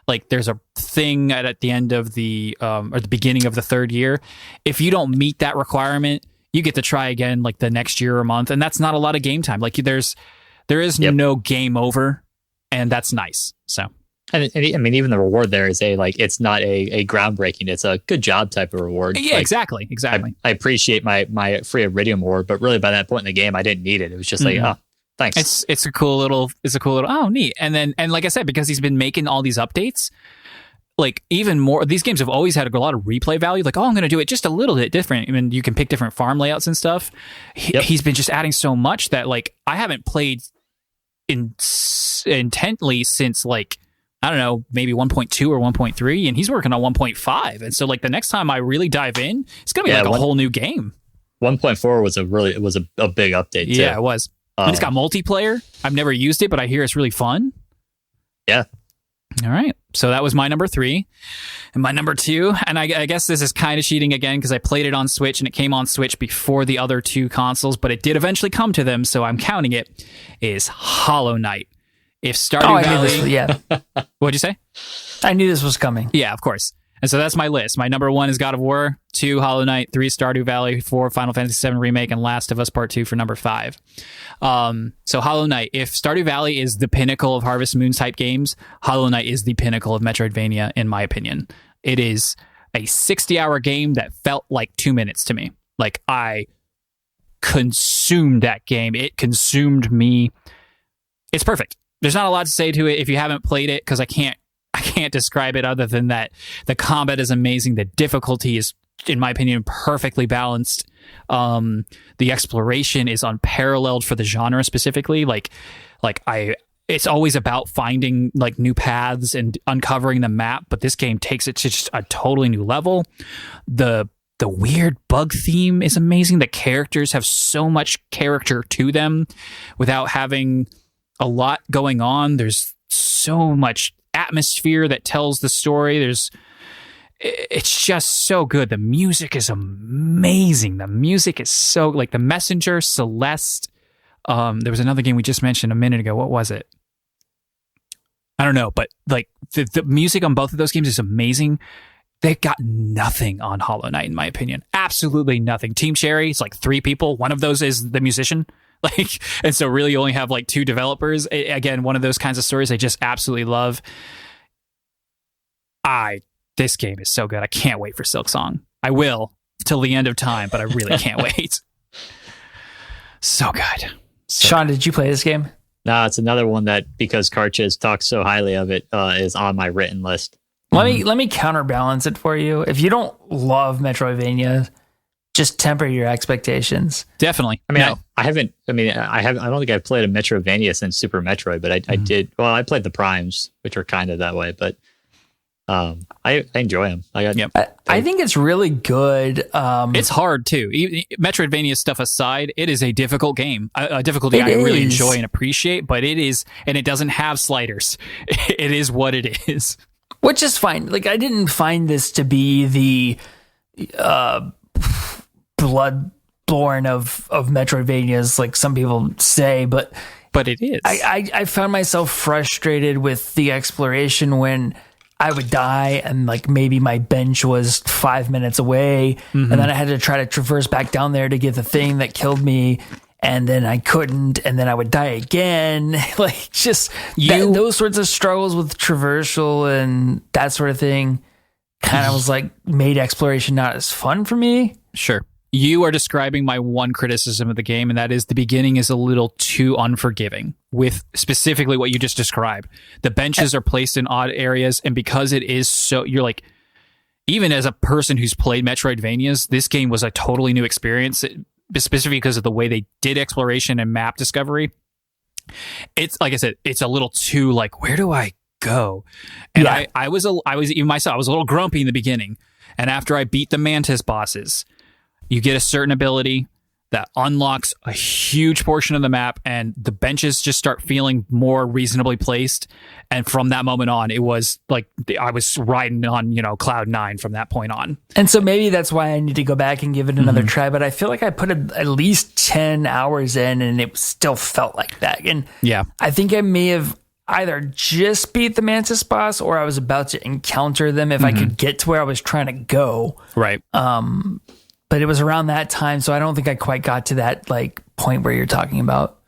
like there's a thing at the end of the or the beginning of the 3rd year. If you don't meet that requirement, you get to try again like the next year or month, and that's not a lot of game time. Like there is no game over, and that's nice. So and I mean, even the reward there is it's not a groundbreaking, it's a good job type of reward. Yeah, exactly. I appreciate my free iridium award, but really by that point in the game I didn't need it. It was just like, oh, thanks. It's a cool little oh, neat. And like I said, because he's been making all these updates, like even more, these games have always had a lot of replay value. Like, oh, I'm going to do it just a little bit different. I mean, you can pick different farm layouts and stuff. He's been just adding so much that like I haven't played intently since like, I don't know, maybe 1.2 or 1.3, and he's working on 1.5. And so like the next time I really dive in, it's going to be like a whole new game. 1.4 was a big update too. Yeah, it was. And it's got multiplayer. I've never used it, but I hear it's really fun. Yeah. All right. So that was my number 3. And my number 2, and I guess this is kind of cheating again because I played it on Switch and it came on Switch before the other 2 consoles, but it did eventually come to them, so I'm counting it, is Hollow Knight. If Stardew Valley... What'd you say? I knew this was coming. Yeah, of course. And so that's my list. My number 1 is God of War, 2 Hollow Knight, 3 Stardew Valley, 4 Final Fantasy VII Remake, and Last of Us Part 2 for number 5. So Hollow Knight, if Stardew Valley is the pinnacle of Harvest Moon type games, Hollow Knight is the pinnacle of Metroidvania, in my opinion. It is a 60-hour game that felt like 2 minutes to me. Like I consumed that game. It consumed me. It's perfect. There's not a lot to say to it if you haven't played it, because I can't describe it other than that the combat is amazing. The difficulty is, in my opinion, perfectly balanced. The exploration is unparalleled for the genre specifically. It's always about finding like new paths and uncovering the map, but this game takes it to just a totally new level. The weird bug theme is amazing. The characters have so much character to them without having a lot going on. There's so much atmosphere that tells the story. It's just so good. The music is amazing. The music is so like The Messenger, Celeste. There was another game we just mentioned a minute ago. What was it? I don't know, but like the music on both of those games is amazing. They've got nothing on Hollow Knight, in my opinion. Absolutely nothing. Team Cherry, it's like 3 people. One of those is the musician. And so really you only have like 2 developers. Again, one of those kinds of stories I just absolutely love. This game is so good. I can't wait for Silksong. I will till the end of time, but I really can't wait. So good. Sean, did you play this game? No, it's another one that, because Karch talks so highly of it, is on my written list. Let me counterbalance it for you. If you don't love Metroidvania, just temper your expectations. Definitely. I mean, no. I don't think I've played a Metroidvania since Super Metroid, but I did. Well, I played the Primes, which are kind of that way, but I enjoy them. I think it's really good. It's hard too. Metroidvania stuff aside, it is a difficult game. A difficulty I really enjoy and appreciate, but it is, and it doesn't have sliders. It is what it is. Which is fine. Like, I didn't find this to be the Bloodborne of Metroidvanias, like some people say, but it is. I found myself frustrated with the exploration when I would die and like maybe my bench was 5 minutes away, and then I had to try to traverse back down there to get the thing that killed me. And then I couldn't, and then I would die again. Like, just those sorts of struggles with traversal and that sort of thing kind of was like made exploration not as fun for me. Sure. You are describing my one criticism of the game, and that is the beginning is a little too unforgiving with specifically what you just described. The benches are placed in odd areas, and because it is so, you're like, even as a person who's played Metroidvanias, this game was a totally new experience. Specifically because of the way they did exploration and map discovery. It's like I said, it's a little too like, where do I go? And I was even myself, I was a little grumpy in the beginning. And after I beat the Mantis bosses, you get a certain ability that unlocks a huge portion of the map, and the benches just start feeling more reasonably placed. And from that moment on, it was like I was riding on, cloud 9 from that point on. And so maybe that's why I need to go back and give it another try. But I feel like I put at least 10 hours in, and it still felt like that. And yeah, I think I may have either just beat the Mantis boss, or I was about to encounter them if I could get to where I was trying to go. Right. But it was around that time, so I don't think I quite got to that like point where you're talking about.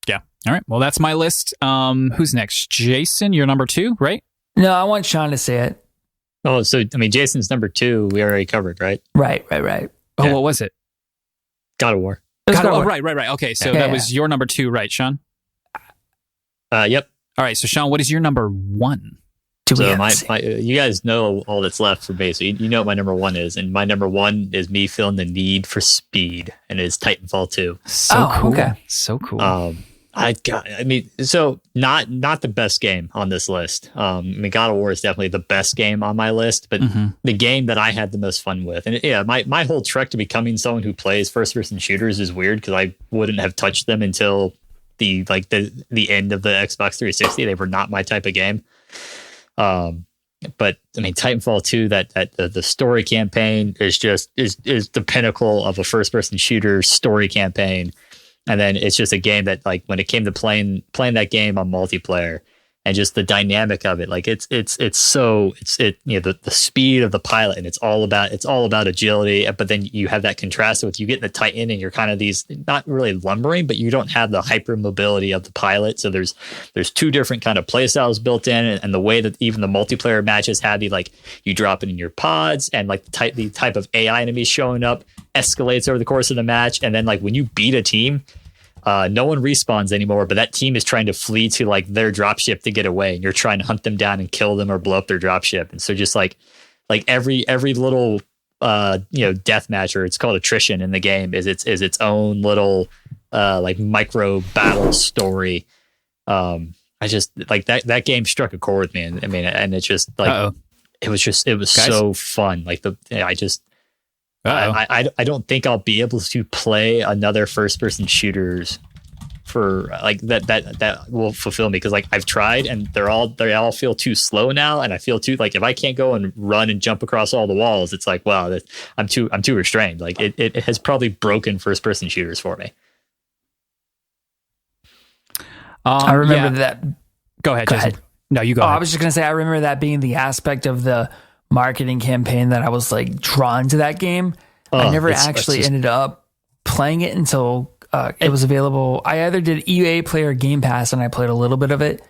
Yeah. All right. Well, that's my list. Who's next? Jason, you're number 2, right? No, I want Sean to say it. Oh, so I mean, Jason's number 2. We already covered, right? Right. Oh, yeah. What was it? God of War. Right. Okay, so that was your number 2, right, Sean? Yep. All right. So, Sean, what is your number 1? So you guys know all that's left for me. So you know what my number 1 is, and my number 1 is me feeling the need for speed, and it's Titanfall 2. So cool. Okay. So cool. So not the best game on this list. God of War is definitely the best game on my list, but the game that I had the most fun with, and my whole trek to becoming someone who plays first-person shooters is weird because I wouldn't have touched them until the end of the Xbox 360. They were not my type of game. But I mean, Titanfall 2, that the story campaign is just is the pinnacle of a first person shooter story campaign. And then it's just a game that, like, when it came to playing that game on multiplayer and just the dynamic of it, like the speed of the pilot, and it's all about agility. But then you have that contrast with you get in the Titan and you're kind of these, not really lumbering, but you don't have the hyper mobility of the pilot. So there's 2 different kind of play styles built in, and the way that even the multiplayer matches have you drop it in your pods, and like the type of AI enemies showing up escalates over the course of the match. And then like when you beat a team, no one respawns anymore, but that team is trying to flee to like their dropship to get away, and you're trying to hunt them down and kill them or blow up their dropship. And so just like every little death match, or it's called attrition in the game, is its own little like micro battle story. I just like that game struck a chord with me. And I mean, and it's just like, it was Guys? So fun. Like I don't think I'll be able to play another first person shooters for like that will fulfill me, because like I've tried and they all feel too slow now, and I feel too like if I can't go and run and jump across all the walls, it's like, wow, I'm too restrained. Like it has probably broken first person shooters for me. I remember that. Go ahead, Jason. Ahead. No, you go ahead. I was just going to say, I remember that being the aspect of the marketing campaign that I was like drawn to that game. I never actually ended up playing it until it was available. I either did EA Play or Game Pass, and I played a little bit of it.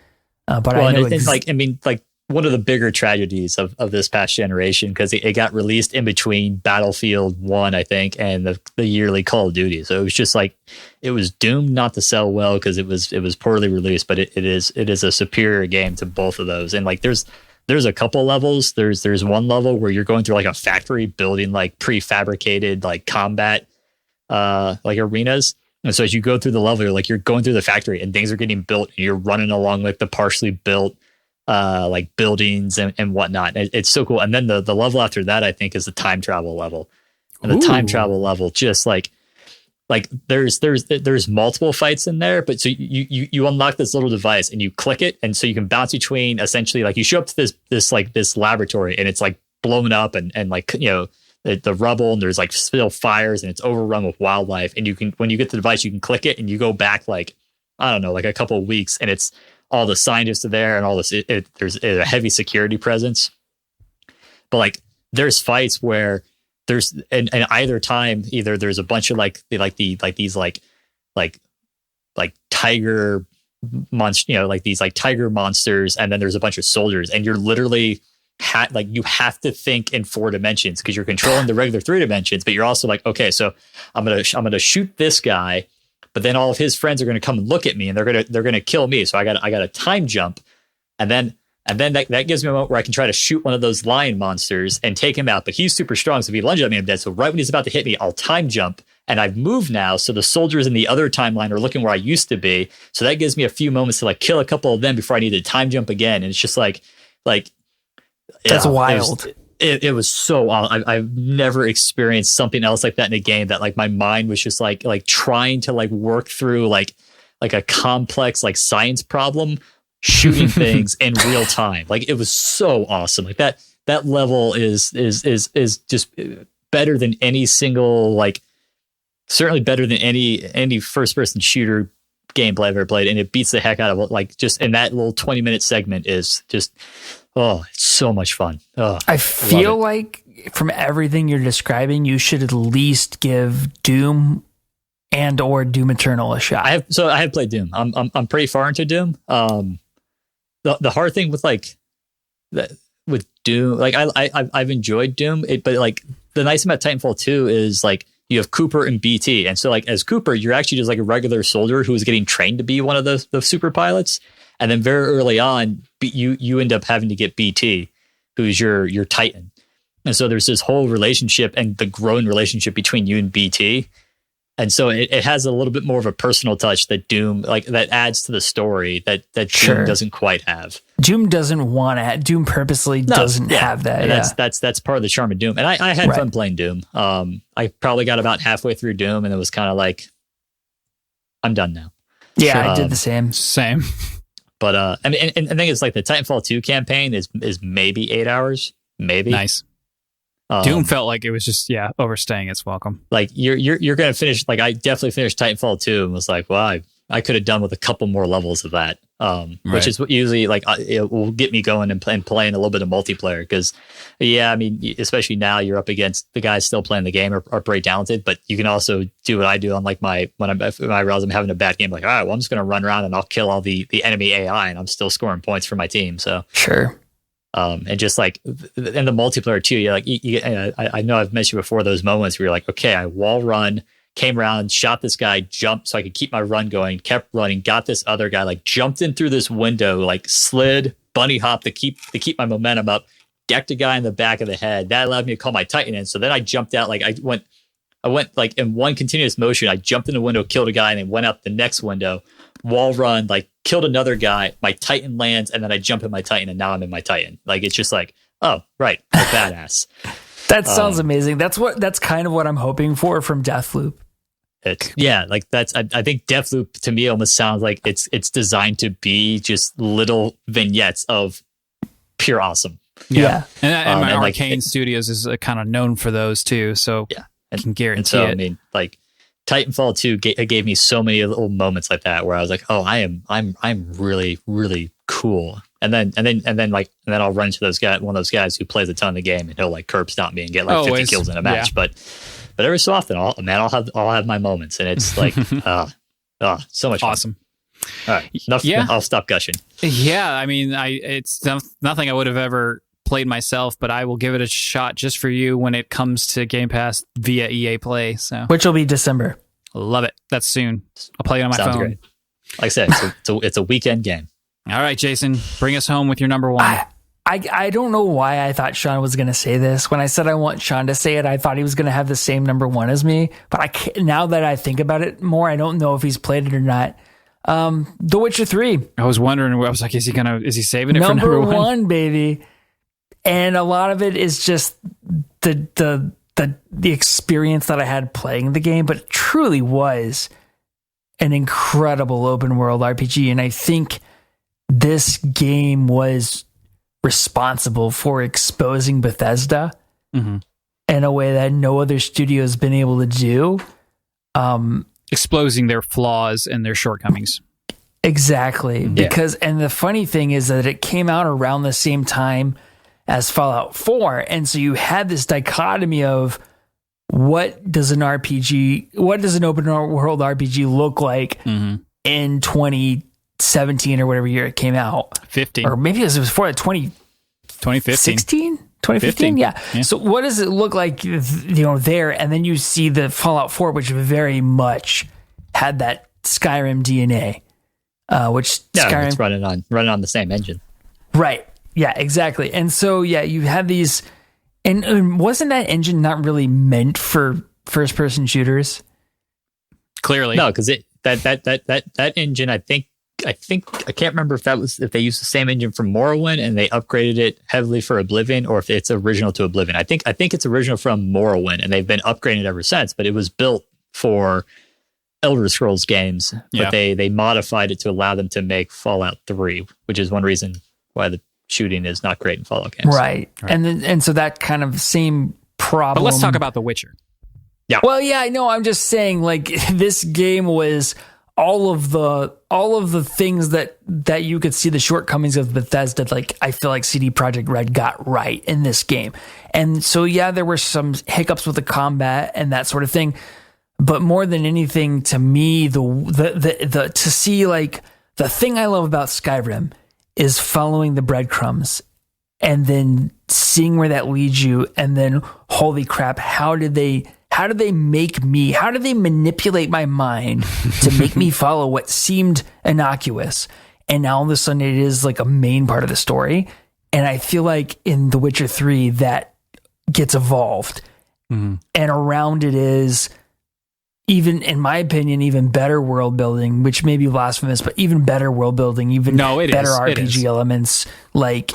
But I know one of the bigger tragedies of this past generation, because it got released in between Battlefield 1, I think, and the yearly Call of Duty. So it was just like, it was doomed not to sell well because it was poorly released, but it is a superior game to both of those. And like there's a couple levels. There's one level where you're going through like a factory building like prefabricated like combat like arenas. And so as you go through the level, you're going through the factory and things are getting built, and you're running along like the partially built like buildings and whatnot. It's so cool. And then the level after that, I think, is the time travel level. And the time travel level, just like there's multiple fights in there, but so you unlock this little device and you click it, and so you can bounce between, essentially, like you show up to this laboratory, and it's like blown up and like, you know, the rubble, and there's like still fires, and it's overrun with wildlife. And you can, when you get the device, you can click it and you go back like, I don't know, like a couple of weeks, and it's all the scientists are there and all this. There's a heavy security presence, but like there's fights where there's and either time, either there's a bunch of these tiger monster, you know, like these like tiger monsters, and then there's a bunch of soldiers, and you're literally you have to think in 4 dimensions because you're controlling the regular 3 dimensions, but you're also like, okay, so I'm gonna shoot this guy, but then all of his friends are gonna come and look at me, and they're gonna kill me. So I got a time jump, and then that gives me a moment where I can try to shoot one of those lion monsters and take him out. But he's super strong, so if he lunges at me, I'm dead. So right when he's about to hit me, I'll time jump, and I've moved now, so the soldiers in the other timeline are looking where I used to be. So that gives me a few moments to like kill a couple of them before I need to time jump again. And it's just like that's wild. It was so awesome. I've never experienced something else like that in a game, that like my mind was just like trying to like work through like a complex like science problem, shooting things in real time. Like it was so awesome. Like that level is just better than any single, like certainly better than any first person shooter gameplay I've ever played. And it beats the heck out of it. Like just in that little 20-minute segment is just, it's so much fun. I feel like from everything you're describing, you should at least give Doom or Doom Eternal a shot. I have played Doom. I'm pretty far into Doom. The hard thing with with Doom, like I've enjoyed Doom, but like the nice thing about Titanfall 2 is like you have Cooper and BT, and so like as Cooper, you're actually just like a regular soldier who is getting trained to be one of the super pilots. And then very early on, you end up having to get BT, who's your Titan. And so there's this whole relationship and the growing relationship between you and BT. And so it has a little bit more of a personal touch that Doom, like that adds to the story that Doom doesn't quite have. Doom doesn't want to. Doom purposely doesn't have that. And that's part of the charm of Doom. And I had fun playing Doom. I probably got about halfway through Doom, and it was kind of like, I'm done now. Yeah, I did the same. But I mean, and I think it's like the Titanfall 2 campaign is maybe 8 hours, maybe. Nice. Doom felt like it was just overstaying its welcome. Like you're gonna finish. Like I definitely finished Titanfall 2 and was like, well, I could have done with a couple more levels of that. Which is what usually like it will get me going and playing a little bit of multiplayer, because I mean, especially now you're up against the guys still playing the game are pretty talented, but you can also do what I do on like when I realize I'm having a bad game, like, all right, well, I'm just going to run around and I'll kill all the enemy AI and I'm still scoring points for my team. So sure. And just like in the multiplayer too, I know I've mentioned before those moments where you're like, okay, I wall run, came around, shot this guy, jumped so I could keep my run going, kept running, got this other guy, like jumped in through this window, like slid, bunny hop to keep my momentum up, decked a guy in the back of the head. That allowed me to call my Titan in. So then I jumped out, like I went like in one continuous motion. I jumped in the window, killed a guy, and then went out the next window, wall run, like killed another guy. My Titan lands, and then I jump in my Titan, and now I'm in my Titan. Like it's just like, oh right, I'm badass. That sounds amazing. That's kind of what I'm hoping for from Deathloop. Like that's. I think Deathloop to me almost sounds like it's designed to be just little vignettes of pure awesome. Yeah. And my and Arcane Studios is kind of known for those too. So yeah, I can guarantee and so, it. I mean, like Titanfall 2 gave me so many little moments like that where I was like, oh, I'm really, really cool. And then I'll run into one of those guys who plays a ton of the game, and he'll like curb stomp me and get like 50 kills in a match. Yeah. But every so often, I'll have my moments, and it's like, so much fun. Awesome. All right, enough. Yeah. I'll stop gushing. Yeah, I mean, it's nothing I would have ever played myself, but I will give it a shot just for you when it comes to Game Pass via EA Play. So, Which will be December. Love it. That's soon. I'll play it on my Sounds phone. great. Like I said, it's a weekend game. All right, Jason, bring us home with your number one. I don't know why I thought Sean was going to say this. When I said I want Sean to say it, I thought he was going to have the same number one as me. But I can't, now that I think about it more, I don't know if he's played it or not. The Witcher 3. I was wondering. I was like, is he saving it number for number one, baby? And a lot of it is just the experience that I had playing the game, but it truly was an incredible open world RPG. And I think this game was responsible for exposing Bethesda in a way that no other studio has been able to do. Exposing their flaws and their shortcomings. Exactly. Because, and the funny thing is that it came out around the same time as Fallout 4. And so you had this dichotomy of what does an open world RPG look like in 2017 or whatever year it came out? 15. Or maybe it was before that, 2015? 2015? Yeah. So what does it look like, there? And then you see the Fallout 4, which very much had that Skyrim DNA, Skyrim... it's running on the same engine. Right. Yeah, exactly. And so, you have these... And wasn't that engine not really meant for first-person shooters? Clearly. No, because that engine, I can't remember if they used the same engine from Morrowind and they upgraded it heavily for Oblivion, or if it's original to Oblivion. I think it's original from Morrowind, and they've been upgrading it ever since. But it was built for Elder Scrolls games, but they modified it to allow them to make Fallout 3, which is one reason why the shooting is not great in Fallout games. Right. And so that kind of same problem. But let's talk about The Witcher. Yeah. Well, yeah, I know. I'm just saying, like, this game was all of the things that you could see the shortcomings of Bethesda. Like, I feel like CD Projekt Red got right in this game. And so, there were some hiccups with the combat and that sort of thing. But more than anything, to me, the to see, like, the thing I love about Skyrim is following the breadcrumbs and then seeing where that leads you. And then, holy crap, how did they manipulate my mind to make me follow what seemed innocuous? And now all of a sudden it is like a main part of the story. And I feel like in The Witcher 3 that gets evolved. And around it is, even in my opinion, even better world building, which may be blasphemous, but even better world building, better RPG elements. Like,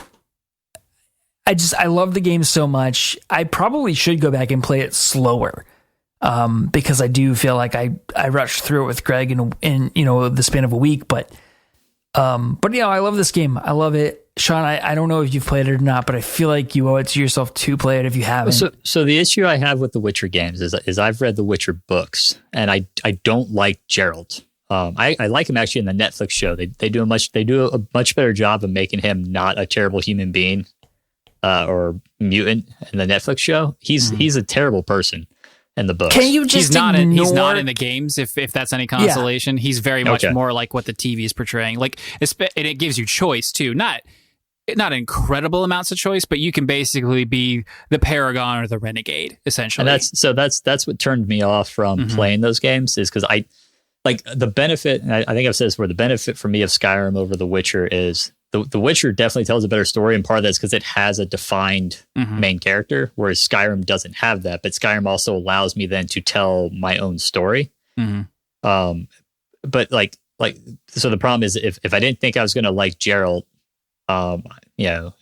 I love the game so much. I probably should go back and play it slower, because I do feel like I rushed through it with Greg in the span of a week. But I love this game. I love it. Sean, I don't know if you've played it or not, but I feel like you owe it to yourself to play it if you haven't. So the issue I have with the Witcher games is I've read the Witcher books, and I don't like Geralt. I like him actually in the Netflix show. They do a much better job of making him not a terrible human being or mutant in the Netflix show. He's a terrible person in the books. Can you just he's not in the games, if that's any consolation. He's very much more like what the TV is portraying. Like, and it gives you choice too. Not incredible amounts of choice, but you can basically be the Paragon or the Renegade, essentially. And that's what turned me off from playing those games, is because I like the benefit, and I think I've said this before, the benefit for me of Skyrim over The Witcher is The Witcher definitely tells a better story, and part of that's because it has a defined main character, whereas Skyrim doesn't have that. But Skyrim also allows me then to tell my own story. But like so the problem is if I didn't think I was going to like Geralt,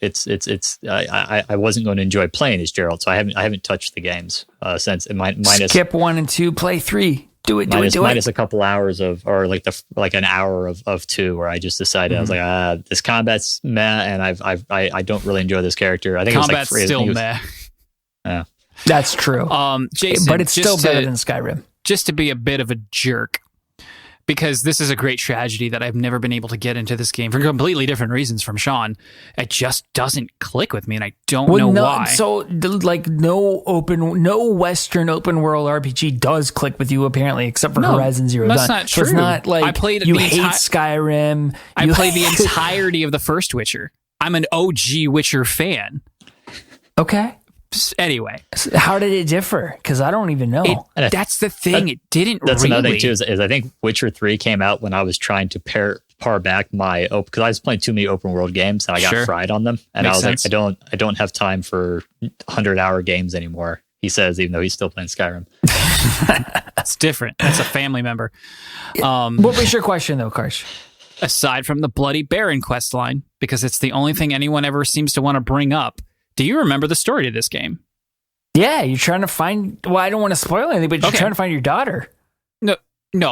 it's I wasn't going to enjoy playing as Geralt, so I haven't touched the games since. Minus skip 1 and 2, play 3. Do it. Minus a couple hours or an hour of 2 where I just decided I was like, this combat's meh, and I don't really enjoy this character. I think combat's still meh. Yeah, that's true. Jason, but it's still better than Skyrim. Just to be a bit of a jerk, because this is a great tragedy that I've never been able to get into this game for completely different reasons from Sean. It just doesn't click with me, and I don't know why. So, like, no Western open world RPG does click with you, apparently, except for Horizon Zero Dawn. That's not true. So it's not like I played you hate Skyrim. I played the entirety of the first Witcher. I'm an OG Witcher fan. Okay. Anyway, how did it differ? Because I don't even know. That's the thing. It didn't. That's really. Another thing too. Is I think Witcher 3 came out when I was trying to par back my because I was playing too many open world games and I got fried on them. And Makes I was sense. like, I don't have time for 100-hour games anymore. He says, even though he's still playing Skyrim. That's different. That's a family member. What was your question though, Karsh? Aside from the Bloody Baron quest line, because it's the only thing anyone ever seems to want to bring up. Do you remember the story to this game? Yeah, you're trying to find. Well, I don't want to spoil anything, but you're trying to find your daughter. No,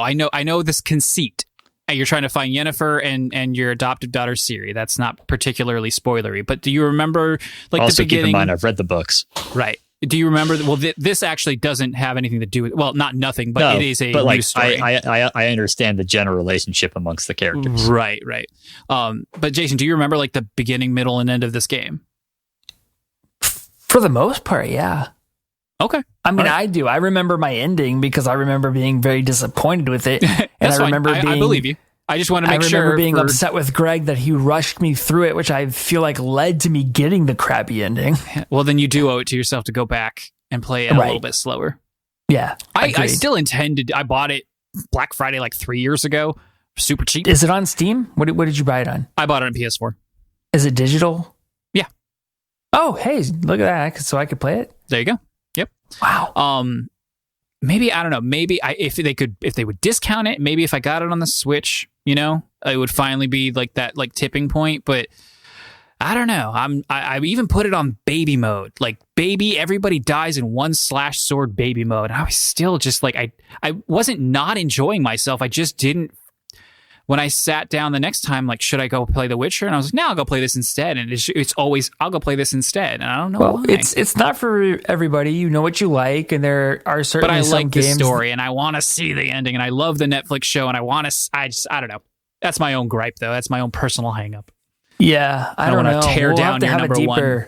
I know this conceit. You're trying to find Yennefer and your adoptive daughter Ciri. That's not particularly spoilery, but do you remember the beginning? Keep in mind, I've read the books. Right. Do you remember? Well, this actually doesn't have anything to do with. Well, not nothing, but it is a new story. I understand the general relationship amongst the characters. Right. But Jason, do you remember the beginning, middle, and end of this game? For the most part, yeah. Okay. I mean, I do. I remember my ending because I remember being very disappointed with it. And That's I remember fine. I believe you. I just want to make sure. I remember being upset with Greg that he rushed me through it, which I feel like led to me getting the crappy ending. Well, then you do owe it to yourself to go back and play it a little bit slower. Yeah. I still intended. I bought it Black Friday 3 years ago. Super cheap. Is it on Steam? What did you buy it on? I bought it on PS4. Is it digital? Yeah. Oh, hey, look at that. So I could play it? There you go. Yep. Wow. Maybe, I don't know. Maybe if they would discount it, maybe if I got it on the Switch, it would finally be that tipping point. But I don't know. I even put it on baby mode. Baby, everybody dies in one slash sword baby mode. And I was still just I wasn't not enjoying myself. I just didn't. When I sat down the next time, should I go play The Witcher? And I was like, no, I'll go play this instead. And it's always, I'll go play this instead. And I don't know why. It's not for everybody. You know what you like, and there are certainly But I some like the games story, and I want to see the ending, and I love the Netflix show, and I don't know. That's my own gripe, though. That's my own personal hang-up. Yeah, I don't want to tear down your number one.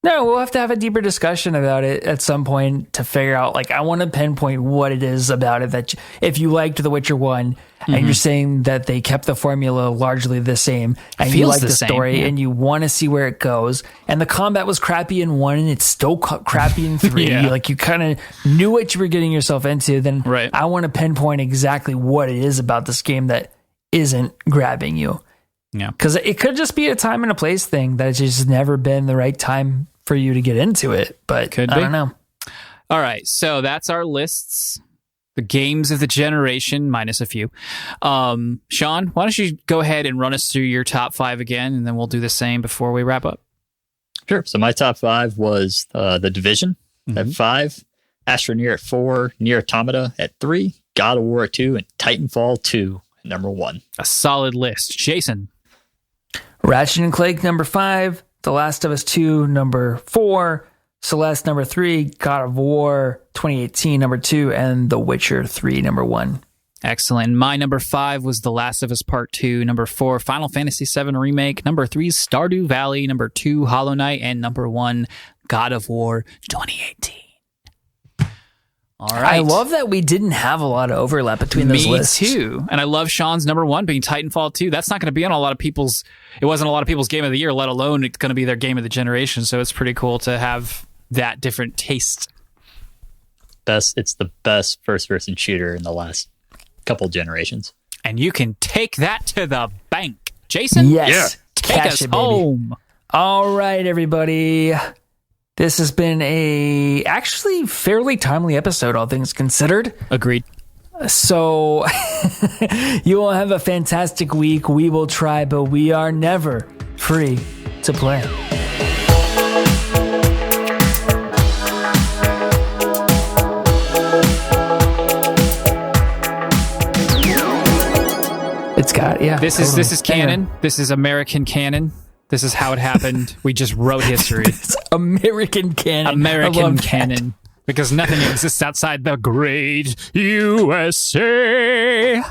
No, we'll have to have a deeper discussion about it at some point to figure out, I want to pinpoint what it is about it that if you liked The Witcher 1 and you're saying that they kept the formula largely the same and you like the story and you want to see where it goes and the combat was crappy in 1 and it's still crappy in 3, you kind of knew what you were getting yourself into, then I want to pinpoint exactly what it is about this game that isn't grabbing you. Yeah. Because it could just be a time and a place thing that it's just never been the right time for you to get into it, but I don't know. All right, so that's our lists. The games of the generation, minus a few. Sean, why don't you go ahead and run us through your top 5 again, and then we'll do the same before we wrap up. Sure. So my top 5 was The Division at 5, Astroneer at 4, Nier Automata at 3, God of War at 2, and Titanfall 2 at number 1. A solid list. Jason. Ratchet and Clank number 5, The Last of Us 2 number 4, Celeste number 3, God of War 2018 number 2, and The Witcher 3 number 1. Excellent. My number 5 was The Last of Us Part 2. Number 4, Final Fantasy VII Remake. Number 3, Stardew Valley. Number 2, Hollow Knight. And number 1, God of War 2018. All right. I love that we didn't have a lot of overlap between those lists. Me too. And I love Sean's number 1 being Titanfall 2. That's not going to be on a lot of people's... It wasn't a lot of people's game of the year, let alone it's going to be their game of the generation. So it's pretty cool to have that different taste. It's the best first-person shooter in the last couple generations. And you can take that to the bank. Jason? Yes. Take Cash us it, baby. home. All right, everybody. This has been a actually fairly timely episode, all things considered. Agreed. So you all have a fantastic week. We will try, but we are never free to play. It's got, yeah. This is canon. This is American canon. This is how it happened. We just wrote history. It's American canon. American canon. Because nothing exists outside the great USA.